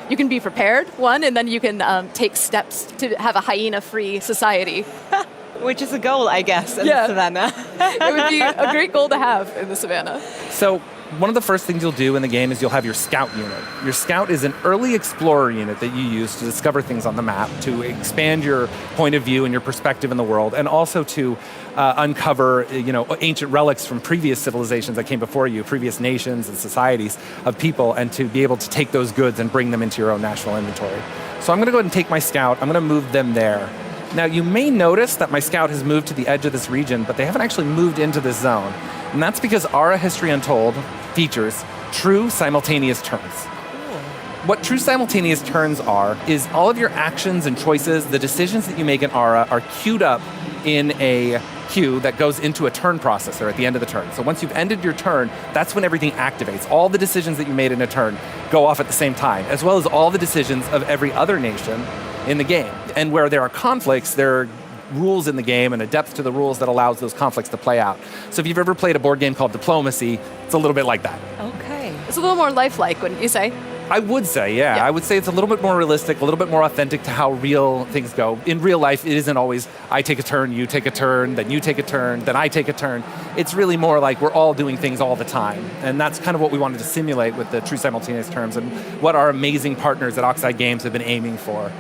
you can be prepared, one, and then you can take steps to have a hyena-free society. Which is a goal, I guess, in the savannah. It would be a great goal to have in the savannah. So one of the first things you'll do in the game is you'll have your scout unit. Your scout is an early explorer unit that you use to discover things on the map, to expand your point of view and your perspective in the world, and also to uncover ancient relics from previous civilizations that came before you, previous nations and societies of people, and to be able to take those goods and bring them into your own national inventory. So I'm going to go ahead and take my scout. I'm going to move them there. Now, you may notice that my scout has moved to the edge of this region, but they haven't actually moved into this zone. And that's because Ara History Untold features true simultaneous turns. What true simultaneous turns are is all of your actions and choices, the decisions that you make in Ara are queued up in a queue that goes into a turn processor at the end of the turn. So once you've ended your turn, that's when everything activates. All the decisions that you made in a turn go off at the same time, as well as all the decisions of every other nation in the game. And where there are conflicts, there are rules in the game and a depth to the rules that allows those conflicts to play out. So if you've ever played a board game called Diplomacy, it's a little bit like that. Okay. It's a little more lifelike, wouldn't you say? I would say, yeah. I would say it's a little bit more realistic, a little bit more authentic to how real things go. In real life, it isn't always, I take a turn, you take a turn, then you take a turn, then I take a turn. It's really more like we're all doing things all the time. And that's kind of what we wanted to simulate with the true simultaneous terms and what our amazing partners at Oxide Games have been aiming for.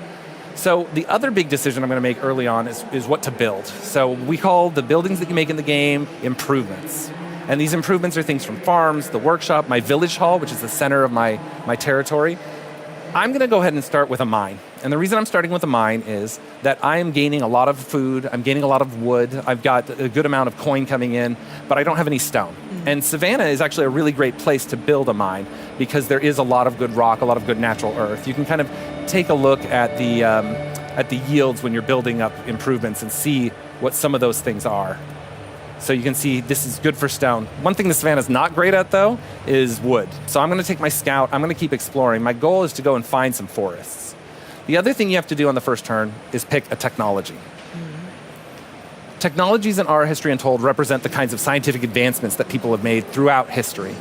So the other big decision I'm going to make early on is what to build. So we call the buildings that you make in the game improvements. And these improvements are things from farms, the workshop, my village hall, which is the center of my territory. I'm going to go ahead and start with a mine. And the reason I'm starting with a mine is that I am gaining a lot of food, I'm gaining a lot of wood, I've got a good amount of coin coming in, but I don't have any stone. And Savannah is actually a really great place to build a mine because there is a lot of good rock, a lot of good natural earth. You can kind of take a look at the yields when you're building up improvements and see what some of those things are. So you can see this is good for stone. One thing the Savannah's not great at, though, is wood. So I'm going to take my scout. I'm going to keep exploring. My goal is to go and find some forests. The other thing you have to do on the first turn is pick a technology. Technologies in Ara History Untold represent the kinds of scientific advancements that people have made throughout history.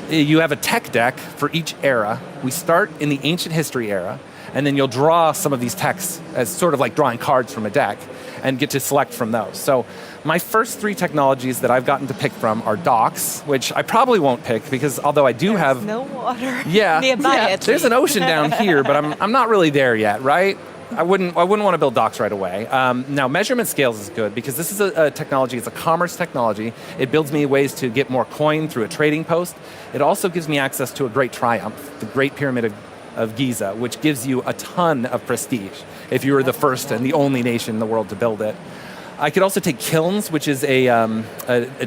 You have a tech deck for each era. We start in the ancient history era, and then you'll draw some of these techs as sort of like drawing cards from a deck and get to select from those. So my first three technologies that I've gotten to pick from are docks, which I probably won't pick because although I do have no water nearby, there's an ocean down here, but I'm not really there yet, right? I wouldn't want to build docks right away. Now, measurement scales is good because this is a technology, it's a commerce technology. It builds me ways to get more coin through a trading post. It also gives me access to a great triumph, the Great Pyramid of Giza, which gives you a ton of prestige if you were the first and the only nation in the world to build it. I could also take kilns, which is a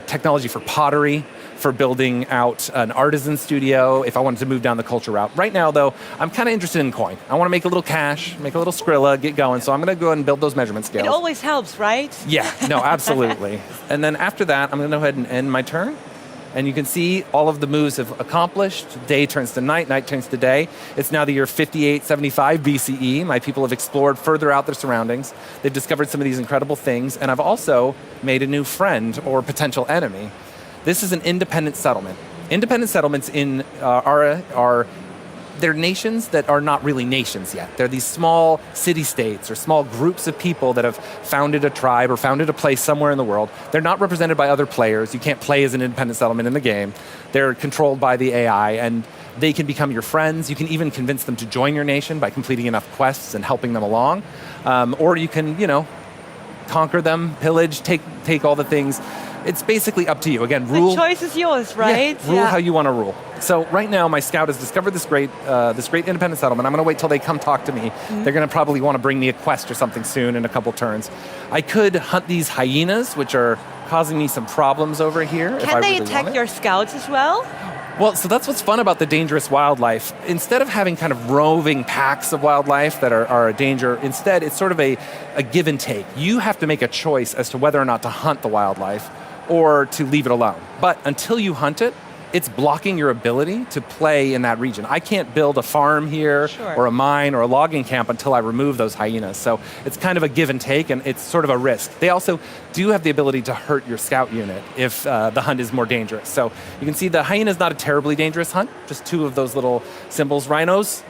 technology for pottery, for building out an artisan studio if I wanted to move down the culture route. Right now, though, I'm kind of interested in coin. I want to make a little cash, make a little Skrilla, get going. So I'm going to go ahead and build those measurement scales. It always helps, right? Yeah, no, absolutely. And then after that, I'm going to go ahead and end my turn. And you can see all of the moves have accomplished. Day turns to night, night turns to day. It's now the year 5875 BCE. My people have explored further out their surroundings. They've discovered some of these incredible things. And I've also made a new friend or potential enemy. This is an independent settlement. Independent settlements in Ara they're nations that are not really nations yet. They're these small city-states or small groups of people that have founded a tribe or founded a place somewhere in the world. They're not represented by other players. You can't play as an independent settlement in the game. They're controlled by the AI, and they can become your friends. You can even convince them to join your nation by completing enough quests and helping them along. Or you can, conquer them, pillage, take all the things. It's basically up to you. Again, rule. The choice is yours, right? Yeah, rule how you want to rule. So right now, my scout has discovered this great independent settlement. I'm going to wait till they come talk to me. Mm-hmm. They're going to probably want to bring me a quest or something soon in a couple turns. I could hunt these hyenas, which are causing me some problems over here. Can they attack your scouts as well? Well, so that's what's fun about the dangerous wildlife. Instead of having kind of roving packs of wildlife that are a danger, instead it's sort of a give and take. You have to make a choice as to whether or not to hunt the wildlife or to leave it alone. But until you hunt it, it's blocking your ability to play in that region. I can't build a farm here or a mine or a logging camp until I remove those hyenas. So it's kind of a give and take, and it's sort of a risk. They also do have the ability to hurt your scout unit if the hunt is more dangerous. So you can see the hyena is not a terribly dangerous hunt, just 2 of those little symbols. Rhinos,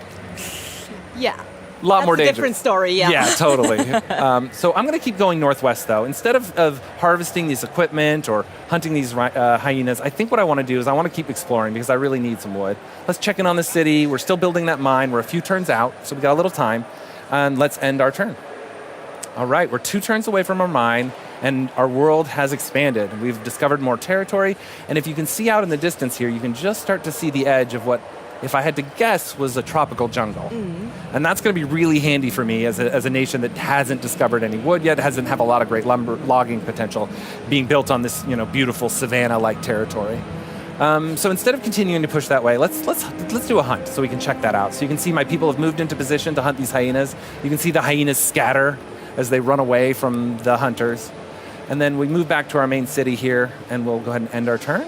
Yeah. a lot more dangerous. Different story, yeah. Yeah, totally. So I'm going to keep going northwest, though. Instead of harvesting this equipment or hunting these hyenas, I think what I want to do is I want to keep exploring because I really need some wood. Let's check in on the city. We're still building that mine. We're a few turns out, so we got a little time. And let's end our turn. All right, we're 2 turns away from our mine, and our world has expanded. We've discovered more territory, and if you can see out in the distance here, you can just start to see the edge of what, if I had to guess, was a tropical jungle. And that's going to be really handy for me as a nation that hasn't discovered any wood yet, doesn't have a lot of great lumber logging potential being built on this beautiful savanna-like territory. So instead of continuing to push that way, let's do a hunt so we can check that out. So you can see my people have moved into position to hunt these hyenas. You can see the hyenas scatter as they run away from the hunters. And then we move back to our main city here, and we'll go ahead and end our turn.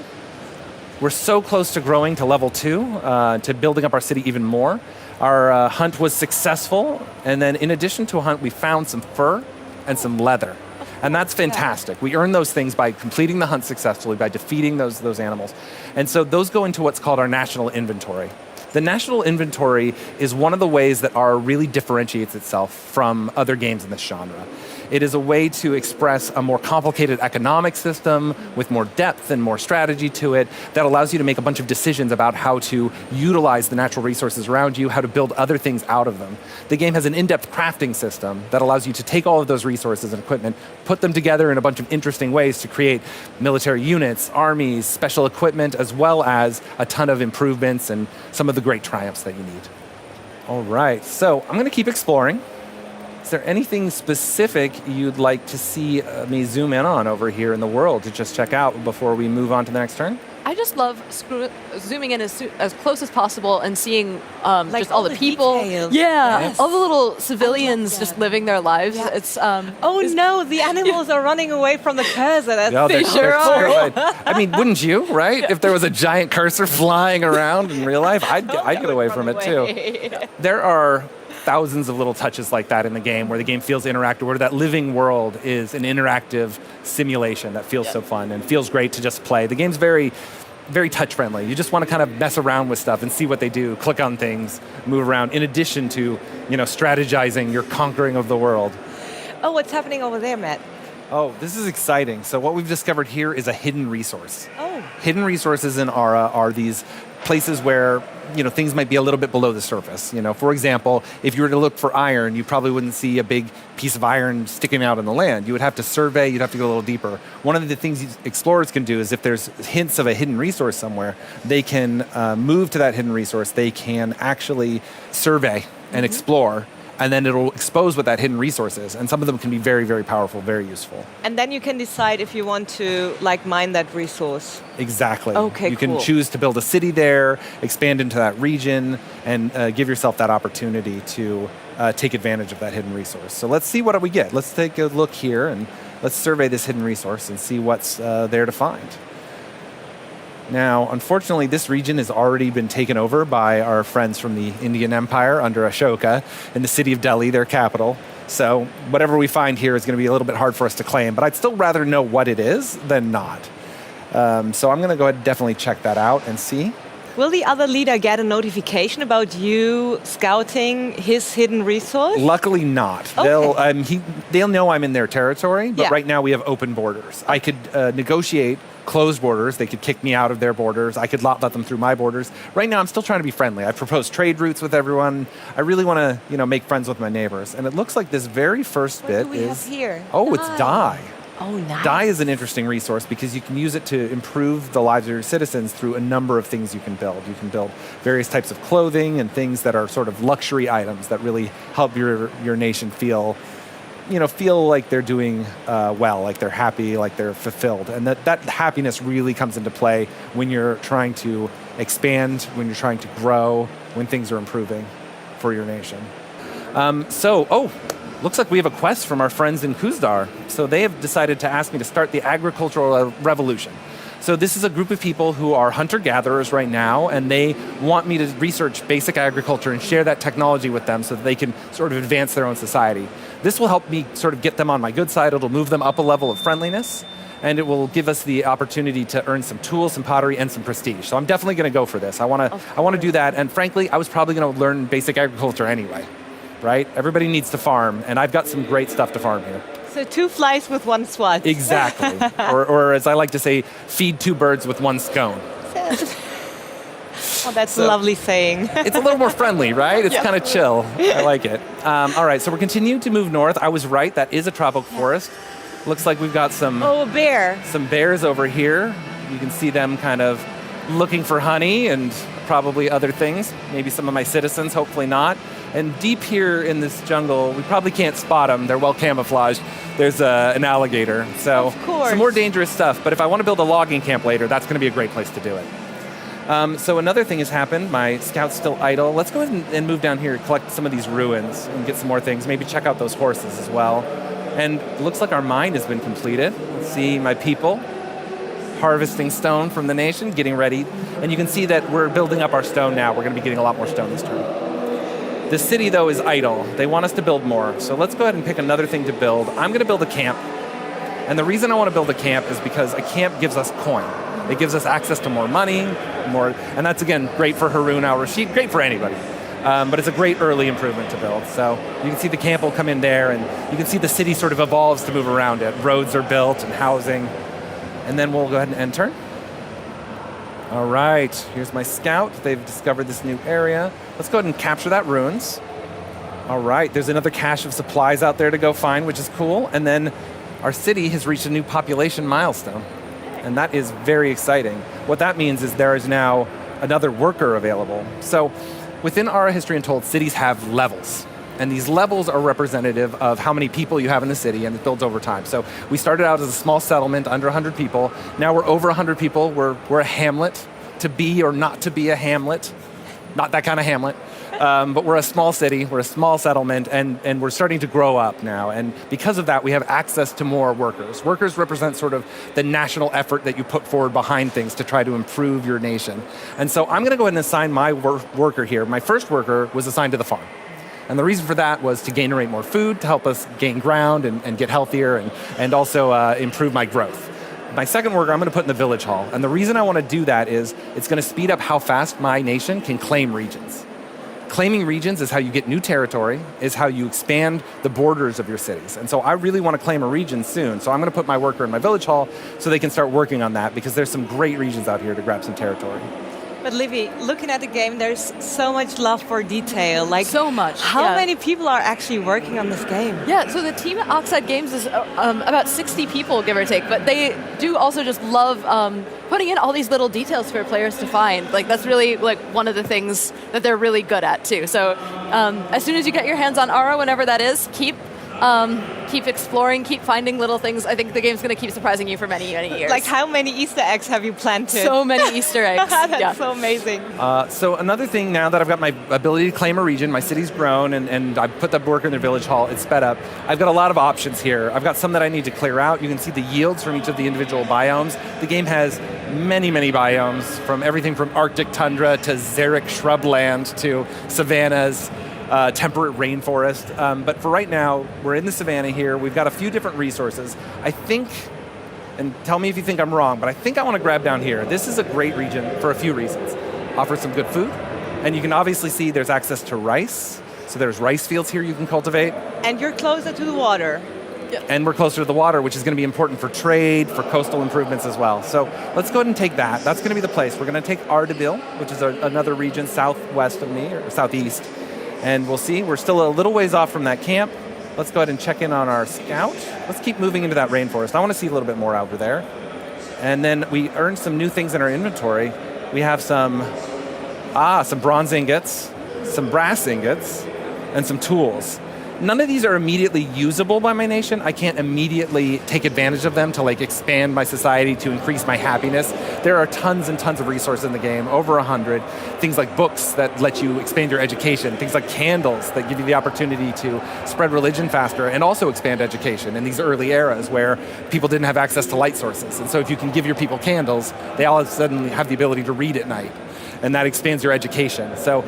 We're so close to growing to level 2, to building up our city even more. Our hunt was successful, and then in addition to a hunt, we found some fur and some leather. And that's fantastic. We earn those things by completing the hunt successfully, by defeating those animals. And so those go into what's called our national inventory. The national inventory is one of the ways that R really differentiates itself from other games in this genre. It is a way to express a more complicated economic system with more depth and more strategy to it that allows you to make a bunch of decisions about how to utilize the natural resources around you, how to build other things out of them. The game has an in-depth crafting system that allows you to take all of those resources and equipment, put them together in a bunch of interesting ways to create military units, armies, special equipment, as well as a ton of improvements and some of the great triumphs that you need. All right, so I'm going to keep exploring. Is there anything specific you'd like to see me zoom in on over here in the world to just check out before we move on to the next turn? I just love zooming in as close as possible and seeing just all the people. Details. Yeah, Yes. all the little civilians just living their lives. Yeah. It's No, the animals are running away from the cursor. They're terrified. I mean, wouldn't you, right? If there was a giant cursor flying around in real life, I'd get away from it too. There are thousands of little touches like that in the game where the game feels interactive, where that living world is an interactive simulation that feels so fun and feels great to just play. The game's very, very touch friendly. You just want to kind of mess around with stuff and see what they do, click on things, move around, in addition to, strategizing your conquering of the world. Oh, what's happening over there, Matt? Oh, this is exciting. So what we've discovered here is a hidden resource. Oh. Hidden resources in Ara are these places where things might be a little bit below the surface. For example, if you were to look for iron, you probably wouldn't see a big piece of iron sticking out in the land. You would have to survey, you'd have to go a little deeper. One of the things explorers can do is if there's hints of a hidden resource somewhere, they can move to that hidden resource. They can actually survey and explore, and then it'll expose what that hidden resource is. And some of them can be very, very powerful, very useful. And then you can decide if you want to mine that resource. Exactly. Okay, You can choose to build a city there, expand into that region, and give yourself that opportunity to take advantage of that hidden resource. So let's see what we get. Let's take a look here and let's survey this hidden resource and see what's there to find. Now, unfortunately, this region has already been taken over by our friends from the Indian Empire under Ashoka in the city of Delhi, their capital. So whatever we find here is going to be a little bit hard for us to claim, but I'd still rather know what it is than not. So I'm going to go ahead and definitely check that out and see. Will the other leader get a notification about you scouting his hidden resource? Luckily not. Okay. They'll know I'm in their territory, but right now we have open borders. I could negotiate closed borders. They could kick me out of their borders. I could let them through my borders. Right now I'm still trying to be friendly. I've proposed trade routes with everyone. I really want to, make friends with my neighbors. And it looks like this very first bit What do we have here? Oh, it's dye. Oh, nice. Dye is an interesting resource because you can use it to improve the lives of your citizens through a number of things you can build. You can build various types of clothing and things that are sort of luxury items that really help your nation feel like they're doing well, like they're happy, like they're fulfilled. And that happiness really comes into play when you're trying to expand, when you're trying to grow, when things are improving for your nation. looks like we have a quest from our friends in Kuzdar. So they have decided to ask me to start the agricultural revolution. So this is a group of people who are hunter-gatherers right now, and they want me to research basic agriculture and share that technology with them so that they can sort of advance their own society. This will help me sort of get them on my good side. It'll move them up a level of friendliness, and it will give us the opportunity to earn some tools, some pottery, and some prestige. So I'm definitely going to go for this. I want to do that, and frankly, I was probably going to learn basic agriculture anyway, right? Everybody needs to farm, and I've got some great stuff to farm here. So 2 flies with 1 swat. Exactly. or as I like to say, feed 2 birds with 1 scone. Oh, that's a lovely saying. It's a little more friendly, right? It's kind of chill. I like it. All right, so we're continuing to move north. I was right, that is a tropical forest. Looks like we've got some... Oh, a bear. Some bears over here. You can see them kind of looking for honey and probably other things. Maybe some of my citizens, hopefully not. And deep here in this jungle, we probably can't spot them. They're well camouflaged. There's an alligator. So of course. Some more dangerous stuff. But if I want to build a logging camp later, that's going to be a great place to do it. So another thing has happened. My scout's still idle. Let's go ahead and move down here and collect some of these ruins and get some more things. Maybe check out those horses as well. And it looks like our mine has been completed. Let's see my people harvesting stone from the nation, getting ready. And you can see that we're building up our stone now. We're going to be getting a lot more stone this turn. The city, though, is idle. They want us to build more. So let's go ahead and pick another thing to build. I'm going to build a camp. And the reason I want to build a camp is because a camp gives us coin. It gives us access to more money, and that's, again, great for Harun al-Rashid, great for anybody. But it's a great early improvement to build. So you can see the camp will come in there, and you can see the city sort of evolves to move around it. Roads are built and housing. And then we'll go ahead and end turn. All right, here's my scout. They've discovered this new area. Let's go ahead and capture that ruins. All right, there's another cache of supplies out there to go find, which is cool. And then our city has reached a new population milestone. And that is very exciting. What that means is there is now another worker available. So within our History Untold, cities have levels. And these levels are representative of how many people you have in the city, and it builds over time. So we started out as a small settlement, under 100 people. Now we're over 100 people. We're a hamlet, to be or not to be a hamlet. Not that kind of hamlet. But we're a small city, we're a small settlement, and we're starting to grow up now. And because of that, we have access to more workers. Workers represent sort of the national effort that you put forward behind things to try to improve your nation. And so I'm going to go ahead and assign my worker here. My first worker was assigned to the farm. And the reason for that was to generate more food, to help us gain ground and get healthier, and also improve my growth. My second worker, I'm going to put in the village hall. And the reason I want to do that is it's going to speed up how fast my nation can claim regions. Claiming regions is how you get new territory, is how you expand the borders of your cities. And so I really want to claim a region soon. So I'm going to put my worker in my village hall so they can start working on that, because there's some great regions out here to grab some territory. But Livy, looking at the game, there's so much love for detail. Like so much. How many people are actually working on this game? Yeah, so the team at Oxide Games is about 60 people, give or take. But they do also just love putting in all these little details for players to find. Like that's really like one of the things that they're really good at too. So as soon as you get your hands on Ara, whenever that is, keep exploring, keep finding little things. I think the game's going to keep surprising you for many, many years. Like how many Easter eggs have you planted? So many Easter eggs. That's so amazing. So another thing, now that I've got my ability to claim a region, my city's grown, and I put that worker in the village hall, it's sped up. I've got a lot of options here. I've got some that I need to clear out. You can see the yields from each of the individual biomes. The game has many, many biomes, from everything from Arctic tundra to xeric shrubland to savannas. Temperate rainforest. But for right now, we're in the savannah here. We've got a few different resources. I think, and tell me if you think I'm wrong, but I think I want to grab down here. This is a great region for a few reasons. Offers some good food, and you can obviously see there's access to rice. So there's rice fields here you can cultivate. And you're closer to the water. Yep. And we're closer to the water, which is going to be important for trade, for coastal improvements as well. So let's go ahead and take that. That's going to be the place. We're going to take Ardabil, which is another region southwest of me, or southeast. And we'll see, we're still a little ways off from that camp. Let's go ahead and check in on our scout. Let's keep moving into that rainforest. I want to see a little bit more over there. And then we earned some new things in our inventory. We have some bronze ingots, some brass ingots, and some tools. None of these are immediately usable by my nation. I can't immediately take advantage of them to like expand my society, to increase my happiness. There are tons and tons of resources in the game, over 100. Things like books that let you expand your education, things like candles that give you the opportunity to spread religion faster and also expand education in these early eras where people didn't have access to light sources. And so if you can give your people candles, they all of a sudden have the ability to read at night. And that expands your education. So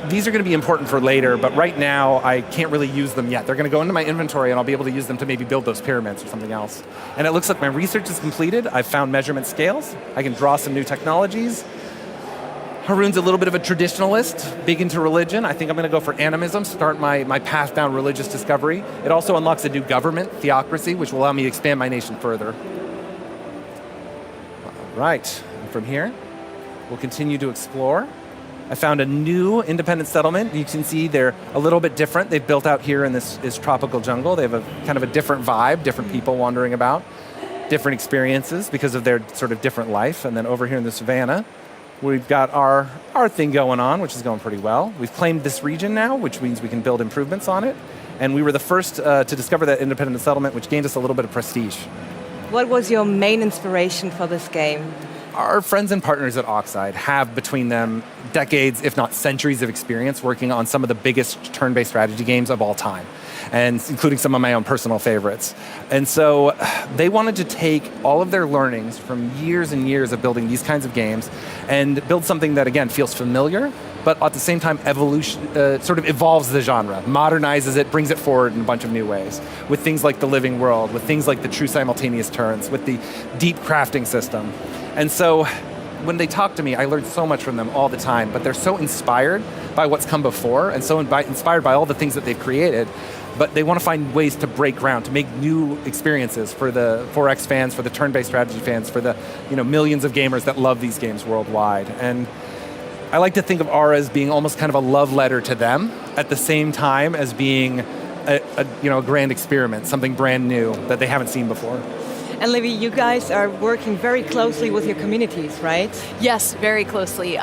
these are going to be important for later, but right now I can't really use them yet. They're going to go into my inventory and I'll be able to use them to maybe build those pyramids or something else. And it looks like my research is completed. I've found measurement scales. I can draw some new technologies. Haroon's a little bit of a traditionalist, big into religion. I think I'm going to go for animism, start my path down religious discovery. It also unlocks a new government, theocracy, which will allow me to expand my nation further. All right, and from here, we'll continue to explore. I found a new independent settlement. You can see they're a little bit different. They've built out here in this tropical jungle. They have a kind of a different vibe, different people wandering about, different experiences because of their sort of different life. And then over here in the savannah, we've got our thing going on, which is going pretty well. We've claimed this region now, which means we can build improvements on it. And we were the first to discover that independent settlement, which gained us a little bit of prestige. What was your main inspiration for this game? Our friends and partners at Oxide have between them decades, if not centuries of experience working on some of the biggest turn-based strategy games of all time, and including some of my own personal favorites. And so they wanted to take all of their learnings from years and years of building these kinds of games and build something that, again, feels familiar, but at the same time sort of evolves the genre, modernizes it, brings it forward in a bunch of new ways, with things like the living world, with things like the true simultaneous turns, with the deep crafting system. And so when they talk to me, I learn so much from them all the time, but they're so inspired by what's come before and so inspired by all the things that they've created, but they want to find ways to break ground, to make new experiences for the 4X fans, for the turn-based strategy fans, for the millions of gamers that love these games worldwide. And I like to think of Aura as being almost kind of a love letter to them at the same time as being a grand experiment, something brand new that they haven't seen before. And Livy, you guys are working very closely with your communities, right? Yes, very closely.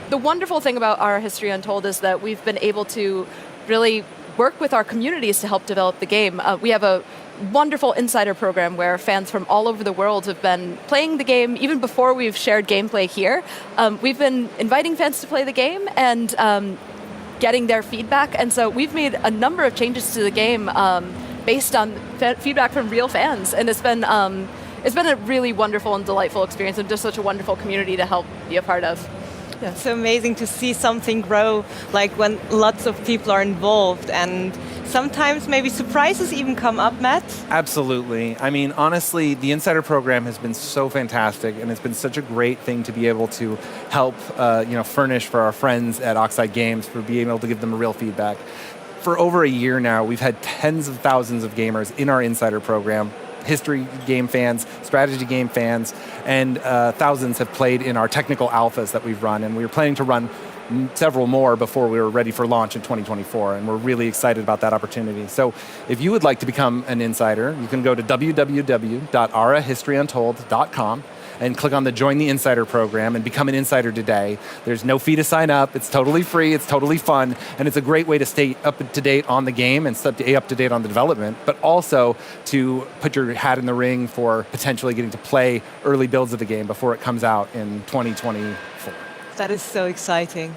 The wonderful thing about Our History Untold is that we've been able to really work with our communities to help develop the game. We have a wonderful insider program where fans from all over the world have been playing the game even before we've shared gameplay here. We've been inviting fans to play the game and getting their feedback. And so we've made a number of changes to the game based on feedback from real fans, and it's been a really wonderful and delightful experience, and just such a wonderful community to help be a part of. Yeah, it's so amazing to see something grow, like when lots of people are involved, and sometimes maybe surprises even come up, Matt? Absolutely. I mean, honestly, the Insider program has been so fantastic, and it's been such a great thing to be able to help furnish for our friends at Oxide Games, for being able to give them real feedback. For over a year now, we've had tens of thousands of gamers in our Insider program, history game fans, strategy game fans, and thousands have played in our technical alphas that we've run, and we were planning to run several more before we were ready for launch in 2024, and we're really excited about that opportunity. So if you would like to become an insider, you can go to www.arahistoryuntold.com and click on the Join the Insider program and become an insider today. There's no fee to sign up. It's totally free. It's totally fun. And it's a great way to stay up to date on the game and stay up to date on the development, but also to put your hat in the ring for potentially getting to play early builds of the game before it comes out in 2024. That is so exciting.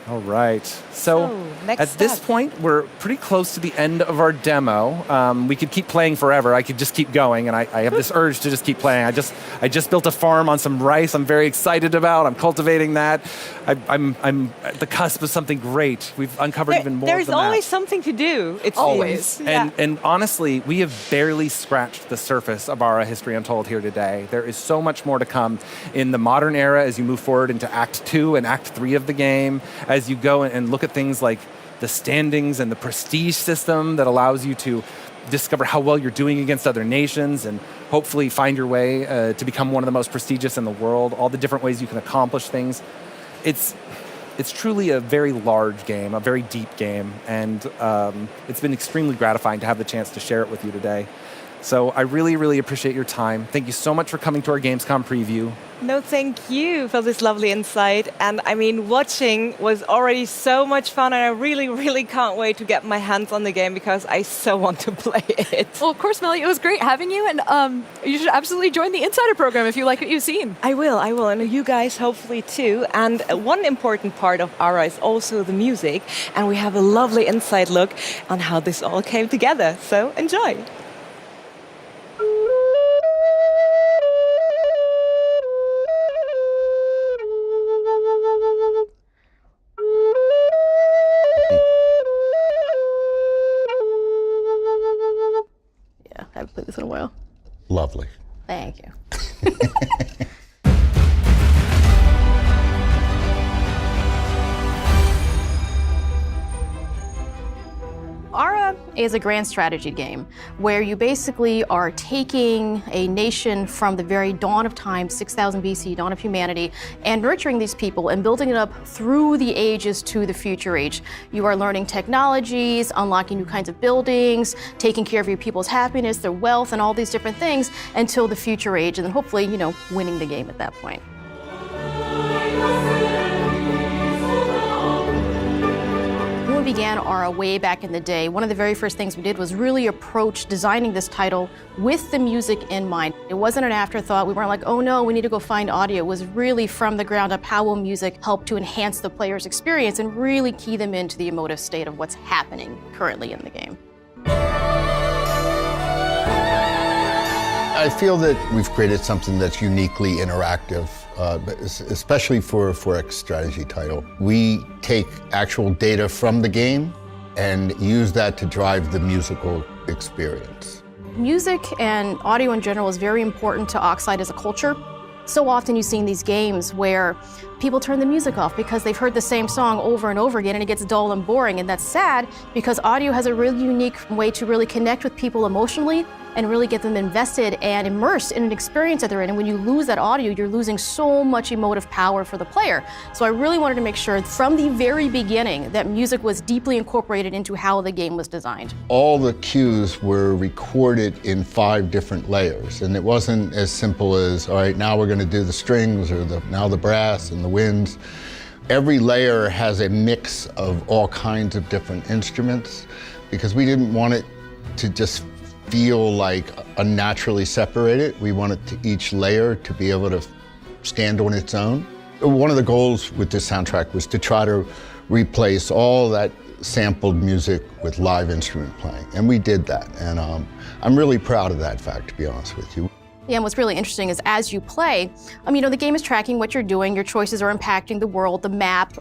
All right. So at this point, we're pretty close to the end of our demo. We could keep playing forever. I could just keep going, and I have this urge to just keep playing. I just built a farm on some rice I'm very excited about. I'm cultivating that. I'm at the cusp of something great. We've uncovered even more There's than that. always something to do, it Always. seems. Yeah. And honestly, we have barely scratched the surface of our History Untold here today. There is so much more to come in the modern era as you move forward into Act 2 and Act 3 of the game, as you go and look at things like the standings and the prestige system that allows you to discover how well you're doing against other nations and hopefully find your way to become one of the most prestigious in the world, all the different ways you can accomplish things. It's truly a very large game, a very deep game, and it's been extremely gratifying to have the chance to share it with you today. So I really, really appreciate your time. Thank you so much for coming to our Gamescom preview. No, thank you for this lovely insight. And I mean, watching was already so much fun, and I really, really can't wait to get my hands on the game because I so want to play it. Well, of course, Melly, it was great having you, and you should absolutely join the Insider program if you like what you've seen. I will, and you guys hopefully too. And one important part of ARA is also the music, and we have a lovely inside look on how this all came together. So enjoy. I haven't played this in a while. Lovely. Thank you. ARA is a grand strategy game where you basically are taking a nation from the very dawn of time, 6000 BC, dawn of humanity, and nurturing these people and building it up through the ages to the future age. You are learning technologies, unlocking new kinds of buildings, taking care of your people's happiness, their wealth, and all these different things until the future age, and then hopefully, winning the game at that point. When we began ARA way back in the day, one of the very first things we did was really approach designing this title with the music in mind. It wasn't an afterthought. We weren't like, oh no, we need to go find audio. It was really from the ground up, how will music help to enhance the player's experience and really key them into the emotive state of what's happening currently in the game. I feel that we've created something that's uniquely interactive, especially for a 4X strategy title. We take actual data from the game and use that to drive the musical experience. Music and audio in general is very important to Oxide as a culture. So often you see in these games where people turn the music off because they've heard the same song over and over again and it gets dull and boring, and that's sad because audio has a really unique way to really connect with people emotionally and really get them invested and immersed in an experience that they're in. And when you lose that audio, you're losing so much emotive power for the player. So I really wanted to make sure from the very beginning that music was deeply incorporated into how the game was designed. All the cues were recorded in 5 different layers, and it wasn't as simple as, all right, now we're going to do the strings or now the brass and the winds. Every layer has a mix of all kinds of different instruments because we didn't want it to just feel like unnaturally separated. We wanted each layer to be able to stand on its own. One of the goals with this soundtrack was to try to replace all that sampled music with live instrument playing, and we did that. And I'm really proud of that fact, to be honest with you. Yeah, and what's really interesting is as you play, the game is tracking what you're doing, your choices are impacting the world, the map,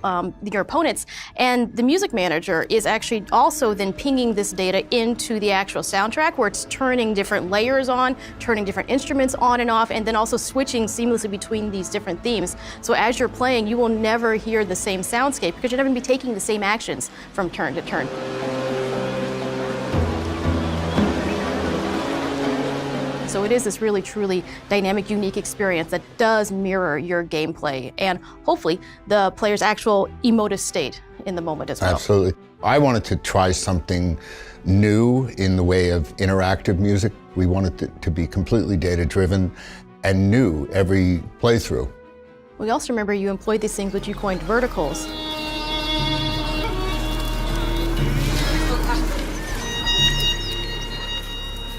your opponents, and the music manager is actually also then pinging this data into the actual soundtrack where it's turning different layers on, turning different instruments on and off, and then also switching seamlessly between these different themes. So as you're playing, you will never hear the same soundscape because you're never going to be taking the same actions from turn to turn. So it is this really, truly dynamic, unique experience that does mirror your gameplay and hopefully the player's actual emotive state in the moment as well. Absolutely. I wanted to try something new in the way of interactive music. We wanted it to be completely data-driven and new every playthrough. We also remember you employed these things which you coined verticals.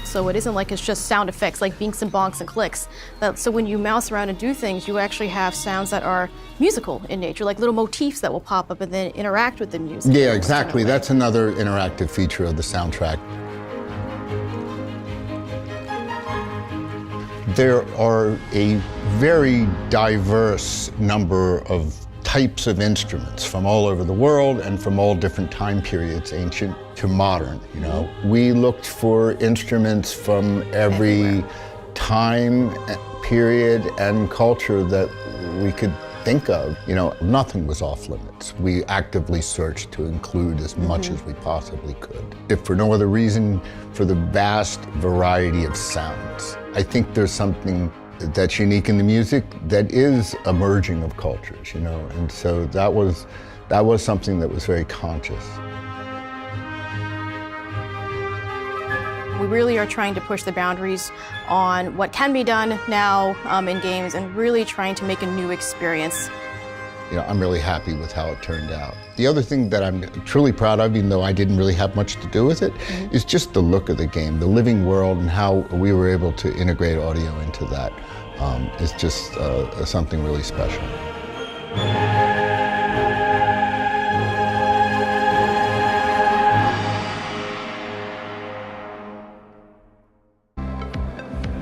So it isn't like it's just sound effects like binks and bonks and clicks. So when you mouse around and do things, you actually have sounds that are musical in nature, like little motifs that will pop up and then interact with the music. Yeah, exactly. That's another interactive feature of the soundtrack. There are a very diverse number of types of instruments from all over the world and from all different time periods, ancient to modern. We looked for instruments from every time period and culture that we could think of. Nothing was off limits. We actively searched to include as much as we possibly could. If for no other reason, for the vast variety of sounds. I think there's something that's unique in the music that is a merging of cultures, and so that was something that was very conscious. We really are trying to push the boundaries on what can be done now in games and really trying to make a new experience. I'm really happy with how it turned out. The other thing that I'm truly proud of, even though I didn't really have much to do with it, is just the look of the game, the living world, and how we were able to integrate audio into that. Is just something really special.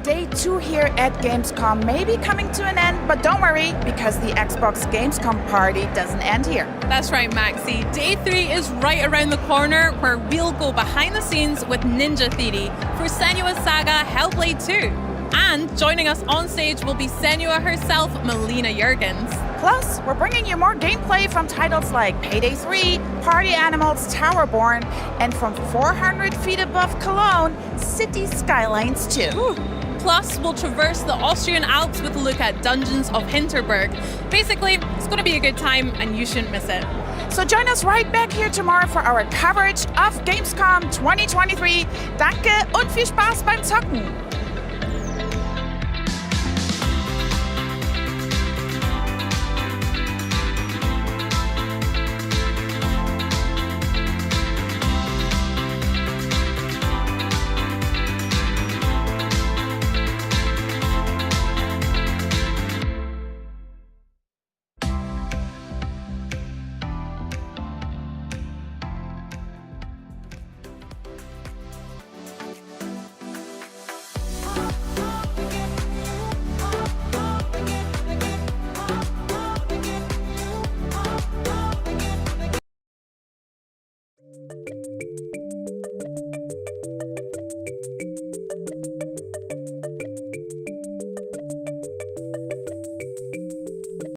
Day 2 here at Gamescom may be coming to an end, but don't worry, because the Xbox Gamescom party doesn't end here. That's right, Maxi. Day 3 is right around the corner, where we'll go behind the scenes with Ninja Theory for Senua's Saga Hellblade 2. And joining us on stage will be Senua herself, Melina Jurgens. Plus, we're bringing you more gameplay from titles like Payday 3, Party Animals Towerborn, and from 400 feet above Cologne, City Skylines 2. Plus, we'll traverse the Austrian Alps with a look at Dungeons of Hinterberg. Basically, it's going to be a good time and you shouldn't miss it. So join us right back here tomorrow for our coverage of Gamescom 2023. Danke und viel Spaß beim Zocken!